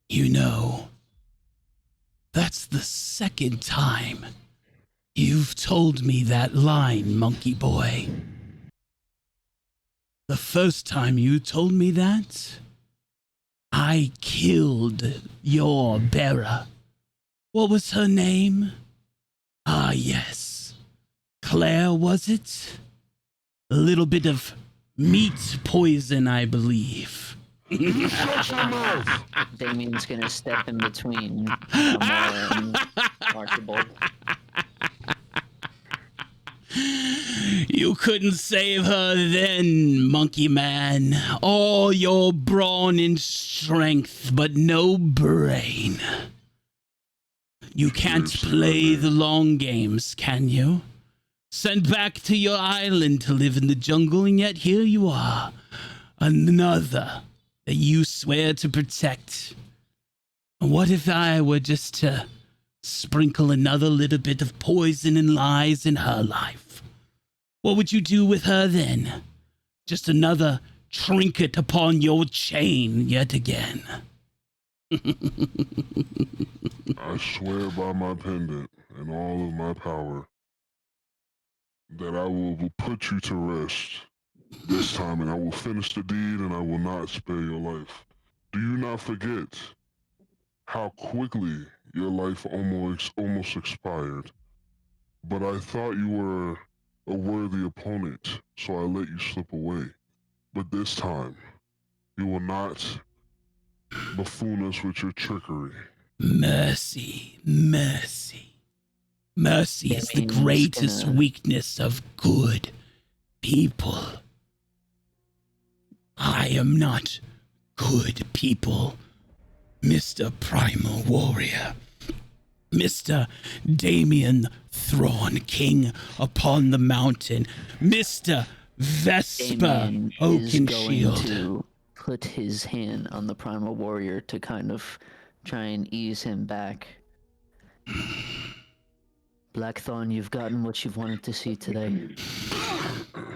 You know, that's the second time you've told me that line, monkey boy. The first time you told me that, I killed your bearer. What was her name? Ah, yes. Claire, was it? A little bit of meat poison, I believe. Damien's gonna step in between Amora and Archibald. You couldn't save her then, monkey man. All your brawn and strength, but no brain. You can't play the long games, can you? Sent back to your island to live in the jungle, and yet here you are. Another that you swear to protect. What if I were just to sprinkle another little bit of poison and lies in her life? What would you do with her then? Just another trinket upon your chain yet again. I swear by my pendant and all of my power that I will put you to rest this time, and I will finish the deed, and I will not spare your life. Do you not forget how quickly your life almost expired? But I thought you were a worthy opponent, so I let you slip away. But this time, you will not buffoon us with your trickery. Mercy, mercy. Mercy is the greatest weakness of good people. I am not good people, Mr. Primal Warrior. Mr. Damien Thrawn, king upon the mountain, Mr. Vesper Damien is going Oakenshield. to put his hand on the primal warrior to kind of try and ease him back. Blackthorn, you've gotten what you've wanted to see today. I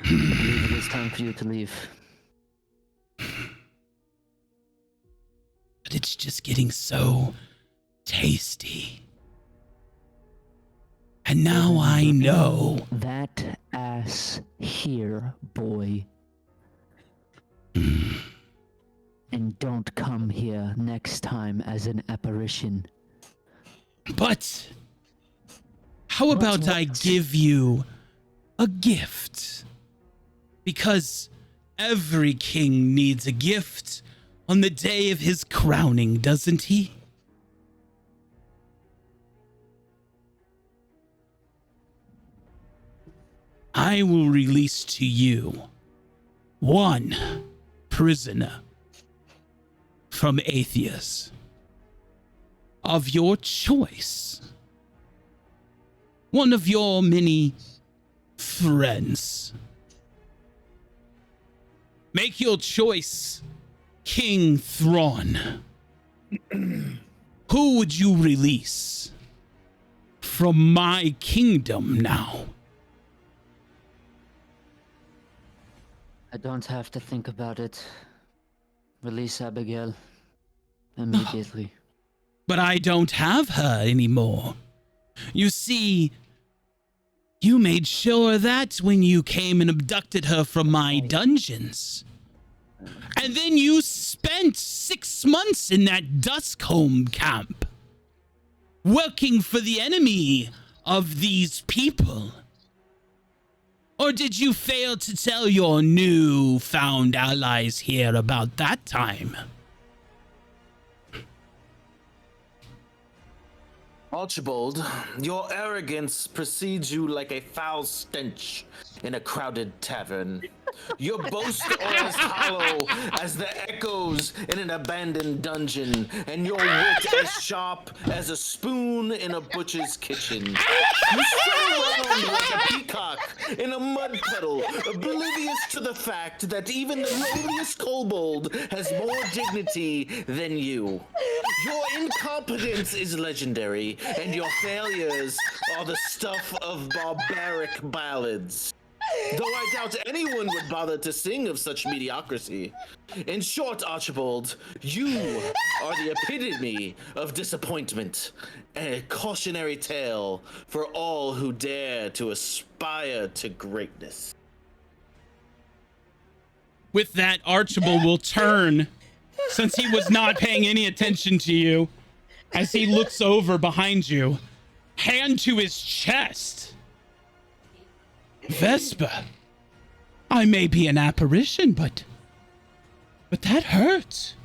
believe it is time for you to leave. But it's just getting so tasty. And now I know. That ass here, boy. And don't come here next time as an apparition. But how about I give you a gift? Because every king needs a gift on the day of his crowning, doesn't he? I will release to you one prisoner from Atheus of your choice. One of your many friends. Make your choice, King Thrawn. Who would you release from my kingdom now? I don't have to think about it. Release Abigail. Immediately. But I don't have her anymore. You see, you made sure that when you came and abducted her from my dungeons. And then you spent 6 months in that Duskholm camp, working for the enemy of these people. Or did you fail to tell your new-found allies here about that time? Archibald, your arrogance precedes you like a foul stench in a crowded tavern. Your boasts are as hollow as the echoes in an abandoned dungeon, and your wit as sharp as a spoon in a butcher's kitchen. You strut around like a peacock in a mud puddle, oblivious to the fact that even the lowliest kobold has more dignity than you. Your incompetence is legendary, and your failures are the stuff of barbaric ballads. Though I doubt anyone would bother to sing of such mediocrity. In short, Archibald, you are the epitome of disappointment, and a cautionary tale for all who dare to aspire to greatness. With that, Archibald will turn, since he was not paying any attention to you, as he looks over behind you, hand to his chest. Vesper, I may be an apparition, but that hurts.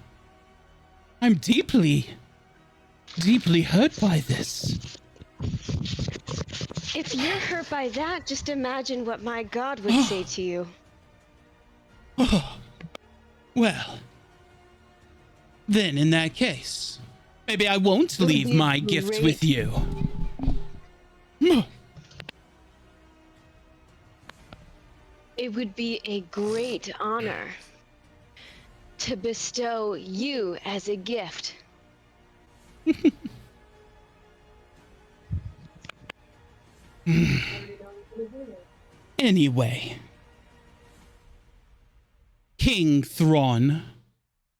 I'm deeply hurt by this. If you're hurt by that, just imagine what my God would say to you. Oh, well, then in that case, maybe I won't leave my gift with you. It would be a great honor to bestow you as a gift. Anyway, King Thrawn,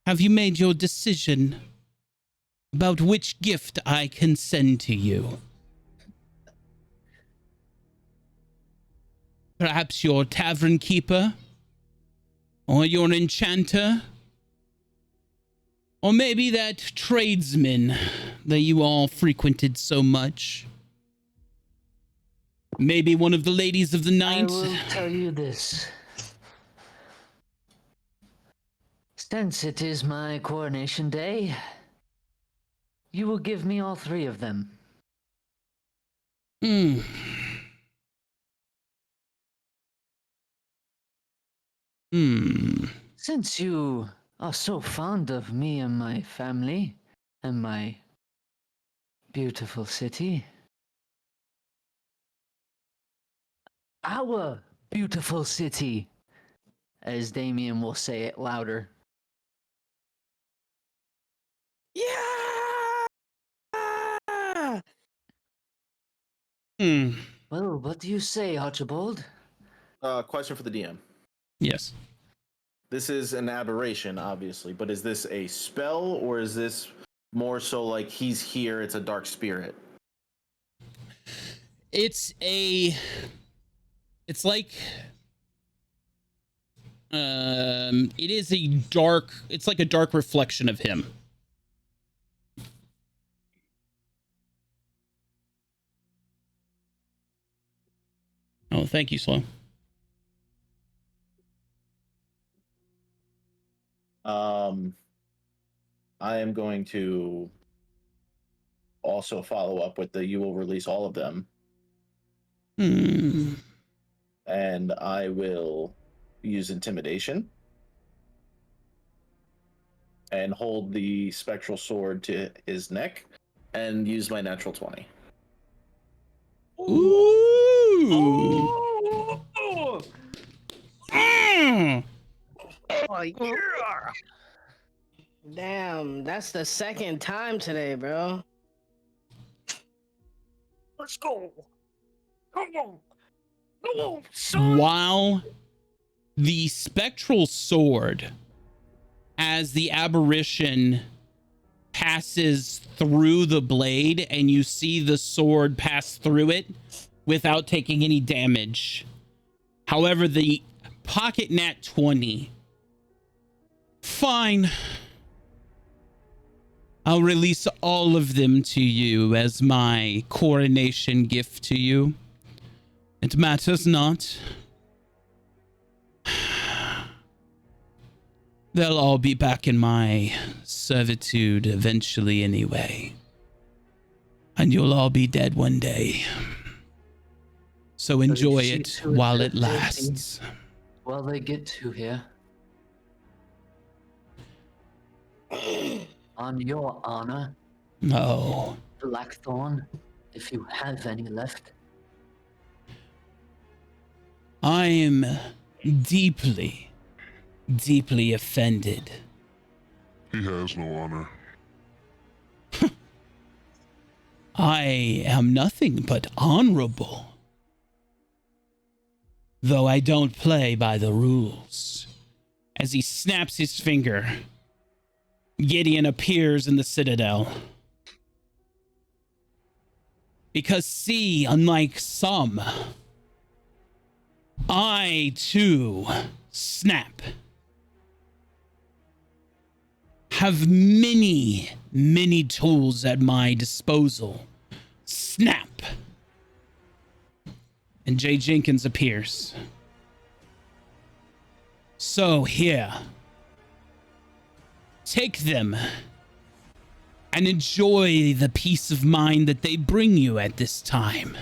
have you made your decision about which gift I can send to you? Perhaps your tavern keeper? Or your enchanter? Or maybe that tradesman that you all frequented so much? Maybe one of the ladies of the night? I will tell you this. Since it is my coronation day, you will give me all three of them. Since you are so fond of me and my family, and my beautiful city. Our beautiful city, as Damien will say it louder. Yeah. Hmm. Well, what do you say, Archibald? Question for the DM. Yes. This is an aberration, obviously, but is this a spell or is this more so like he's here? It's a dark spirit. It's like it is a dark, it's like a dark reflection of him. Oh, thank you, Slow. I am going to also follow up with the you will release all of them. Hmm. And I will use intimidation and hold the spectral sword to his neck and use my natural 20. Ooh. Mm. Oh, yeah! Damn, that's the second time today, bro. Let's go. Come on. Come on, son. While the spectral sword, as the aberration passes through the blade and you see the sword pass through it without taking any damage. However, the pocket nat 20. Fine. I'll release all of them to you as my coronation gift to you. It matters not. They'll all be back in my servitude eventually anyway. And you'll all be dead one day. So enjoy it while it lasts. While they get to here. On your honor, No. Blackthorn, if you have any left. I am deeply, deeply offended. He has no honor. I am nothing but honorable. Though I don't play by the rules. As he snaps his finger, Gideon appears in the citadel. Because see, unlike some, I too snap. Have many, many tools at my disposal. Snap. And Jay Jenkins appears. So here, take them and enjoy the peace of mind that they bring you at this time.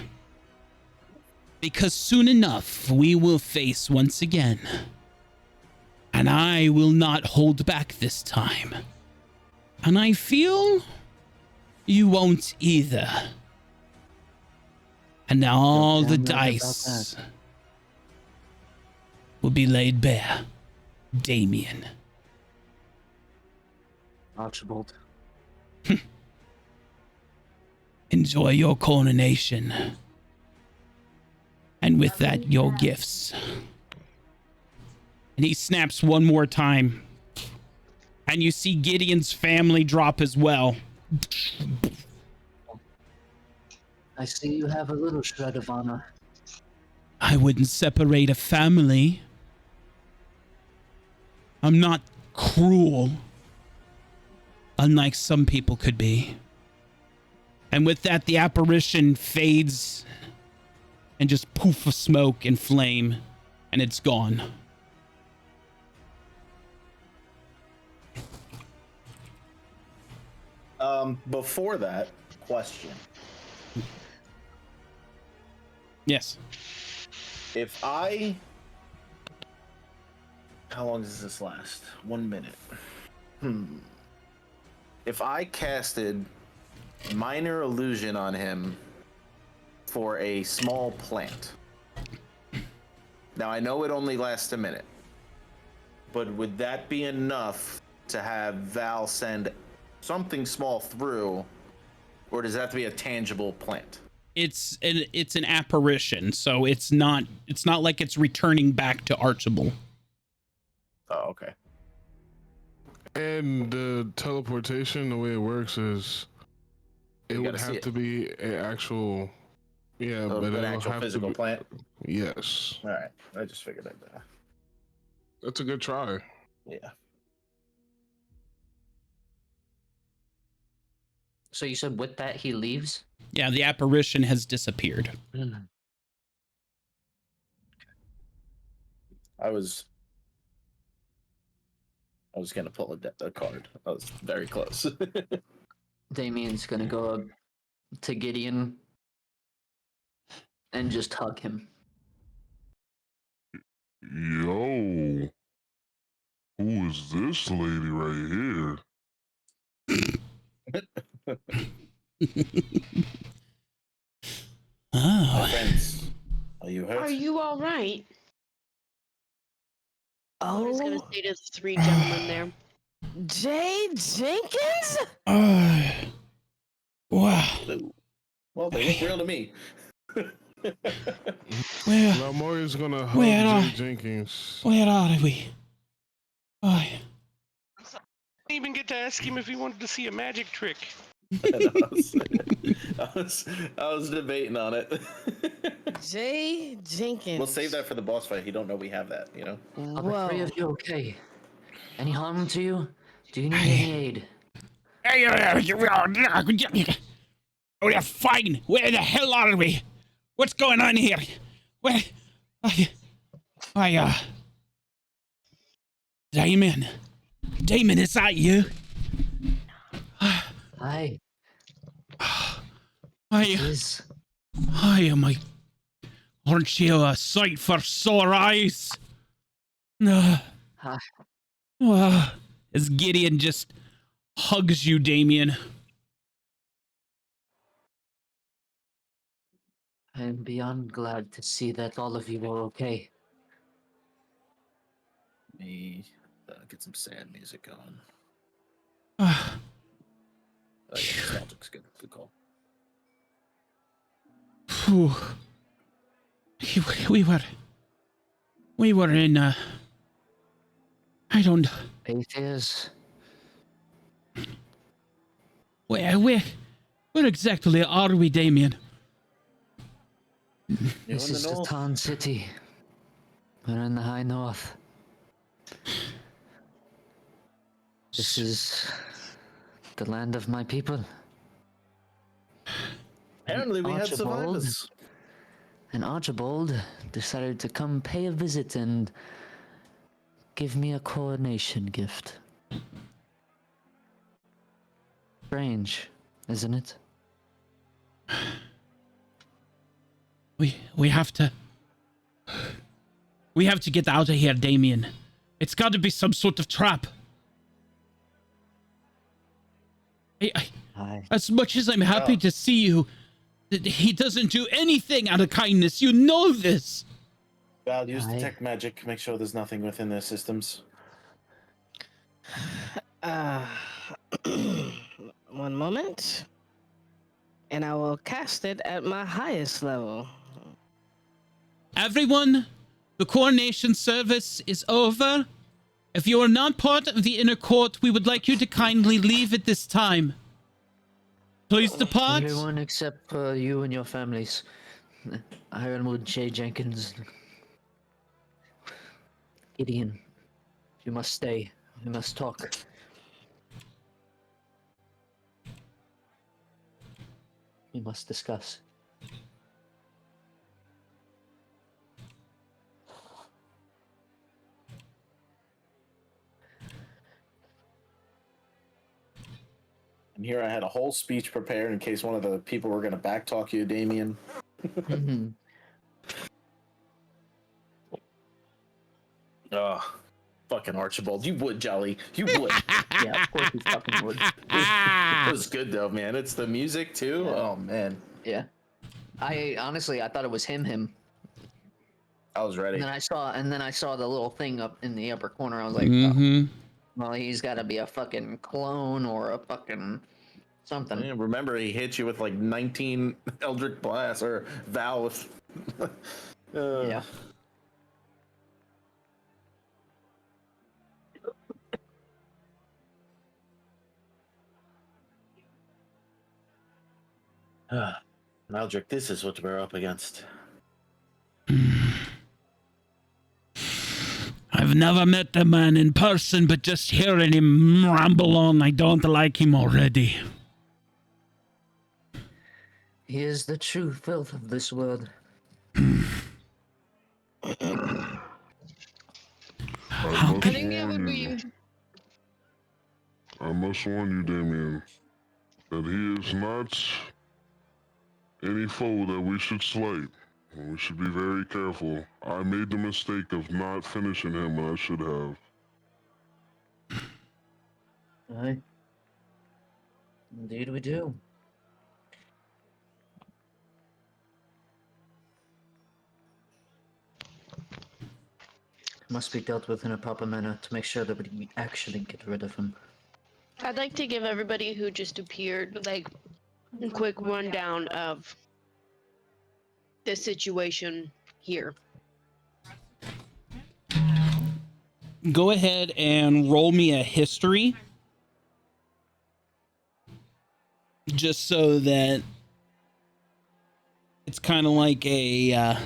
Because soon enough, we will face once again. And I will not hold back this time. And I feel you won't either. And now all the dice will be laid bare. Damien. Archibald. Enjoy your coronation. And with that, your gifts. And he snaps one more time. And you see Gideon's family drop as well. I see you have a little shred of honor. I wouldn't separate a family. I'm not cruel. Unlike some people could be. And with that, the apparition fades. And just poof of smoke and flame. And it's gone. Before that, question. Yes. How long does this last? 1 minute. If I casted minor illusion on him for a small plant. Now, I know it only lasts a minute, but would that be enough to have Val send something small through, or does that have to be a tangible plant? It's an apparition, so it's not like it's returning back to Archibald. Oh, okay. And the teleportation, the way it works is, it You would gotta see have it. to be an actual, yeah, but An it'll actual have physical to be, plant? yes. All right. I just figured I'd. That's a good try. Yeah. So you said with that he leaves? Yeah, the apparition has disappeared. I was gonna pull a card. I was very close. Damien's gonna go up to Gideon and just hug him. Yo, who is this lady right here? My Oh, friends, are you hurt? Are you all right? I was gonna Oh, say to the three gentlemen there. Jay Jenkins? wow. Well, they look real to me. Where Now Maury's gonna hug Where are- Jay Jenkins. where are we? Oh, Didn't even get to ask him if he wanted to see a magic trick. I was debating on it. Jay Jenkins. We'll save that for the boss fight. You don't know we have that, you know? Are the three Whoa. of you okay? Any harm to you? Do you need any aid? Oh, they're fine. Where the hell are we? What's going on here? Where? Damon, is that you? Hi. Is Hi, aren't you a sight for sore eyes? No. Hi. As Gideon just hugs you, Damien. I'm beyond glad to see that all of you are okay. Let me get some sad music going. Ah, Oh, yeah, nostalgic's good. Good call. phew. We were in, I don't, Faith is where exactly are we, Damien? this is the Tarn City. We're in the high north. This is the land of my people. Apparently, we had Archibald. survivors. And Archibald decided to come pay a visit and give me a coronation gift. Strange, isn't it? We have to get out of here, Damien. It's got to be some sort of trap. Hi. As much as I'm happy to see you, he doesn't do anything out of kindness. You know this. Val, use Hi. detect magic. Make sure there's nothing within their systems. One moment. And I will cast it at my highest level. Everyone, the coronation service is over. If you are not part of the inner court, we would like you to kindly leave at this time. Please depart. Everyone except you and your families. Ironwood, Jay Jenkins. Gideon, you must stay. We must talk. We must discuss. And here I had a whole speech prepared in case one of the people were going to backtalk you, Damien. Fucking Archibald, you would, Jolly. You would. Yeah, of course he fucking would. It was good though, man. It's the music too. Yeah. Oh man, Yeah. I honestly, I thought it was him. I was ready. And then I saw the little thing up in the upper corner. I was like, oh, Mm-hmm. well, he's got to be a fucking clone or a fucking something. Yeah, remember, he hit you with like 19 Eldritch Blast or Vow with. Yeah. Maldrick, this is what we're up against. I've never met the man in person, but just hearing him ramble on, I don't like him already. He is the true filth of this world. I I think that would be. must warn you, Damien, that he is not any foe that we should slay. We should be very careful. I made the mistake of not finishing him when I should have. Aye. Indeed we do. Must be dealt with in a proper manner to make sure that we actually get rid of him. I'd like to give everybody who just appeared like a quick rundown of the situation here. Go ahead and roll me a history. Just so that it's kind of like a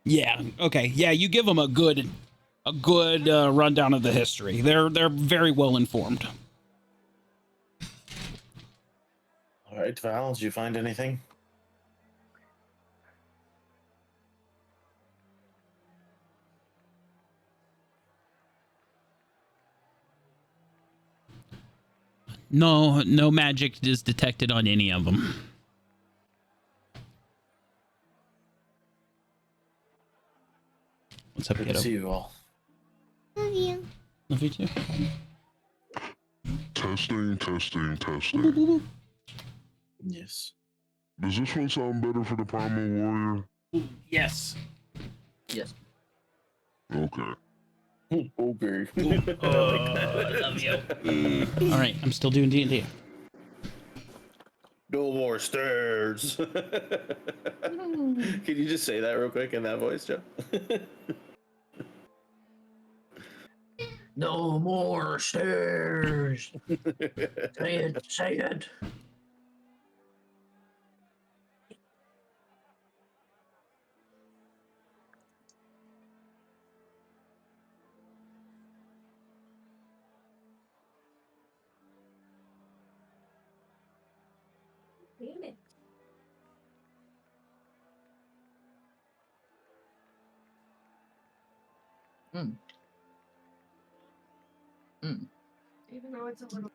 yeah, okay. Yeah, you give them a good rundown of the history. They're very well informed. All right, Val, did you find anything? No magic is detected on any of them. What's up, Good kiddo? to see you all. Love you. Love you too. Testing. Yes. Does this one sound better for the Primal Warrior? Yes. Yes. Okay. Okay. I love you. All right, I'm still doing D&D. No more stairs. Can you just say that real quick in that voice, Joe? No more stairs. Say it. Even though it's a little.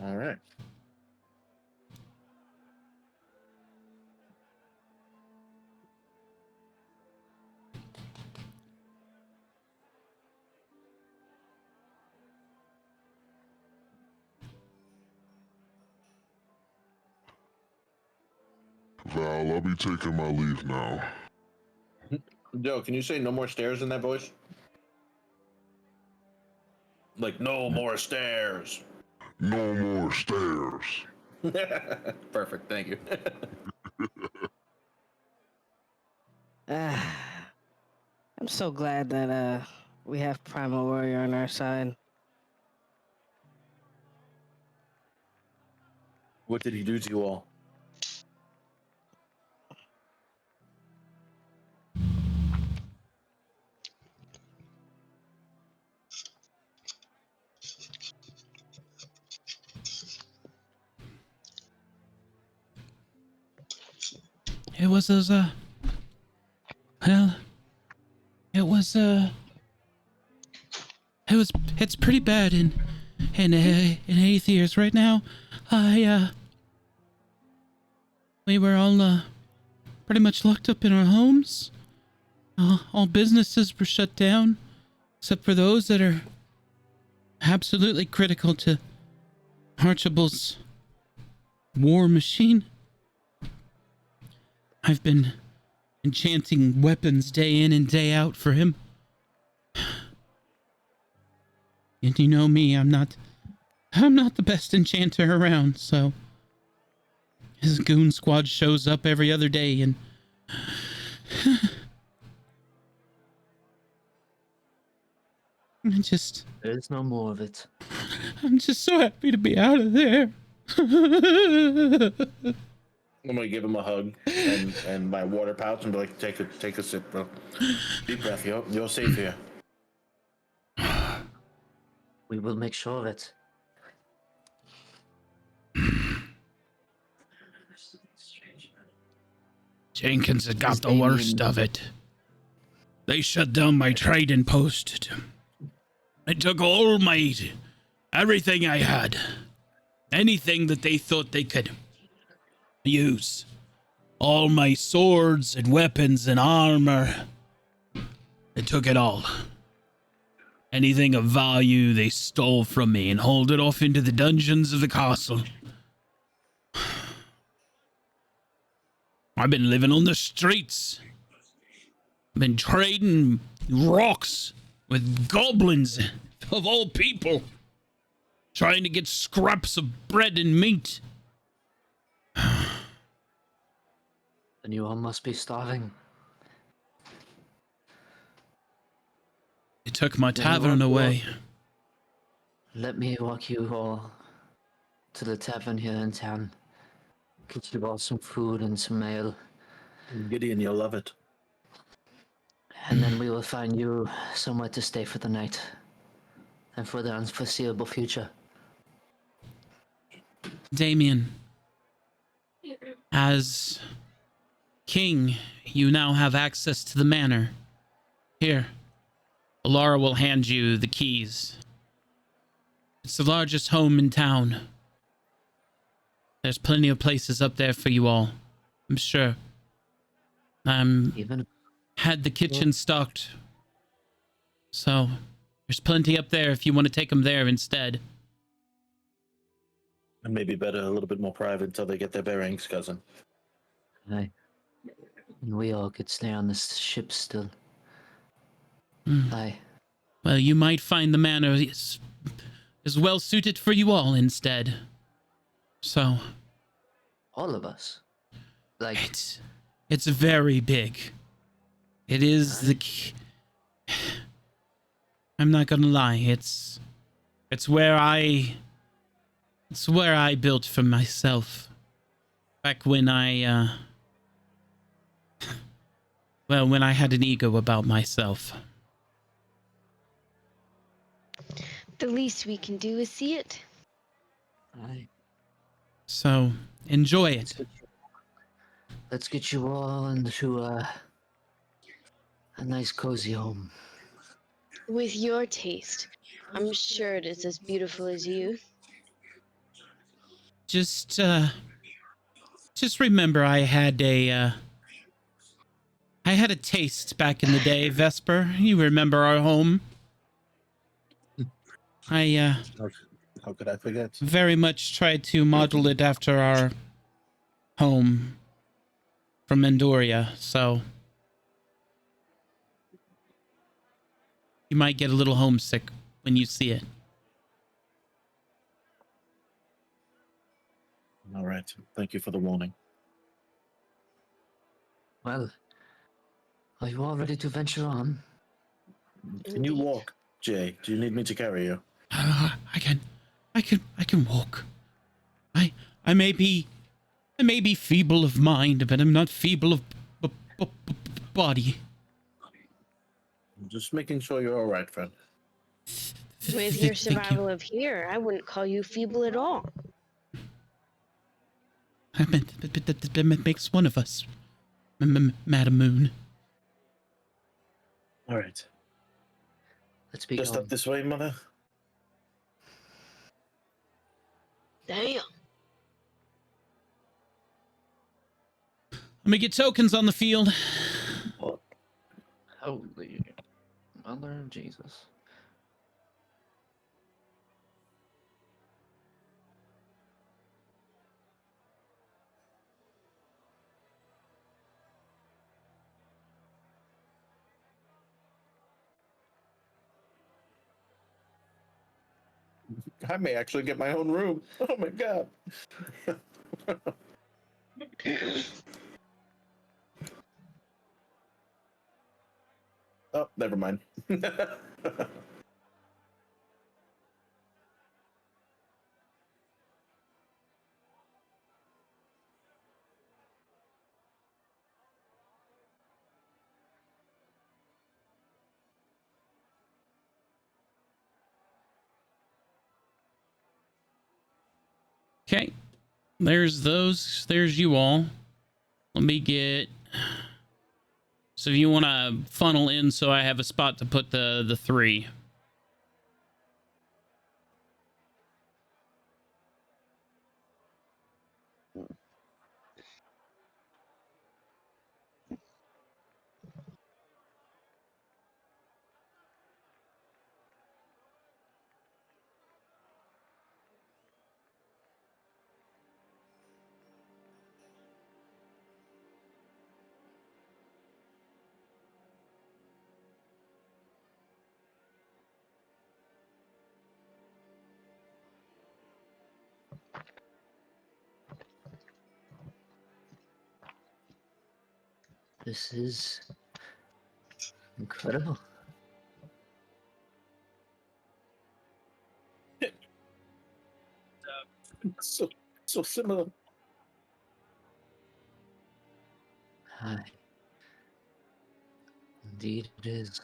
All right. Val, I'll be taking my leave now. Joe, can you say no more stairs in that voice? Like, no more stairs. No more stairs. Perfect, thank you. I'm so glad that we have Primal Warrior on our side. What did he do to you all? It was those, well, it's pretty bad in Aethiers right now. We were all, pretty much locked up in our homes. All businesses were shut down, except for those that are absolutely critical to Archibald's war machine. I've been enchanting weapons day in and day out for him. And you know me, I'm not the best enchanter around, so his goon squad shows up every other day and There's no more of it. I'm just so happy to be out of there. I'm gonna give him a hug and my water pouch and be like, take a sip, bro. Deep breath. You're safe here. We will make sure of it. Jenkins had got the worst of it. They shut down my trading post. They took all everything I had. Anything that they thought they could use. All my swords and weapons and armor. They took it all. Anything of value they stole from me and hauled it off into the dungeons of the castle. I've been living on the streets. I've been trading rocks with goblins, of all people. Trying to get scraps of bread and meat. Then you all must be starving. They took my tavern away. Let me walk you all to the tavern here in town. Get you all some food and some ale. Gideon, you'll love it. And then we will find you somewhere to stay for the night. And for the unforeseeable future. Damien, as king, you now have access to the manor. Here, Alara will hand you the keys. It's the largest home in town. There's plenty of places up there for you all, I'm sure. Had the kitchen stocked, so there's plenty up there if you want to take them there instead. And maybe better, a little bit more private until they get their bearings, cousin. Aye. And we all could stay on this ship still. Aye. Well, you might find the manor is well suited for you all instead. So. All of us? Like. It's very big. It is I'm not gonna lie, it's where I built for myself. Back when when I had an ego about myself. The least we can do is see it. Aye. So, enjoy it. Let's get you all into a nice cozy home. With your taste, I'm sure it is as beautiful as you. Just remember I had a taste back in the day, Vesper. You remember our home? How could I forget? Very much tried to model it after our home from Mendoria, so you might get a little homesick when you see it. All right. Thank you for the warning. Well, are you all ready to venture on? Can you walk, Jay? Do you need me to carry you? I can walk. I may be feeble of mind, but I'm not feeble of body. I'm just making sure you're all right, friend. With your survival of here, I wouldn't call you feeble at all. That makes one of us, Madam Moon. All right. Let's be just going. up this way, mother. Damn. Let me get tokens on the field. Holy mother of Jesus. I may actually get my own room. Oh my god. Oh, never mind. Okay. There's those. There's you all. Let me get... So if you want to funnel in so I have a spot to put the 3. This is incredible. So similar. Hi. Indeed it is.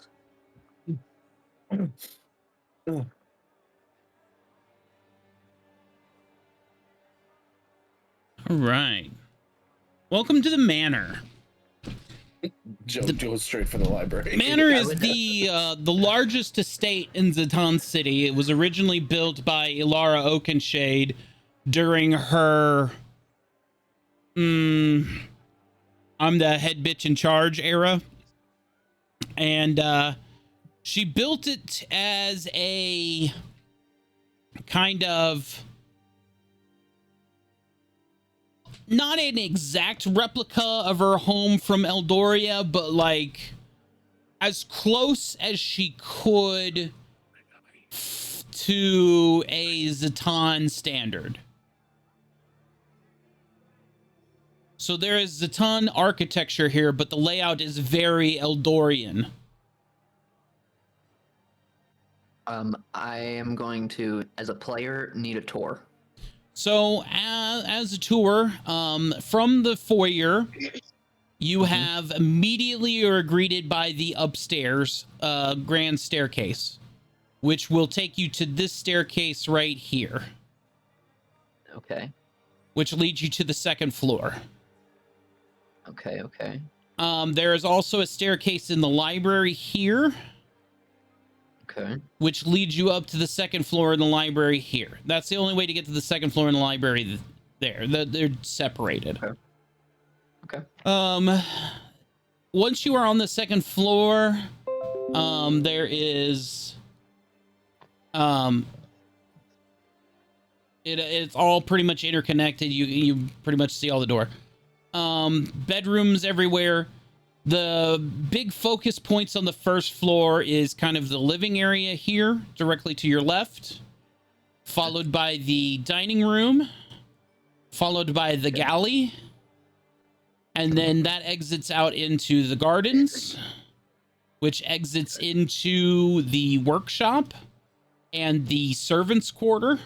All right. Welcome to the Manor. Joe goes straight for the library. Manor is the largest estate in Zatan City. It was originally built by Ilara Oakenshade during her I'm the head bitch in charge era. And she built it as a kind of not an exact replica of her home from Eldoria, but like as close as she could to a Zatan standard. So there is Zatan architecture here, but the layout is very Eldorian. I am going to, as a player, need a tour. So as a tour, from the foyer, you have immediately you're greeted by the upstairs grand staircase, which will take you to this staircase right here. Okay. Which leads you to the second floor. Okay, okay. There is also a staircase in the library here. Okay. Which leads you up to the second floor in the library here. That's the only way to get to the second floor in the library there. They're separated. Okay. Okay. Once you are on the second floor, there is it's all pretty much interconnected. You pretty much see all the door. Bedrooms everywhere. The big focus points on the first floor is kind of the living area here, directly to your left, followed by the dining room, followed by the galley, and then that exits out into the gardens, which exits into the workshop and the servants' quarter.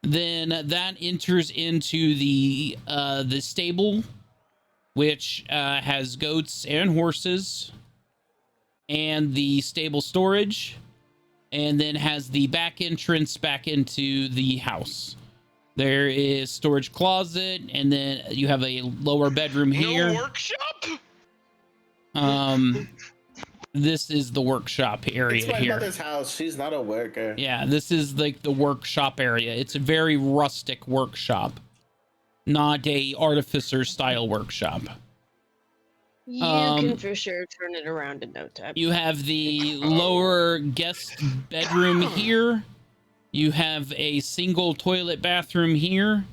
Then that enters into the stable, which has goats and horses, and the stable storage, and then has the back entrance back into the house. There is storage closet, and then you have a lower bedroom here. No workshop? This is the workshop area It's my here. mother's house. She's not a worker. Yeah, this is like the workshop area. It's a very rustic workshop. not a artificer style workshop. You can Um, for sure turn it around in no time. You have the lower guest bedroom here. You have a single toilet bathroom here.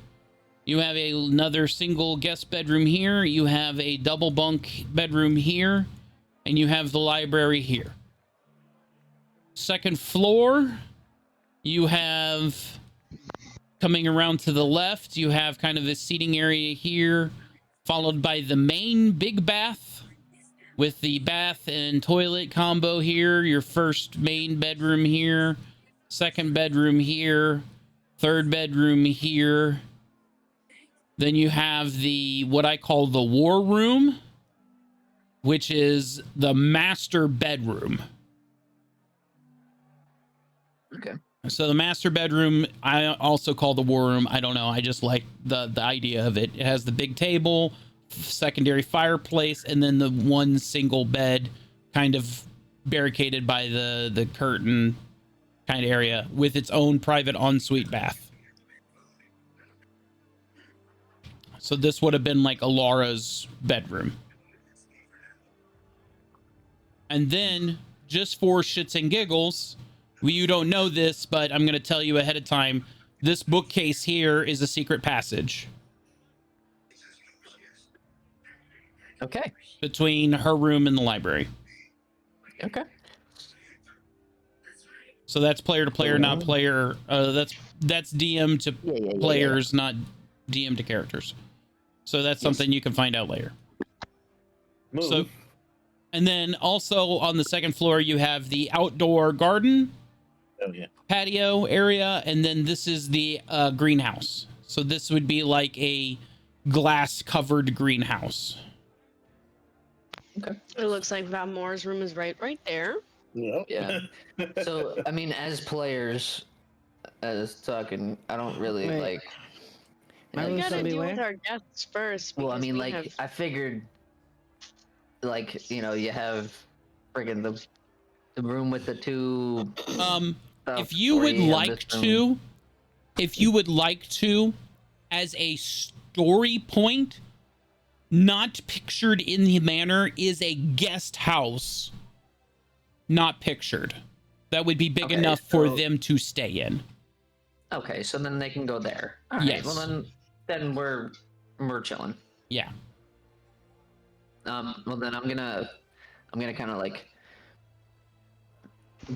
You have another single guest bedroom here. You have a double bunk bedroom here. And you have the library here. Second floor, you have, coming around to the left, you have kind of a seating area here, followed by the main big bath with the bath and toilet combo here. Your first main bedroom here, second bedroom here, third bedroom here. Then you have the, what I call the war room, which is the master bedroom. Okay. So the master bedroom, I also call the war room. I don't know. I just like the idea of it. It has the big table, secondary fireplace, and then the one single bed kind of barricaded by the curtain kind of area with its own private ensuite bath. So this would have been like Alara's bedroom. And then, just for shits and giggles, you don't know this, but I'm going to tell you ahead of time, this bookcase here is a secret passage. Okay. Between her room and the library. Okay. So that's player to player, not player. That's DM to players, not DM to characters. So that's something you can find out later. Move. So, and then also on the second floor, you have the outdoor garden. Oh yeah. Patio area, and then this is the greenhouse. So this would be like a glass covered greenhouse. Okay. It looks like Val Moore's room is right there. Yep. Yeah. So, I mean, as players, as talking, I don't really Wait. like. My We room's gotta gonna be deal where? with our guests first. Well, I because mean, we like, have- I figured, like, you know, you have friggin' the room with the two. If you would 40 of like this room. to, as a story point, not pictured in the manor is a guest house. Not pictured. That would be big Okay, enough for so- them to stay in. Okay, so then they can go there. All right. Yes. Well, then we're chilling. Yeah. Well, then I'm gonna kind of like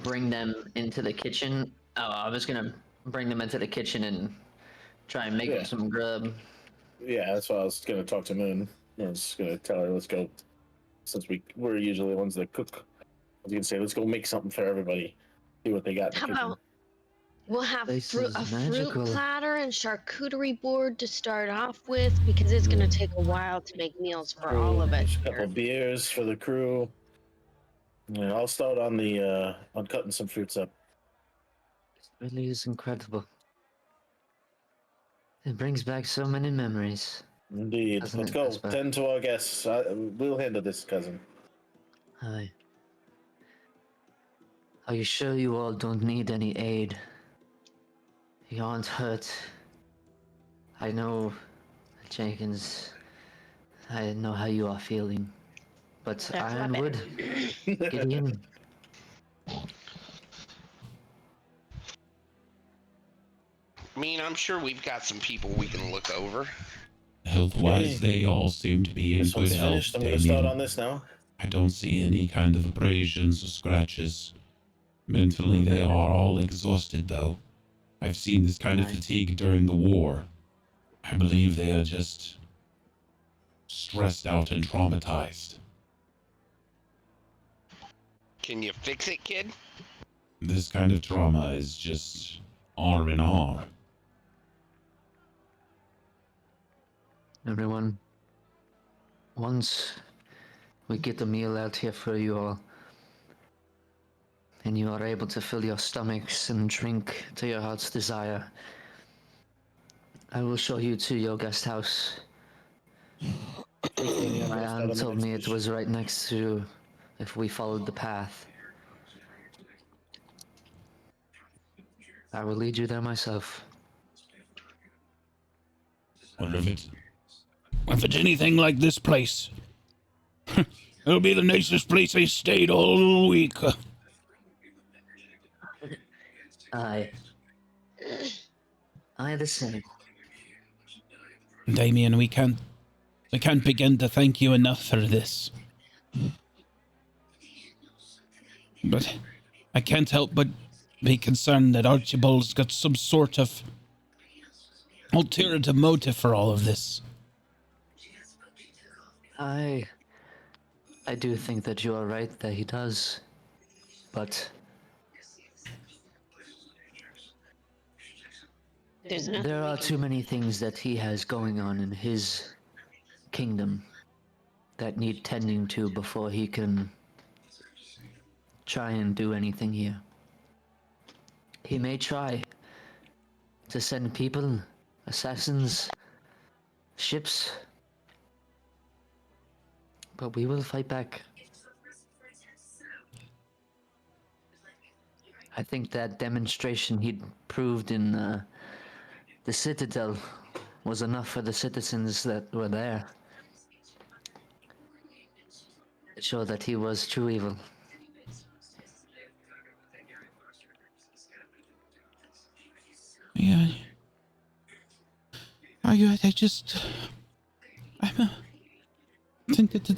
bring them into the kitchen. Oh, I was gonna bring them into the kitchen and try and make Yeah. them some grub. Yeah, that's why I was gonna talk to Moon. I was gonna tell her, let's go, since we're usually the ones that cook. I was gonna say, let's go make something for everybody. See what they got in the How kitchen. about we'll have This fruit, is a magical. fruit platter and charcuterie board to start off with because it's gonna take a while to make meals for all of us. A couple beers for the crew. Yeah, I'll start on the on cutting some fruits up. It really is incredible. It brings back so many memories. Indeed. Doesn't Let's it, go. Vespa? Tend to our guests. We'll handle this, cousin. Hi. Are you sure you all don't need any aid? You aren't hurt. I know, Jenkins. I know how you are feeling. But That's not Ironwood, Gideon, I mean, I'm sure we've got some people we can look over. Health-wise, they all seem to be in This good one's health. finished. I'm gonna start Damien. on this now. I don't see any kind of abrasions or scratches. Mentally, they are all exhausted, though. I've seen this kind of Right. fatigue during the war. I believe they are just stressed out and traumatized. Can you fix it, kid? This kind of trauma is just R&R. everyone. Once we get a meal out here for you all, and you are able to fill your stomachs and drink to your heart's desire, I will show you to your guest house. My aunt told me it was right next to, if we followed the path. I will lead you there myself. Well, if it's anything like this place, it'll be the nicest place I stayed all week. I the same. Damien, we can't begin to thank you enough for this. But I can't help but be concerned that Archibald's got some sort of alternative motive for all of this. I do think that you are right that he does, but There's nothing there we are can too do. many things that he has going on in his kingdom that need tending to before he can try and do anything here. He may try to send people, assassins, ships, but we will fight back. I think that demonstration he proved in the Citadel was enough for the citizens that were there. It showed that he was true evil. Yeah. I just... I think that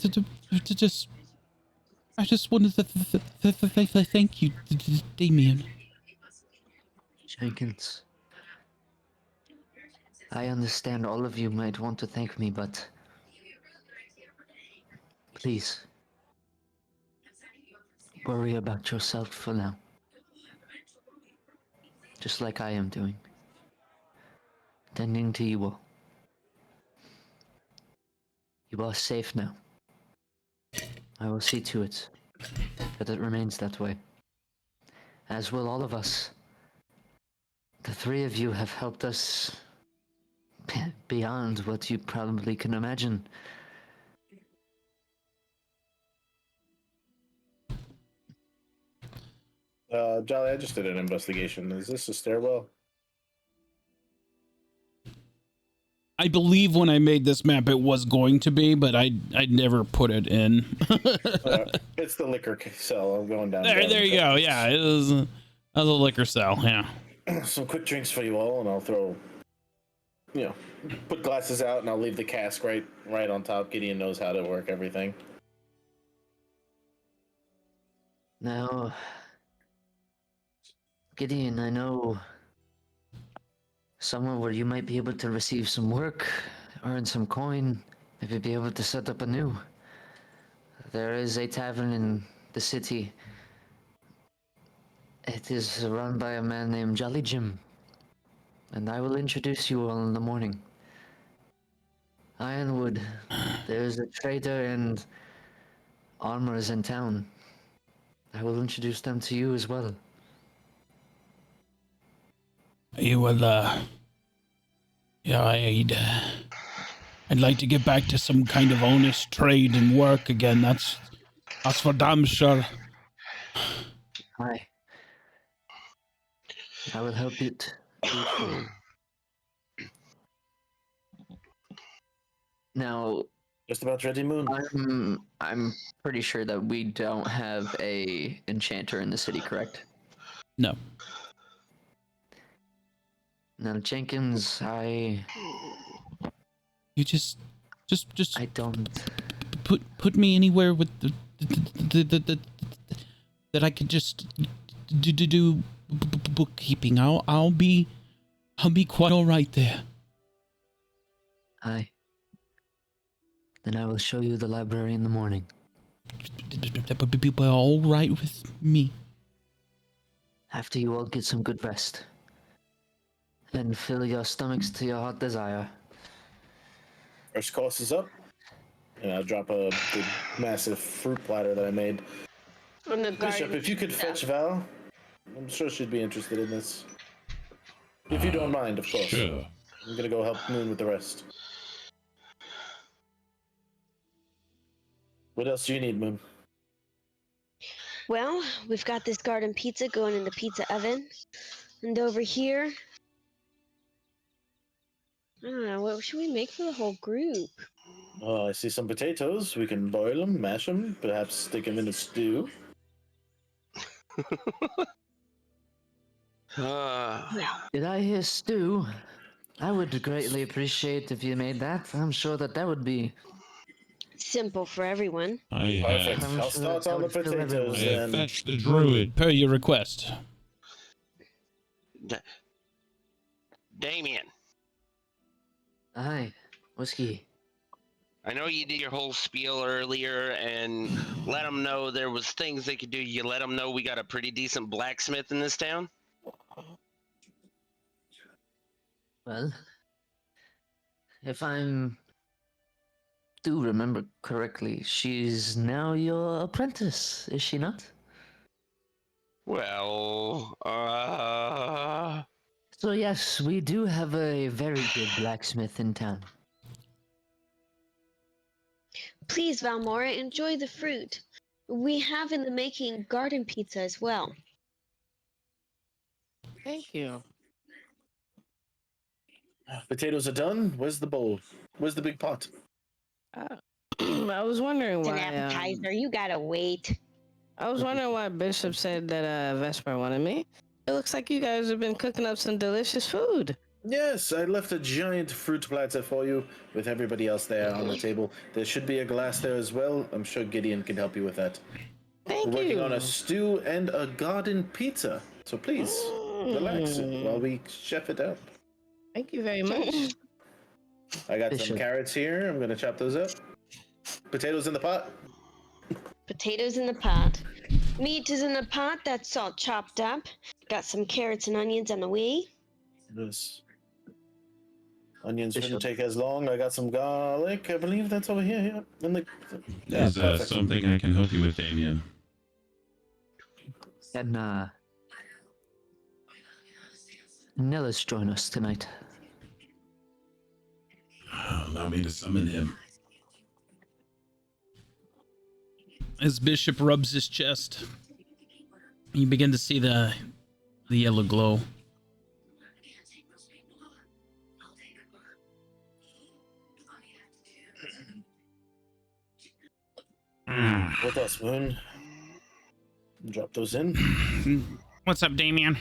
I just wanted to thank you, Damien. Jenkins, I understand all of you might want to thank me, but please, worry about yourself for now. Just like I am doing. Tending to you all. You are safe now. I will see to it that it remains that way. As will all of us. The three of you have helped us beyond what you probably can imagine. Jolly, I just did an investigation. Is this a stairwell? I believe when I made this map it was going to be, but I never put it in. It's the liquor cell. I'm going down. There you go. Yeah, it was a liquor cell. Yeah. Some quick drinks for you all, and I'll throw, put glasses out, and I'll leave the cask right on top. Gideon knows how to work everything. Now, Gideon, I know somewhere where you might be able to receive some work, earn some coin, maybe be able to set up anew. There is a tavern in the city. It is run by a man named Jolly Jim, and I will introduce you all in the morning. Ironwood, there's a trader and armorers in town. I will introduce them to you as well. You will, yeah, I'd like to get back to some kind of honest trade and work again. That's for damn sure. Hi. I will help it. Now, Just about ready, Moon. I'm pretty sure that we don't have a enchanter in the city, correct? No. Now, Jenkins, You just I don't. put me anywhere with the that I could just do bookkeeping. I'll be quite all right there. Aye. Then I will show you the library in the morning. That would be all right with me. After you all get some good rest. And fill your stomachs to your heart desire. First course is up. And I'll drop a big, massive fruit platter that I made. On the Bishop, garden. if you could fetch Val, I'm sure she'd be interested in this. If you don't mind, of course. Sure. I'm gonna go help Moon with the rest. What else do you need, Moon? Well, we've got this garden pizza going in the pizza oven. And over here, I don't know. What should we make for the whole group? I see some potatoes. We can boil them, mash them, perhaps stick them in a stew. Did I hear stew? I would greatly appreciate if you made that. I'm sure that would be Simple for everyone. Perfect. I'm I'll sure start that on the would fill potatoes everyone. I have then. fetched the druid. Per your request. Damien, Aye, whiskey. I know you did your whole spiel earlier and let them know there was things they could do. You let them know we got a pretty decent blacksmith in this town. Well, if I'm do remember correctly, she's now your apprentice, is she not? Well, So yes, we do have a very good blacksmith in town. Please, Valmora, enjoy the fruit. We have in the making garden pizza as well. Thank you. Potatoes are done. Where's the bowl? Where's the big pot? I was wondering It's an why. appetizer. You gotta wait. I was wondering why Bishop said that Vesper wanted me. It looks like you guys have been cooking up some delicious food. Yes, I left a giant fruit platter for you with everybody else there on the table. There should be a glass there as well. I'm sure Gideon can help you with that. Thank We're working you. on a stew and a garden pizza. So please, relax while we chef it up. Thank you very much. I got some Bishop. carrots here. I'm going to chop those up. Potatoes in the pot. Potatoes in the pot. Meat is in the pot. That's all chopped up. Got some carrots and onions on the way. This onions Bishop. shouldn't take as long. I got some garlic. I believe that's over here. Yeah. In the, Is perfect. something I can help you with, Damien? Can Nellis join us tonight? Allow me to summon him. As Bishop rubs his chest, you begin to see the yellow glow. With us, Moon. Drop those in. What's up, Damien?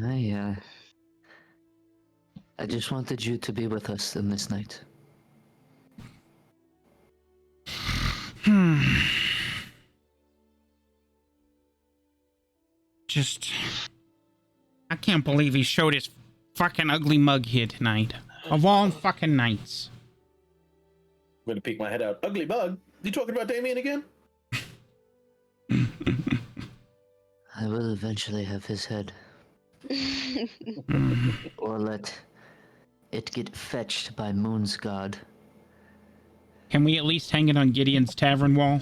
I just wanted you to be with us in this night. Just, I can't believe he showed his fucking ugly mug here tonight. Of all fucking nights. I'm going to peek my head out. Ugly bug? You talking about Damien again? I will eventually have his head. Or let it get fetched by Moon's god. Can we at least hang it on Gideon's tavern wall?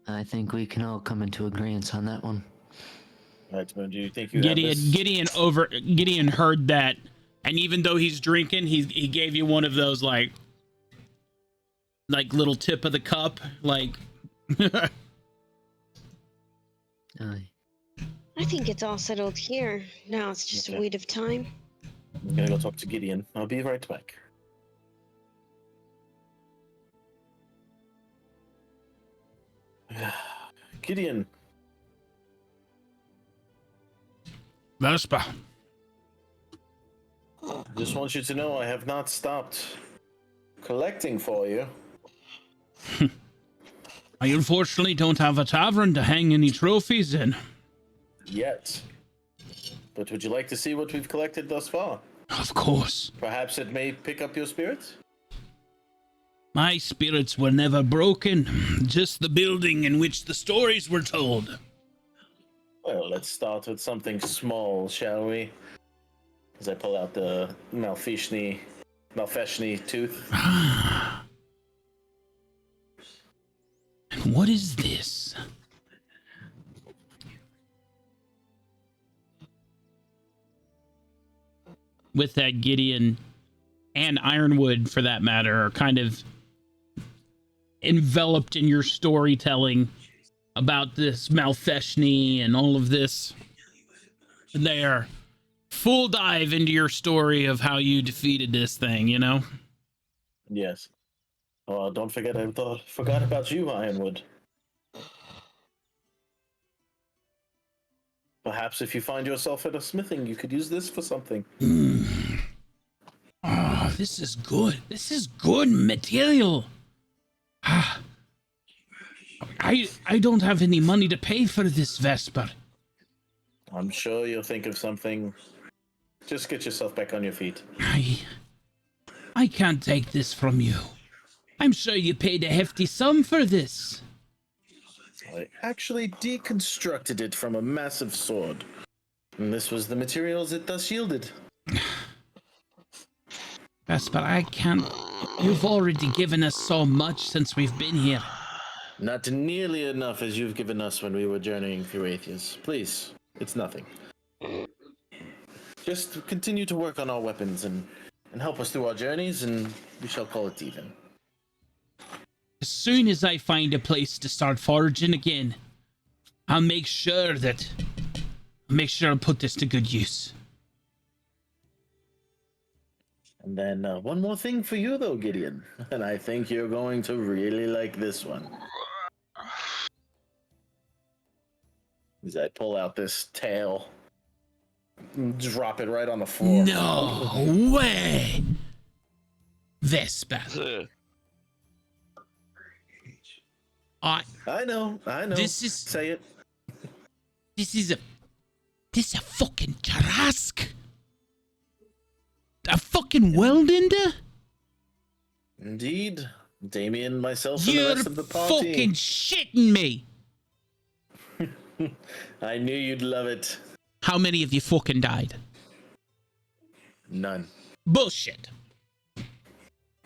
I think we can all come into agreement on that one. Right, Moon, do you think you have this? Gideon heard that, and even though he's drinking, he gave you one of those like little tip of the cup, like. Aye. I think it's all settled here. Now it's just a wait of time. I'm going to go talk to Gideon. I'll be right back. Gideon. Vespa. Just want you to know I have not stopped collecting for you. I unfortunately don't have a tavern to hang any trophies in. Yet. But would you like to see what we've collected thus far? Of course. Perhaps it may pick up your spirits? My spirits were never broken, just the building in which the stories were told. Well, let's start with something small, shall we? As I pull out the Malfeshny tooth. And what is this? With that, Gideon and Ironwood, for that matter, are kind of enveloped in your storytelling about this Malfeshny and all of this. They are full dive into your story of how you defeated this thing, you know? Yes. Oh, don't forget, forgot about you, Ironwood. Perhaps if you find yourself at a smithing, you could use this for something. Oh, this is good. This is good material. I don't have any money to pay for this, Vesper. I'm sure you'll think of something. Just get yourself back on your feet. I can't take this from you. I'm sure you paid a hefty sum for this. I actually deconstructed it from a massive sword. And this was the materials it thus yielded. Vesper, I can't. You've already given us so much since we've been here. Not nearly enough as you've given us when we were journeying through Atheus. Please, it's nothing. Just continue to work on our weapons and help us through our journeys, and we shall call it even. As soon as I find a place to start foraging again, I'll make sure I'll put this to good use. And then one more thing for you, though, Gideon. And I think you're going to really like this one. As I pull out this tail, drop it right on the floor. No way! Vesper. I know. This is... Say it. This is a fucking Tarask. A fucking Weldender? Indeed. Damien, myself, and the You're rest of the party. fucking shitting me. I knew you'd love it. How many of you fucking died? None. Bullshit.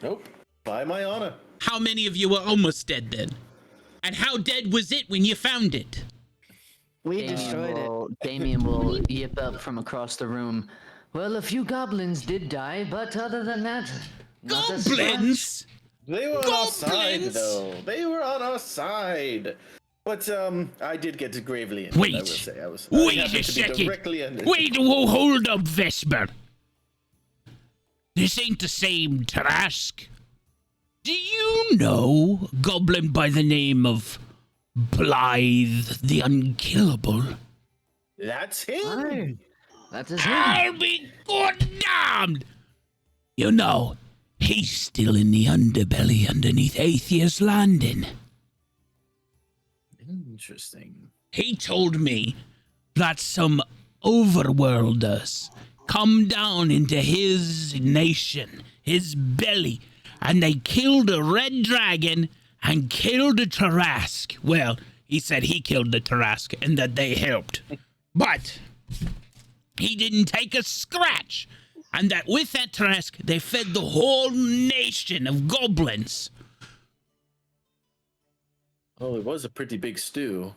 Nope. By my honor. How many of you were almost dead then? And how dead was it when you found it? We destroyed it. Damien will yip up from across the room. Well, a few goblins did die, but other than that, not as Goblins? They were on our side, though. They were on our side. But I did get gravely injured. Wait. I will say. I was Wait happened a to be second. directly under- Wait, whoa, hold up, Vesper. This ain't the same Trask. Do you know a goblin by the name of Blythe the Unkillable? That's him. Aye, that is him. I'll be goddamned! You know, he's still in the underbelly underneath Atheus Landing. Interesting. He told me that some overworlders come down into his nation, his belly, and they killed a red dragon and killed a Tarask. Well, he said he killed the Tarask and that they helped. But he didn't take a scratch. And that with that Tarask, they fed the whole nation of goblins. Oh, it was a pretty big stew.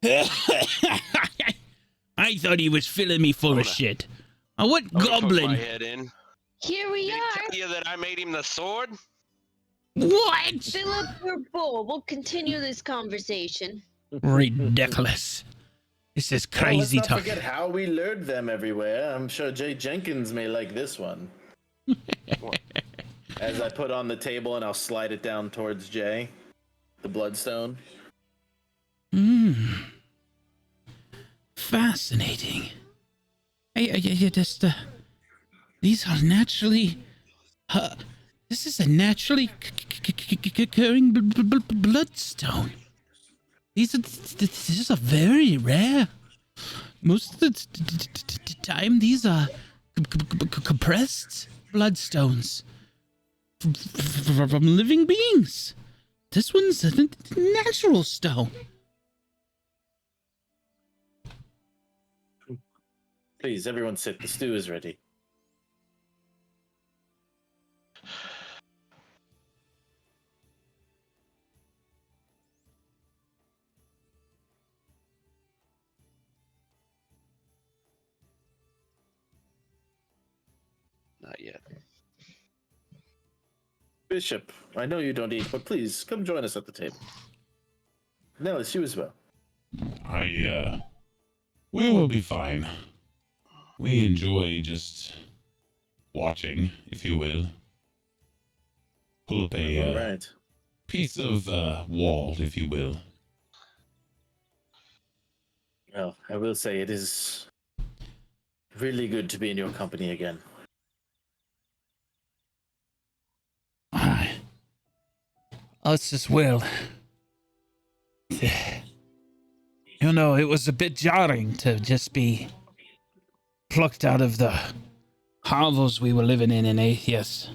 I thought he was filling me full of shit. What I'm gonna poke my goblin? head in. Here we Did he are. tell you that I made him the sword? What? Fill up your bowl. We'll continue this conversation. Ridiculous. This is crazy Let's not talk. forget how we lured them everywhere. I'm sure Jay Jenkins may like this one. As I put on the table and I'll slide it down towards Jay. The bloodstone. Fascinating. These are naturally. This is a naturally occurring bloodstone. These are very rare. Most of the time, these are compressed bloodstones from living beings. This one's a natural stone. Please, everyone sit. The stew is ready. Not yet. Bishop, I know you don't eat, but please come join us at the table. Nellis, you as well. We will be fine. We enjoy just watching, if you will. Pull up a Right. piece of wall, if you will. Well, I will say it is really good to be in your company again. Aye. Us as well. You know, it was a bit jarring to just be plucked out of the hovels we were living in Atheus.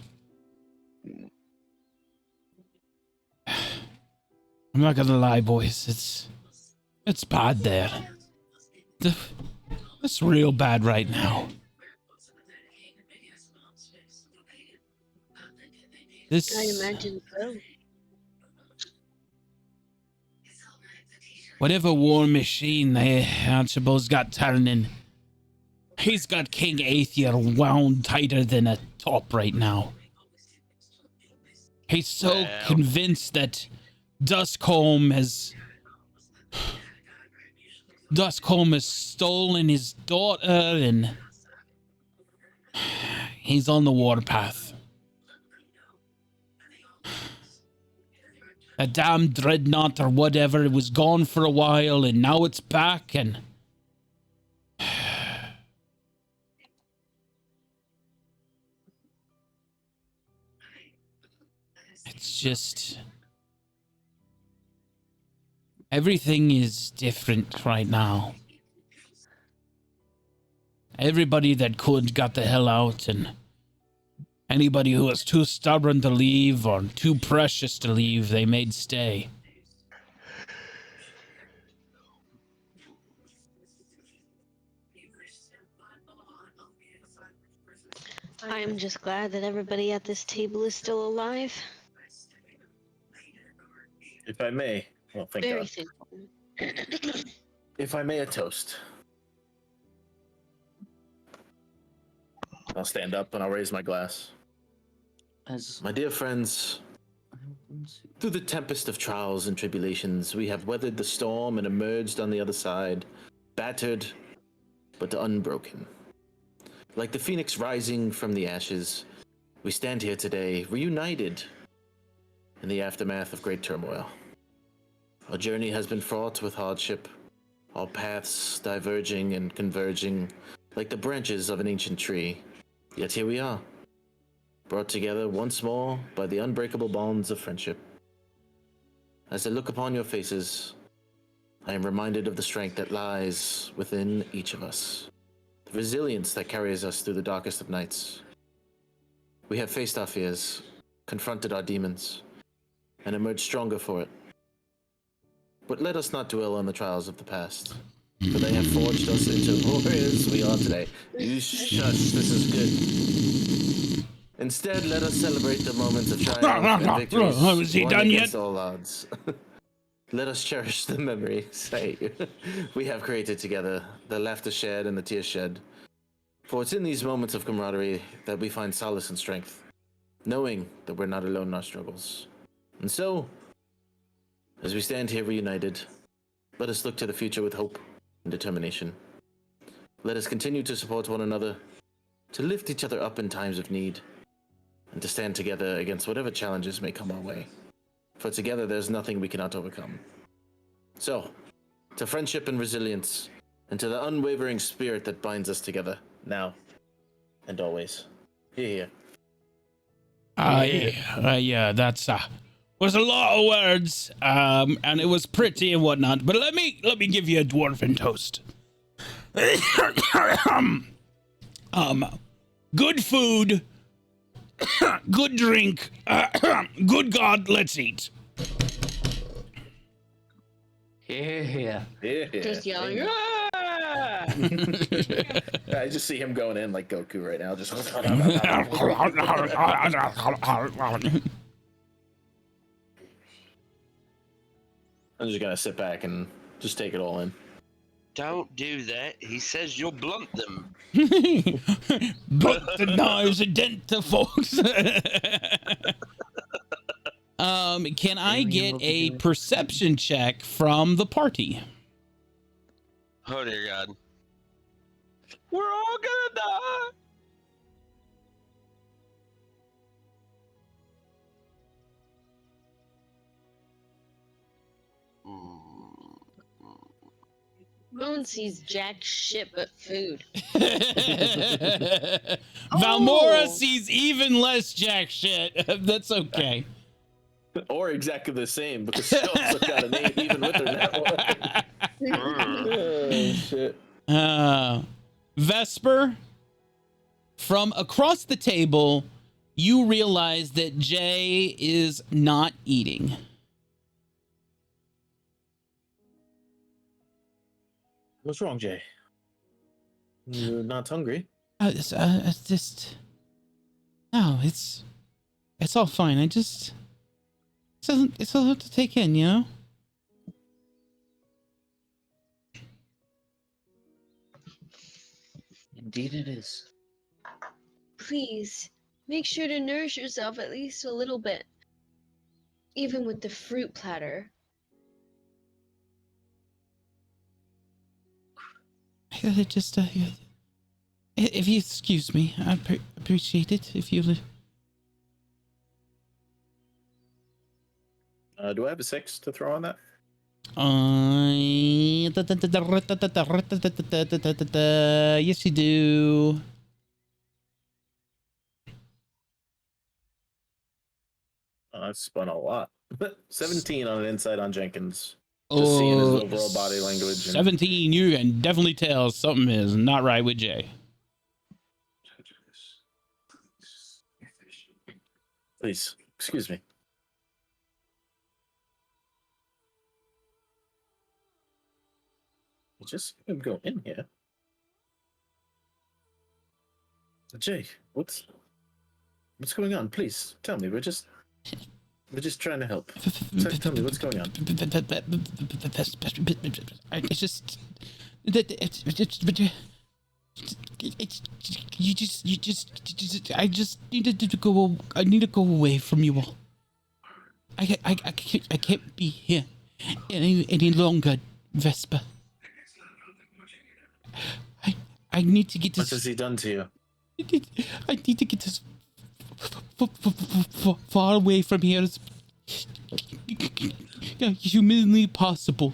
I'm not gonna lie, boys. It's bad there. It's real bad right now. This. I imagine so. Whatever war machine they Archibald's got turning, he's got King Aether wound tighter than a top right now. He's so Well. convinced that Duskholm has stolen his daughter, and he's on the warpath. A damn dreadnought or whatever, it was gone for a while and now it's back, and it's just everything is different right now. Everybody that could got the hell out, and anybody who was too stubborn to leave or too precious to leave, they made stay. I am just glad that everybody at this table is still alive. If I may, well, thank Very God. thankful. If I may, a toast. I'll stand up and I'll raise my glass. As My dear friends, through the tempest of trials and tribulations, we have weathered the storm and emerged on the other side, battered but unbroken. Like the phoenix rising from the ashes, we stand here today, reunited in the aftermath of great turmoil. Our journey has been fraught with hardship, our paths diverging and converging like the branches of an ancient tree. Yet here we are, brought together once more by the unbreakable bonds of friendship. As I look upon your faces, I am reminded of the strength that lies within each of us, the resilience that carries us through the darkest of nights. We have faced our fears, confronted our demons, and emerged stronger for it. But let us not dwell on the trials of the past, for they have forged us into warriors we are today. You shush, this is good. Instead, let us celebrate the moments of triumph and victories Was he won done yet? against all odds. Let us cherish the memories we have created together, the laughter shared and the tears shed. For it's in these moments of camaraderie that we find solace and strength, knowing that we're not alone in our struggles. And so, as we stand here reunited, let us look to the future with hope and determination. Let us continue to support one another, to lift each other up in times of need, and to stand together against whatever challenges may come our way. For together there's nothing we cannot overcome. So, to friendship and resilience, and to the unwavering spirit that binds us together, now and always. Here. Yeah, that's was a lot of words, and it was pretty and whatnot. But let me give you a dwarven toast. Good food, good drink, good God, let's eat. yeah. Just yelling. Amen. "Ah!" I just see him going in like Goku right now. Just. I'm just gonna sit back and just take it all in. Don't do that. He says you'll blunt them. But the knives a dent to folks. Can I get a perception check from the party? Oh dear God. We're all gonna die. Moon sees jack shit but food. Valmora Oh. sees even less jack shit. That's okay. Or exactly the same, because she also got a name even with her network. Oh, shit. Vesper, from across the table, you realize that Jay is not eating. What's wrong, Jay? You're not hungry? It's just no. It's all fine. It's a lot to take in, you know. Indeed, it is. Please, make sure to nourish yourself at least a little bit. Even with the fruit platter. I just if you excuse me, I appreciate it. If you Do I have a 6 to throw on that? Yes, you do. I've spun a lot. 17 on an insight on Jenkins. Just seeing his overall body language. 17, you can definitely tell something is not right with Jay. Please, excuse me. Just go in here. Jay, what's going on? Please tell me. We're just trying to help. Tell me what's going on. It's just I just needed to go. I need to go away from you all. I can't be here any longer, Vesper. I need to get this. What has he done to you? I need to get this far away from here as humanly possible.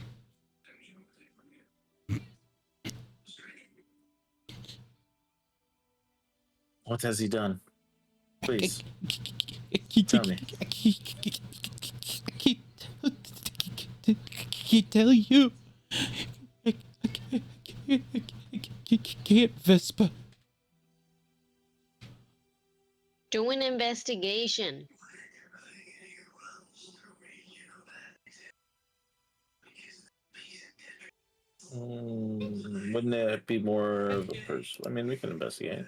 What has he done? Please. Tell me. I can't tell you. I can't, Vesper. Do an investigation. Wouldn't it be more of a person? I mean, we can investigate.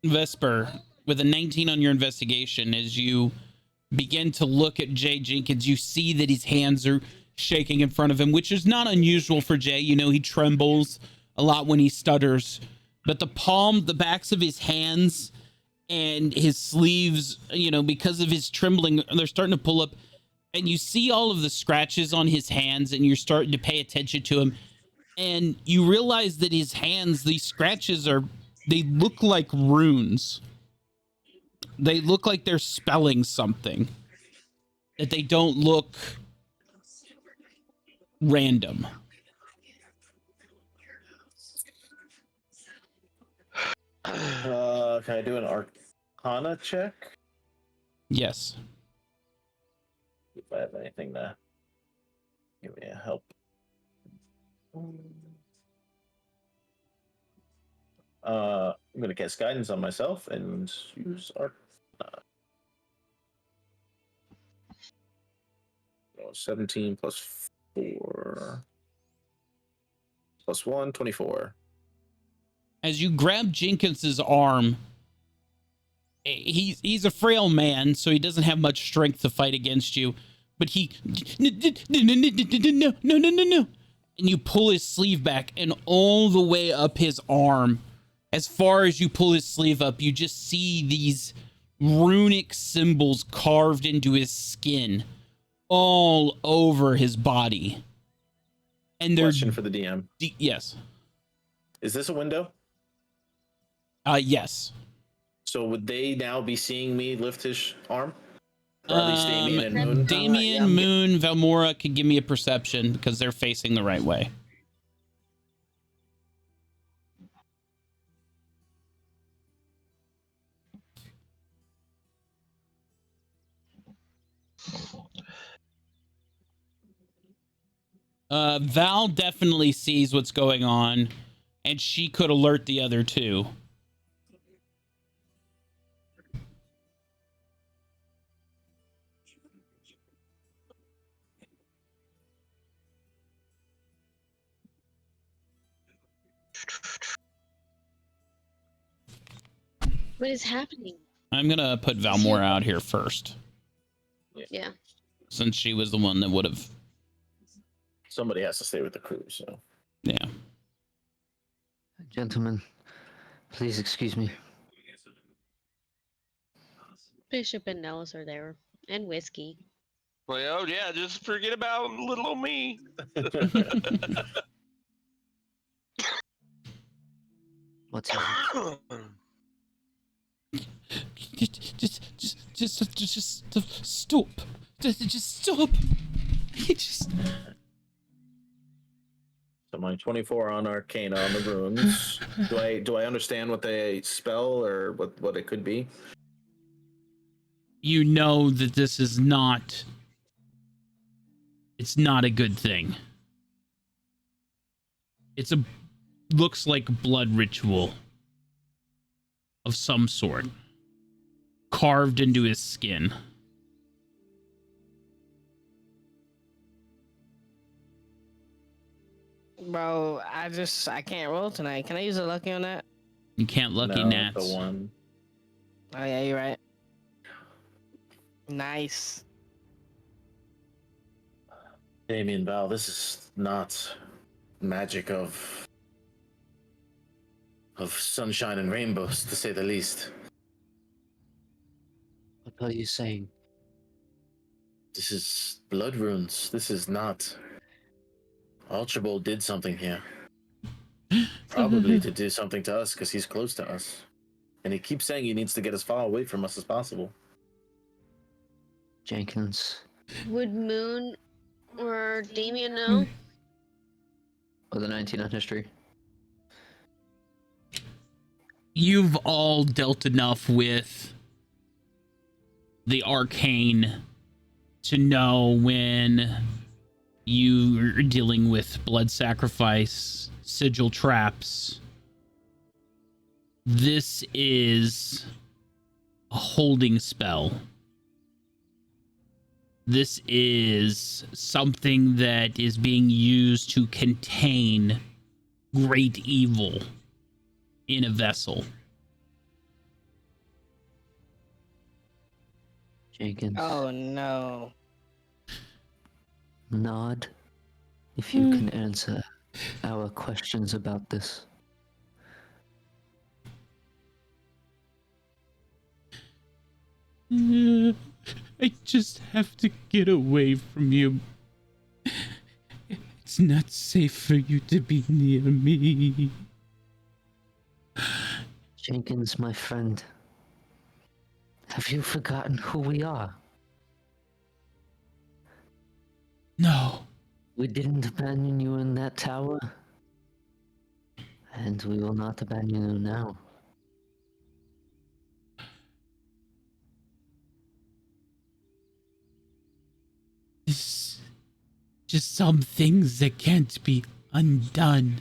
Vesper, with a 19 on your investigation, as you begin to look at Jay Jenkins, you see that his hands are shaking in front of him, which is not unusual for Jay. You know, he trembles a lot when he stutters. But the backs of his hands and his sleeves, you know, because of his trembling, they're starting to pull up. And you see all of the scratches on his hands, and you're starting to pay attention to him. And you realize that his hands, these scratches they look like runes. They look like they're spelling something. That they don't look random. Can I do an Arcana check? Yes. If I have anything to give me a help. I'm gonna cast guidance on myself and use Arcana. 17 plus 4 plus 1, 24. As you grab Jenkins's arm, he's a frail man, so he doesn't have much strength to fight against you. But no. And you pull his sleeve back, and all the way up his arm, as far as you pull his sleeve up, you just see these runic symbols carved into his skin all over his body. And they're Question for the DM. Yes. Is this a window? Yes. So would they now be seeing me lift his arm? Or at least Damien and Moon? Damien, Moon, Valmora could give me a perception because they're facing the right way. Val definitely sees what's going on, and she could alert the other two. What is happening? I'm gonna put Valmora out here first, Yeah. since she was the one that would have. Somebody has to stay with the crew, so. Yeah. Gentlemen, please excuse me. Bishop and Nellis are there, and whiskey. Well, yeah, just forget about little old me. What's happening? Just stop. Just stop. So my 24 on Arcana on the runes. Do I understand what they spell or what it could be? You know that this is not. It's not a good thing. It's looks like blood ritual of some sort, carved into his skin. Bro, I can't roll tonight. Can I use a lucky on that? You can't lucky No, nats. the one. Oh yeah, you're right. Nice. Damien Val, this is not magic of sunshine and rainbows, to say the least. What are you saying? This is blood runes. This is not. Archibald did something here. Probably to do something to us because he's close to us. And he keeps saying he needs to get as far away from us as possible. Jenkins. Would Moon or Damien know? Or the 19 on history. You've all dealt enough with the arcane to know when you're dealing with blood sacrifice, sigil traps. This is a holding spell. This is something that is being used to contain great evil in a vessel. Jenkins. Oh no. Nod. If you can answer our questions about this. I just have to get away from you. It's not safe for you to be near me. Jenkins, my friend. Have you forgotten who we are? No. We didn't abandon you in that tower. And we will not abandon you now. It's just some things that can't be undone.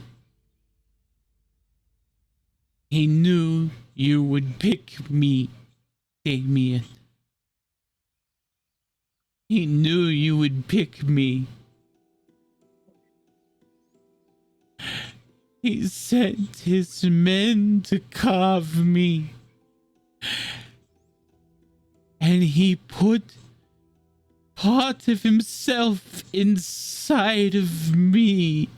He knew you would pick me, Damien. He knew you would pick me. He sent his men to carve me. And he put part of himself inside of me.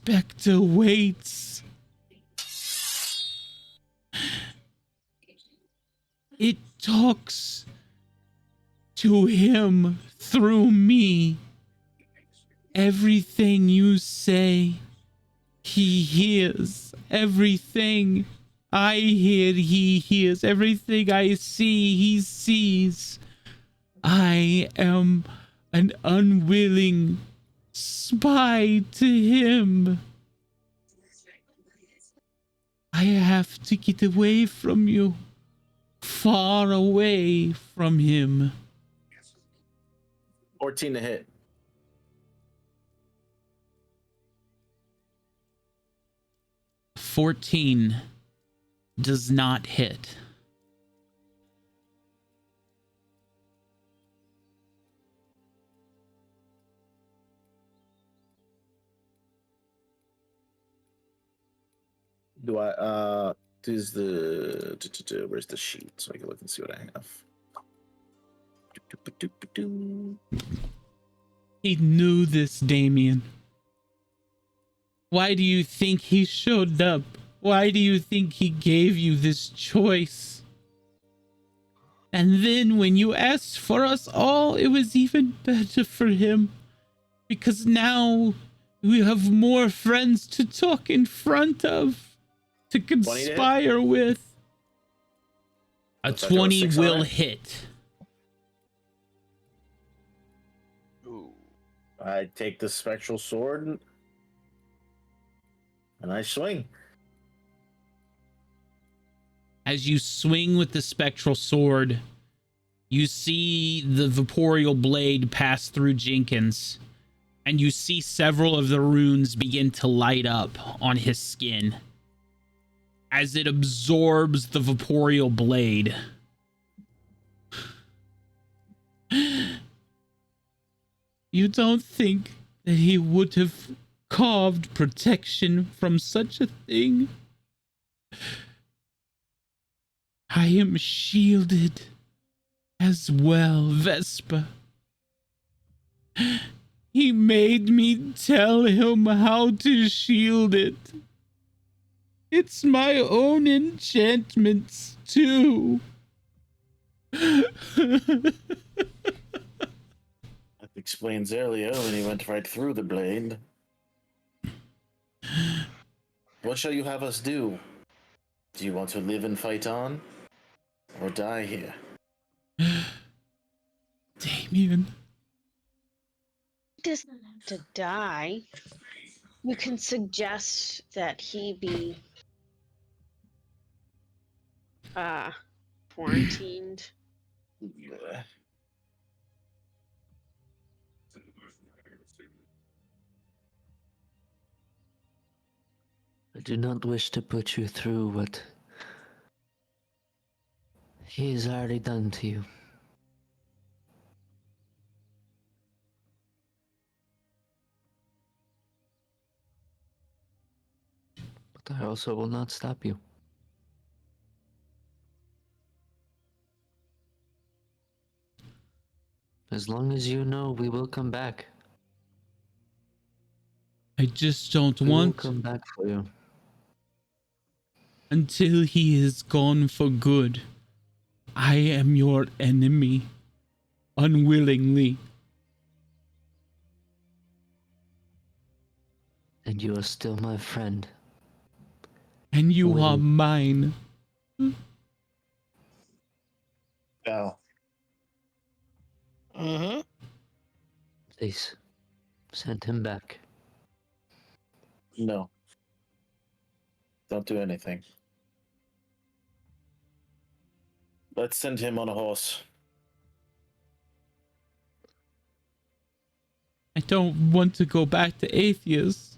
specter waits. It talks to him through me. Everything you say, he hears. Everything I hear, he hears. Everything I see, he sees. I am an unwilling spy to him. I have to get away from you. Far away from him. 14 to hit. $14 does not hit. Do I does the where's the sheet so I can look and see what I have? He knew this, Damien. Why do you think he showed up? Why do you think he gave you this choice? And then when you asked for us all, it was even better for him. Because now we have more friends to talk in front of, to conspire with. A 20 will hit. I take the spectral sword and I swing. As you swing with the spectral sword, you see the Vaporeal blade pass through Jenkins, and you see several of the runes begin to light up on his skin as it absorbs the Vaporeal blade. You don't think that he would have carved protection from such a thing? I am shielded as well, Vespa. He made me tell him how to shield it. It's my own enchantments, too. That explains earlier when he went right through the blade. What shall you have us do? Do you want to live and fight on? Or die here? Damien. He doesn't have to die. You can suggest that he be quarantined. I do not wish to put you through what he has already done to you. But I also will not stop you. As long as you know, we will come back. I just don't We will want come back for you. until he is gone for good. I am your enemy, unwillingly. And you are still my friend. And you Will. are mine. Val. Mm-hmm. Please, send him back. No. Don't do anything. Let's send him on a horse. I don't want to go back to Atheist.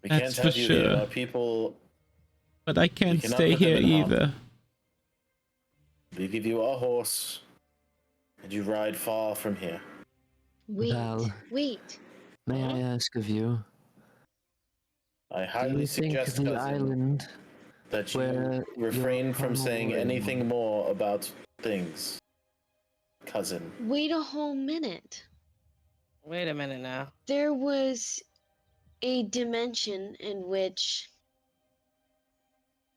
We That's can't have for you sure. here. Our people. But I can't cannot stay put them here in harm. either. We give you a horse, and you ride far from here. Wait, Val. wait. May I ask of you, I do highly you think suggest, the cousin, island that where you refrain your from saying home anything was- more about things, cousin. Wait a whole minute. Wait a minute now. There was a dimension in which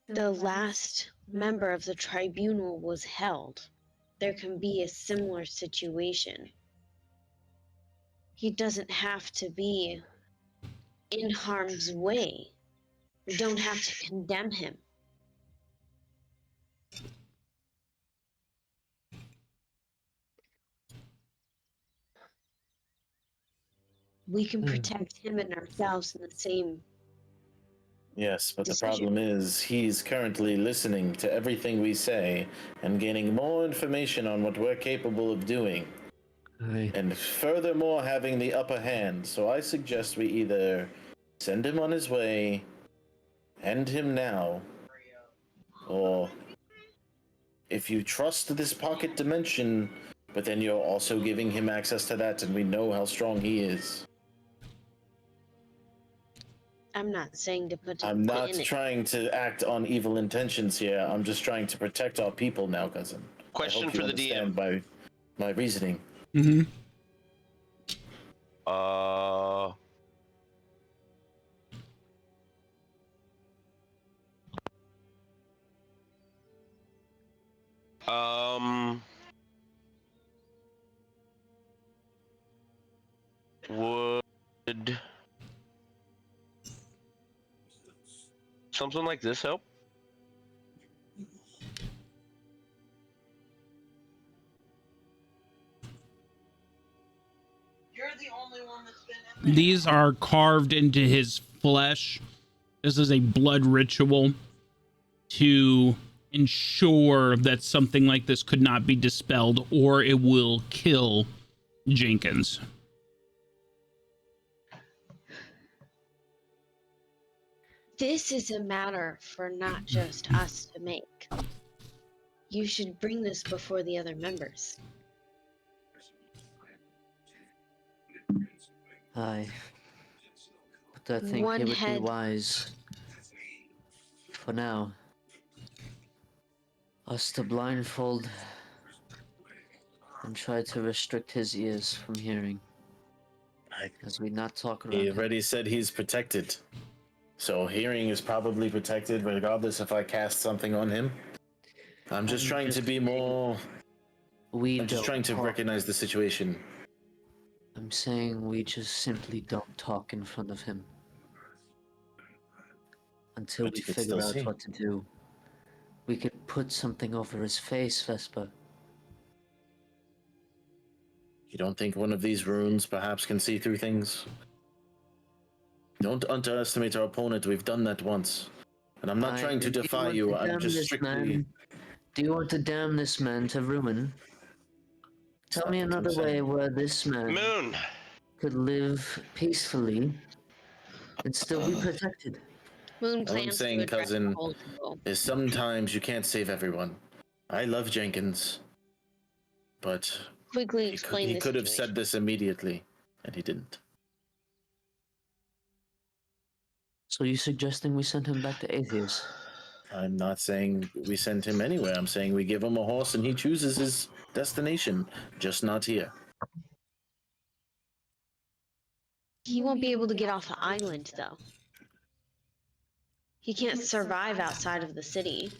the last member of the tribunal was held, there can be a similar situation. He doesn't have to be in harm's way. We don't have to condemn him. We can protect him and ourselves in the same. Yes, but the Decision. problem is he's currently listening to everything we say and gaining more information on what we're capable of doing. Aye. And furthermore, having the upper hand. So I suggest we either send him on his way, end him now, or if you trust this pocket dimension, but then you're also giving him access to that, and we know how strong he is. I'm not saying to put him I'm not in it. trying to act on evil intentions here. I'm just trying to protect our people now, cousin. Question I hope for you the DM. understand my reasoning. Mm-hmm. Uh. Would something like this help? These are carved into his flesh. This is a blood ritual to ensure that something like this could not be dispelled, or it will kill Jenkins. This is a matter for not just us to make. You should bring this before the other members. Aye. But I think One it would be head. wise, for now, us to blindfold and try to restrict his ears from hearing. As we not talk around He him. already said he's protected. So hearing is probably protected regardless if I cast something on him. I'm just trying to be more... We I'm just don't trying to talk. recognize the situation. I'm saying we just simply don't talk in front of him. Until But we you could figure still out see. what to do. We could put something over his face, Vespa. You don't think one of these runes perhaps can see through things? Don't underestimate our opponent. We've done that once. And I'm not Aye, trying to and do defy want you. to I'm damn just this strictly... man? Do you want to damn this man to ruin? Tell Stop me what I'm another way saying. where this man Moon. could live peacefully and still be protected. Moon All I'm plans to saying, address the cousin, whole table. is sometimes you can't save everyone. I love Jenkins, but Quickly he explain the could have situation. said this immediately, and he didn't. So you suggesting we send him back to Atheist? I'm not saying we send him anywhere. I'm saying we give him a horse and he chooses his destination, just not here. He won't be able to get off the island, though. He can't survive outside of the city.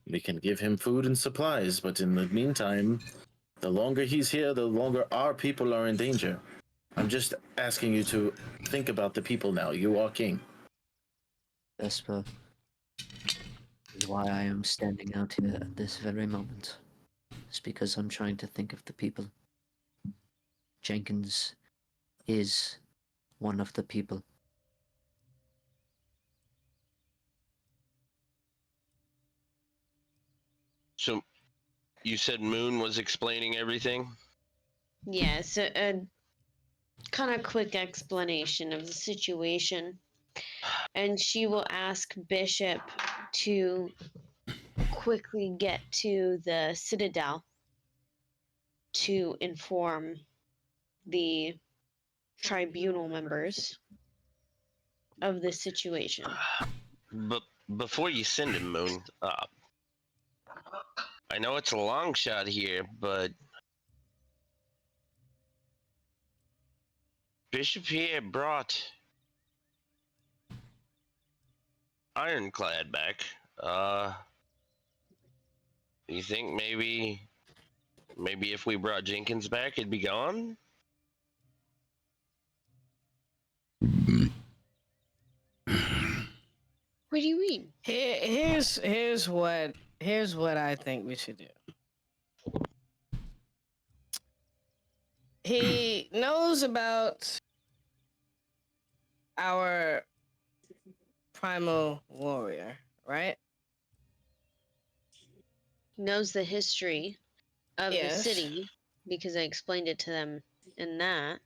We can give him food and supplies, but in the meantime, the longer he's here, the longer our people are in danger. I'm just asking you to think about the people now. You are king. Vespa is why I am standing out here at this very moment. It's because I'm trying to think of the people. Jenkins is one of the people. So, you said Moon was explaining everything? Yes, a kind of quick explanation of the situation. And she will ask Bishop to quickly get to the Citadel to inform the tribunal members of the situation. But before you send him, Moon, I know it's a long shot here, but Bishop here brought ironclad back. You think maybe if we brought Jenkins back, it'd be gone? What do you mean? Here's what I think we should do. He knows about our primal warrior, right? Knows the history of the Yes. city because I explained it to them in that.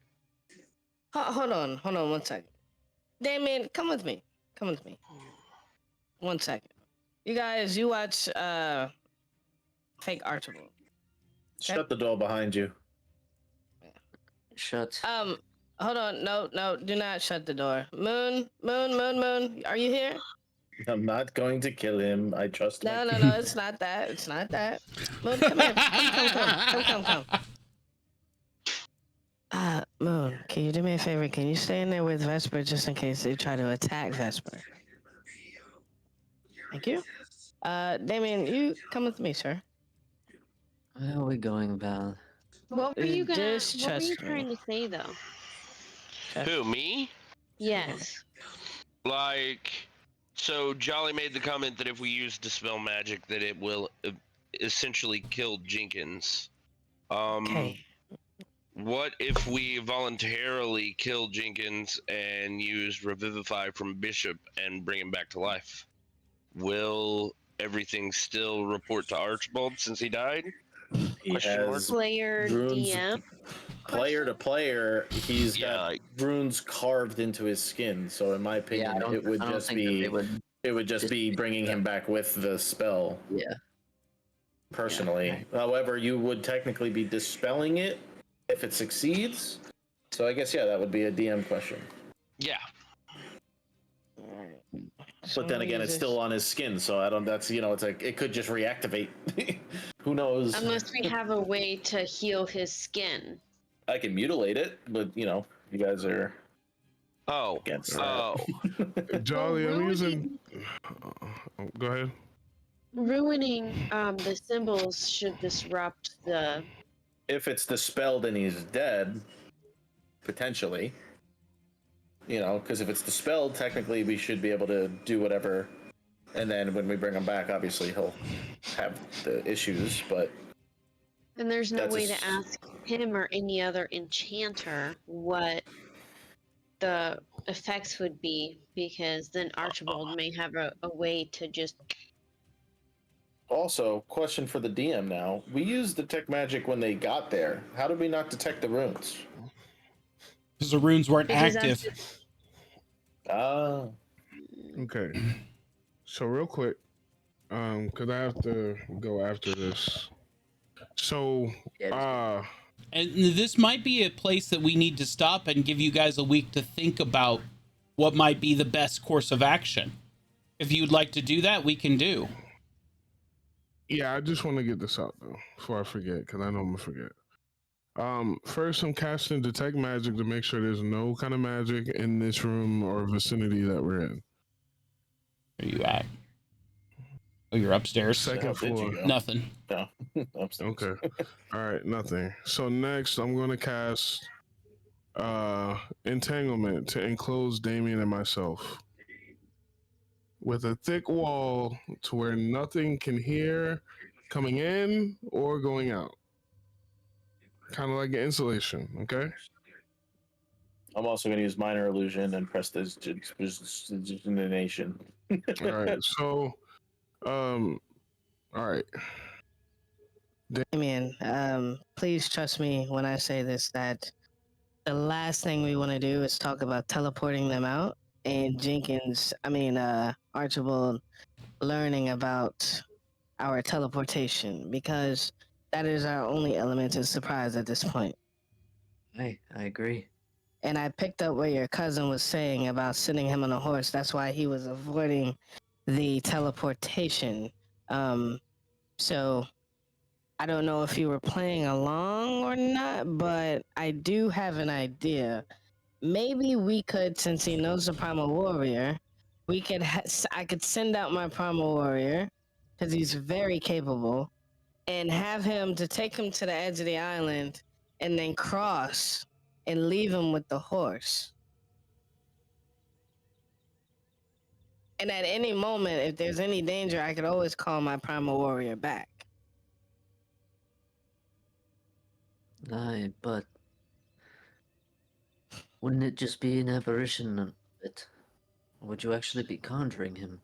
Hold on 1 second. Damien, come with me. 1 second. You guys, you watch Fake Archibald. Shut the door behind you. Shut. Hold on. No, do not shut the door. Moon. Are you here? I'm not going to kill him. I trust No, my no, it's not that. It's not that. Moon, come here. Come. Moon, can you do me a favor? Can you stay in there with Vesper just in case they try to attack Vesper? Thank you. Damien, you come with me, sir. Where are we going, Val? What were you Just What were you trust me. trying to say though? Who, me? Yes. Like, so Jolly made the comment that if we use Dispel Magic, that it will essentially kill Jenkins. Okay. What if we voluntarily kill Jenkins and use Revivify from Bishop and bring him back to life? Will everything still report to Archibald since he died? Question mark. As Player runes- DM. Player to player, he's Yeah, got runes carved into his skin. So in my opinion, I it would don't just think that be they would. it would just be bringing him back with the spell. Yeah. Personally, however, you would technically be dispelling it if it succeeds. So I guess that would be a DM question. Yeah. But then again, it's still on his skin, so I don't. That's it's like it could just reactivate. Who knows? Unless we have a way to heal his skin. I can mutilate it, but you guys are Oh. against that. Oh. Jolly, Well, I'm using. Go ahead. Ruining the symbols should disrupt the. If it's dispelled and he's dead, potentially. Because if it's dispelled, technically we should be able to do whatever. And then when we bring him back, obviously he'll have the issues, but. And there's no That's way a to ask him or any other enchanter what the effects would be, because then Archibald may have a way to just. Also, question for the DM now. We used detect magic when they got there. How did we not detect the runes? Because the runes weren't Because active. Ah. Okay. So real quick, because I have to go after this. So, And this might be a place that we need to stop and give you guys a week to think about what might be the best course of action. If you'd like to do that, we can do. yeah, I just want to get this out though before I forget, because I know I'm gonna forget. First, I'm casting detect magic to make sure there's no kind of magic in this room or vicinity that we're in. Where are you at? Oh, you're upstairs. Second How did floor. you go? Nothing. No. Upstairs. Okay. All right, nothing. So next, I'm going to cast entanglement to enclose Damien and myself with a thick wall to where nothing can hear coming in or going out. Kind of like an insulation, okay? I'm also going to use minor illusion and prestidigitation. All right. So, all right. Damien, please trust me when I say this, that the last thing we want to do is talk about teleporting them out and Archibald learning about our teleportation, because that is our only element of surprise at this point. I agree. And I picked up what your cousin was saying about sending him on a horse. That's why he was avoiding the teleportation. So I don't know if you were playing along or not, but I do have an idea. Maybe we could, since he knows the Primal Warrior, I could send out my primal warrior because he's very capable, and have him to take him to the edge of the island, and then cross and leave him with the horse. And at any moment, if there's any danger, I could always call my primal warrior back. Aye, but wouldn't it just be an apparition of it? Or would you actually be conjuring him?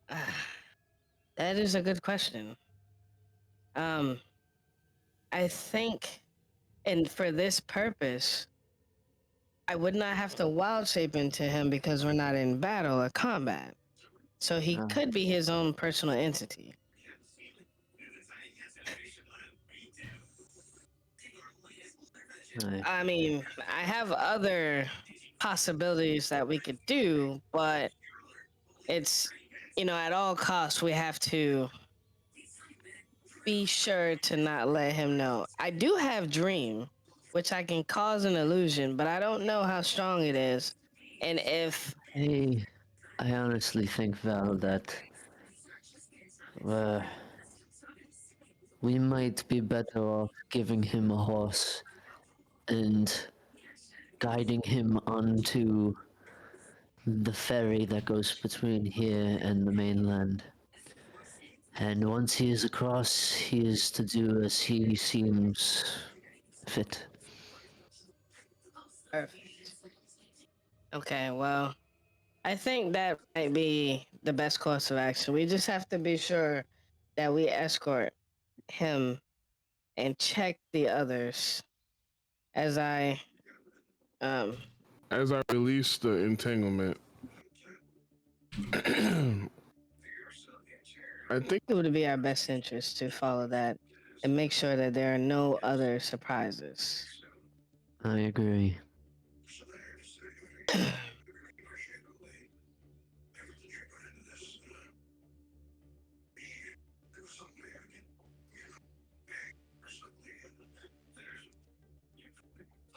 That is a good question. I think, and for this purpose, I would not have to wild shape into him because we're not in battle or combat. So he Ah. could be his own personal entity. Aye. I mean, I have other possibilities that we could do, but it's, at all costs, we have to be sure to not let him know. I do have Dream, which I can cause an illusion, but I don't know how strong it is. And if Hey, I honestly think, Val, that we might be better off giving him a horse and guiding him onto the ferry that goes between here and the mainland. And once he is across, he is to do as he seems fit. Perfect. Okay, well, I think that might be the best course of action. We just have to be sure that we escort him and check the others as I As I release the entanglement, I think it would be our best interest to follow that and make sure that there are no other surprises. I agree.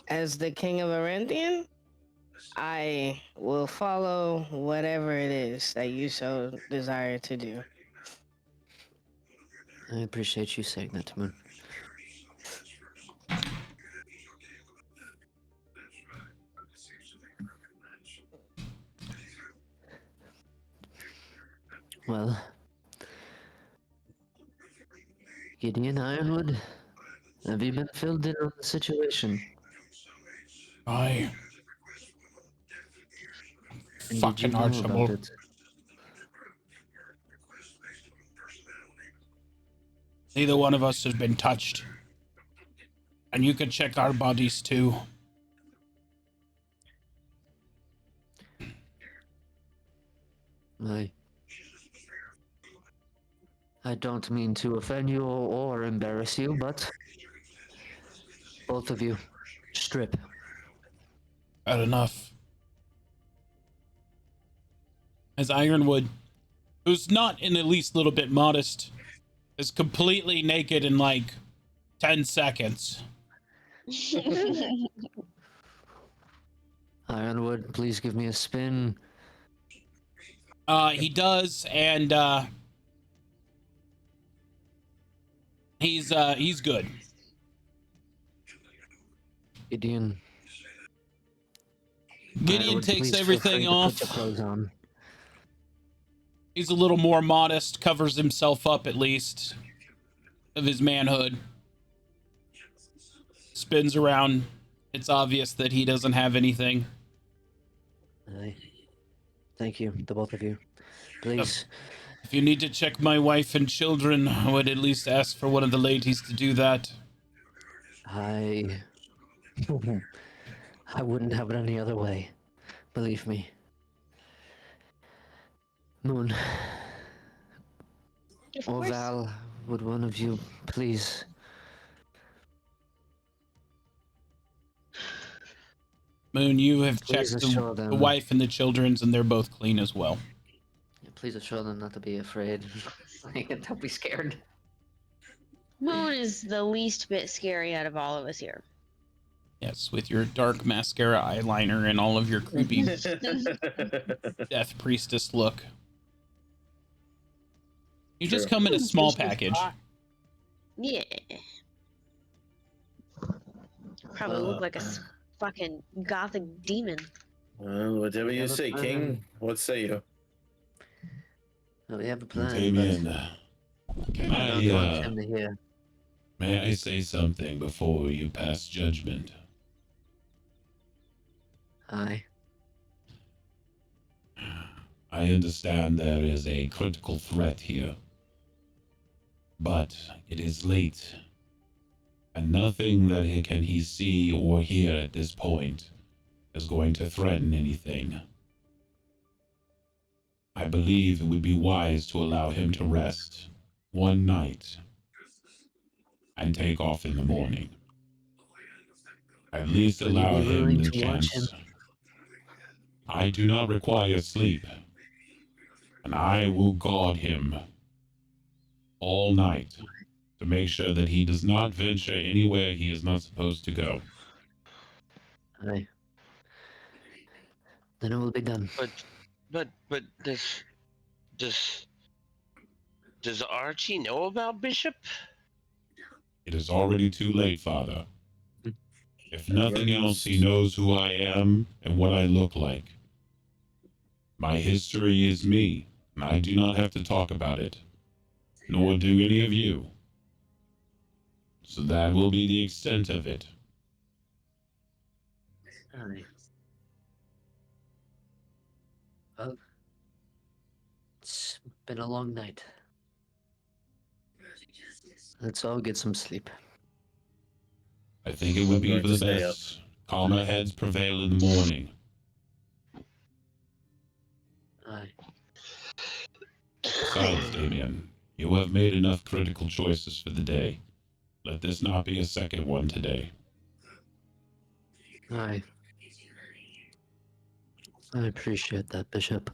As the king of Arendian, I will follow whatever it is that you so desire to do. I appreciate you saying that, Moon. Well, Gideon Ironwood, have you been filled in on the situation? I And did you fucking know Archibald. about it? Neither one of us has been touched. And you can check our bodies too. I don't mean to offend you or embarrass you, but both of you, strip. Bad enough. As Ironwood, who's not in the least little bit modest, is completely naked in like 10 seconds. Ironwood, please give me a spin. He does, and he's good. Gideon. Gideon Ironwood, takes please feel free everything to off. Put your clothes on. He's a little more modest, covers himself up at least of his manhood. Spins around. It's obvious that he doesn't have anything. Thank you, the both of you. Please. If you need to check my wife and children, I would at least ask for one of the ladies to do that. I wouldn't have it any other way. Believe me. Moon. Or Val, would one of you please? Moon, you have Please checked assure the them. wife and the children's, and they're both clean as well. Please assure them not to be afraid. Don't be scared. Moon is the least bit scary out of all of us here. Yes, with your dark mascara eyeliner and all of your creepy death priestess look. You just come in a small package. Yeah. Probably look like a fucking gothic demon. Well, whatever We you have a say, plan. King. What say you? Well, we have a plan, Damien, can but I don't want I, him to hear. may I say something before you pass judgment? Aye. I understand there is a critical threat here, but it is late, and nothing that he see or hear at this point is going to threaten anything. I believe it would be wise to allow him to rest one night and take off in the morning. At least Will you allow be him willing the to watch him? chance. I do not require sleep, and I will guard him all night to make sure that he does not venture anywhere he is not supposed to go. Aye. Then it will be done. But does does Archie know about Bishop? It is already too late, Father. If nothing else, he knows who I am and what I look like. My history is me, and I do not have to talk about it, nor do any of you. So that will be the extent of it. Aye. Well, it's been a long night. Let's all get some sleep. I think it would I'm be going for to the stay up. best. Calmer heads prevail in the morning. Aye. Besides, Damien, you have made enough critical choices for the day. Let this not be a second one today. Aye. I appreciate that, Bishop.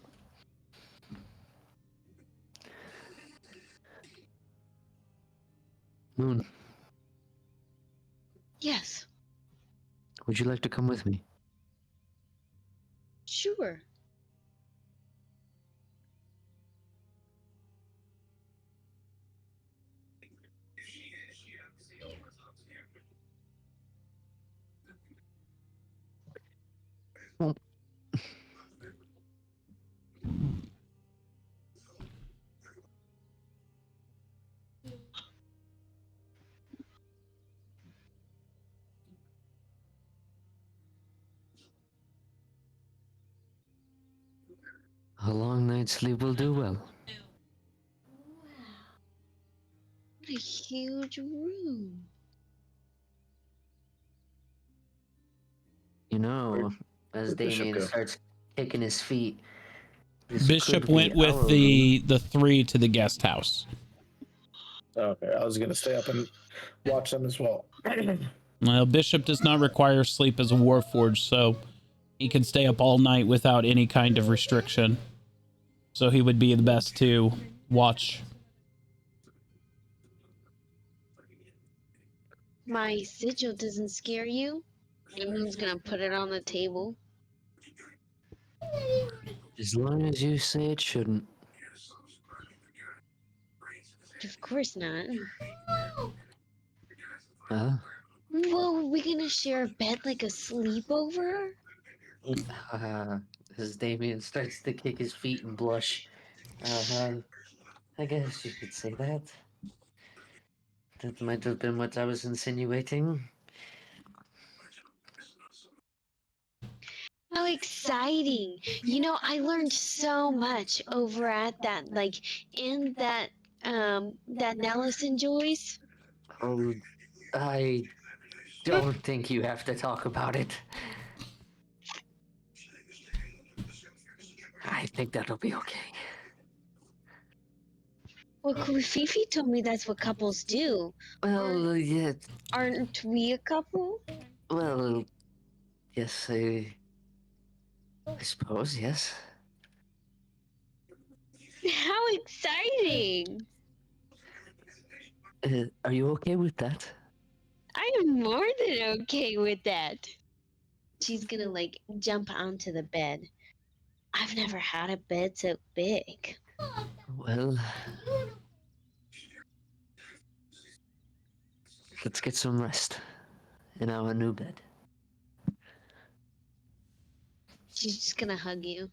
Moon, Yes, would you like to come with me? sure. Well, a long night's sleep will do well. What a huge room. You know, as Where'd Bishop Damien go? starts kicking his feet, this Bishop could be went with our room. the three to the guest house. Okay, I was gonna stay up and watch them as well. Well, Bishop does not require sleep as a warforged, so he can stay up all night without any kind of restriction. So he would be the best to watch. My sigil doesn't scare you? Everyone's gonna put it on the table. As long as you say it shouldn't. Of course not. Huh? Well, we gonna share a bed like a sleepover? As Damien starts to kick his feet and blush. I guess you could say that. That might have been what I was insinuating. How exciting! You know, I learned so much over at that, like, in that Nellis enjoys. Oh, I don't think you have to talk about it. I think that'll be okay. Well, Fifi told me that's what couples do. Well, yeah, Aren't we a couple? well, yes, I suppose, yes. How exciting! Are you okay with that? I I'm more than okay with that. She's gonna like jump onto the bed. I've never had a bed so big. Well, let's get some rest in our new bed. She's just gonna hug you.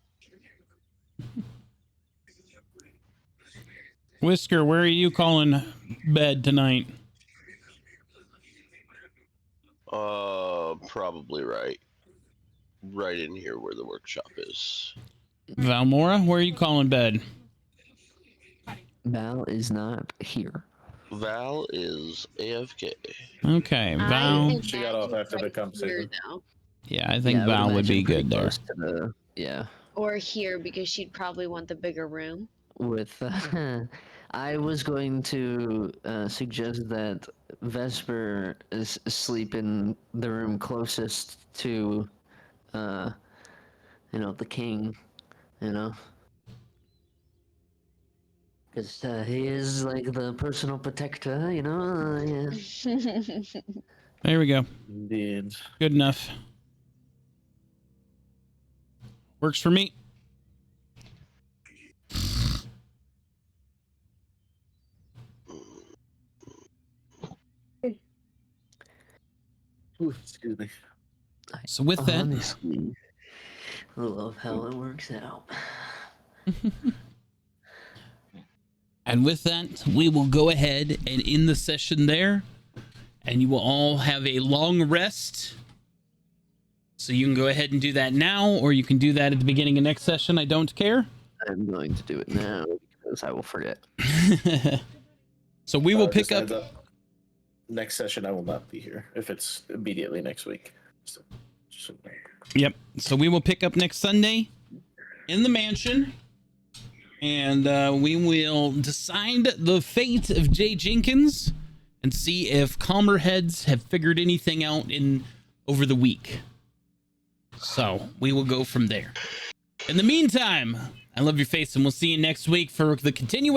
Whisker, where are you calling bed tonight? Probably right in here where the workshop is. Valmora, where are you calling bed? Val is not here. Val is AFK. Okay, Val. She got off after the Here, conversation. though. Yeah, I think Yeah, Val would imagine be pretty good there. close to the, yeah. Or here because she'd probably want the bigger room. With, I was going to suggest that Vesper is asleep in the room closest to, the king, because he is like the personal protector, yeah. There we go. Indeed. Good enough. Works for me. Ooh, excuse me. So with that, Honestly, I love how it works out. and with that, we will go ahead and end the session there, and you will all have a long rest. So you can go ahead and do that now, or you can do that at the beginning of next session. I don't care. I'm going to do it now because I will forget. So we will pick Just up. heads up. Next session, I will not be here if it's immediately next week. So, Yep. So we will pick up next Sunday in the mansion, and we will decide the fate of Jay Jenkins and see if calmer heads have figured anything out over the week. So we will go from there. In the meantime, I love your face, and we'll see you next week for the continuation.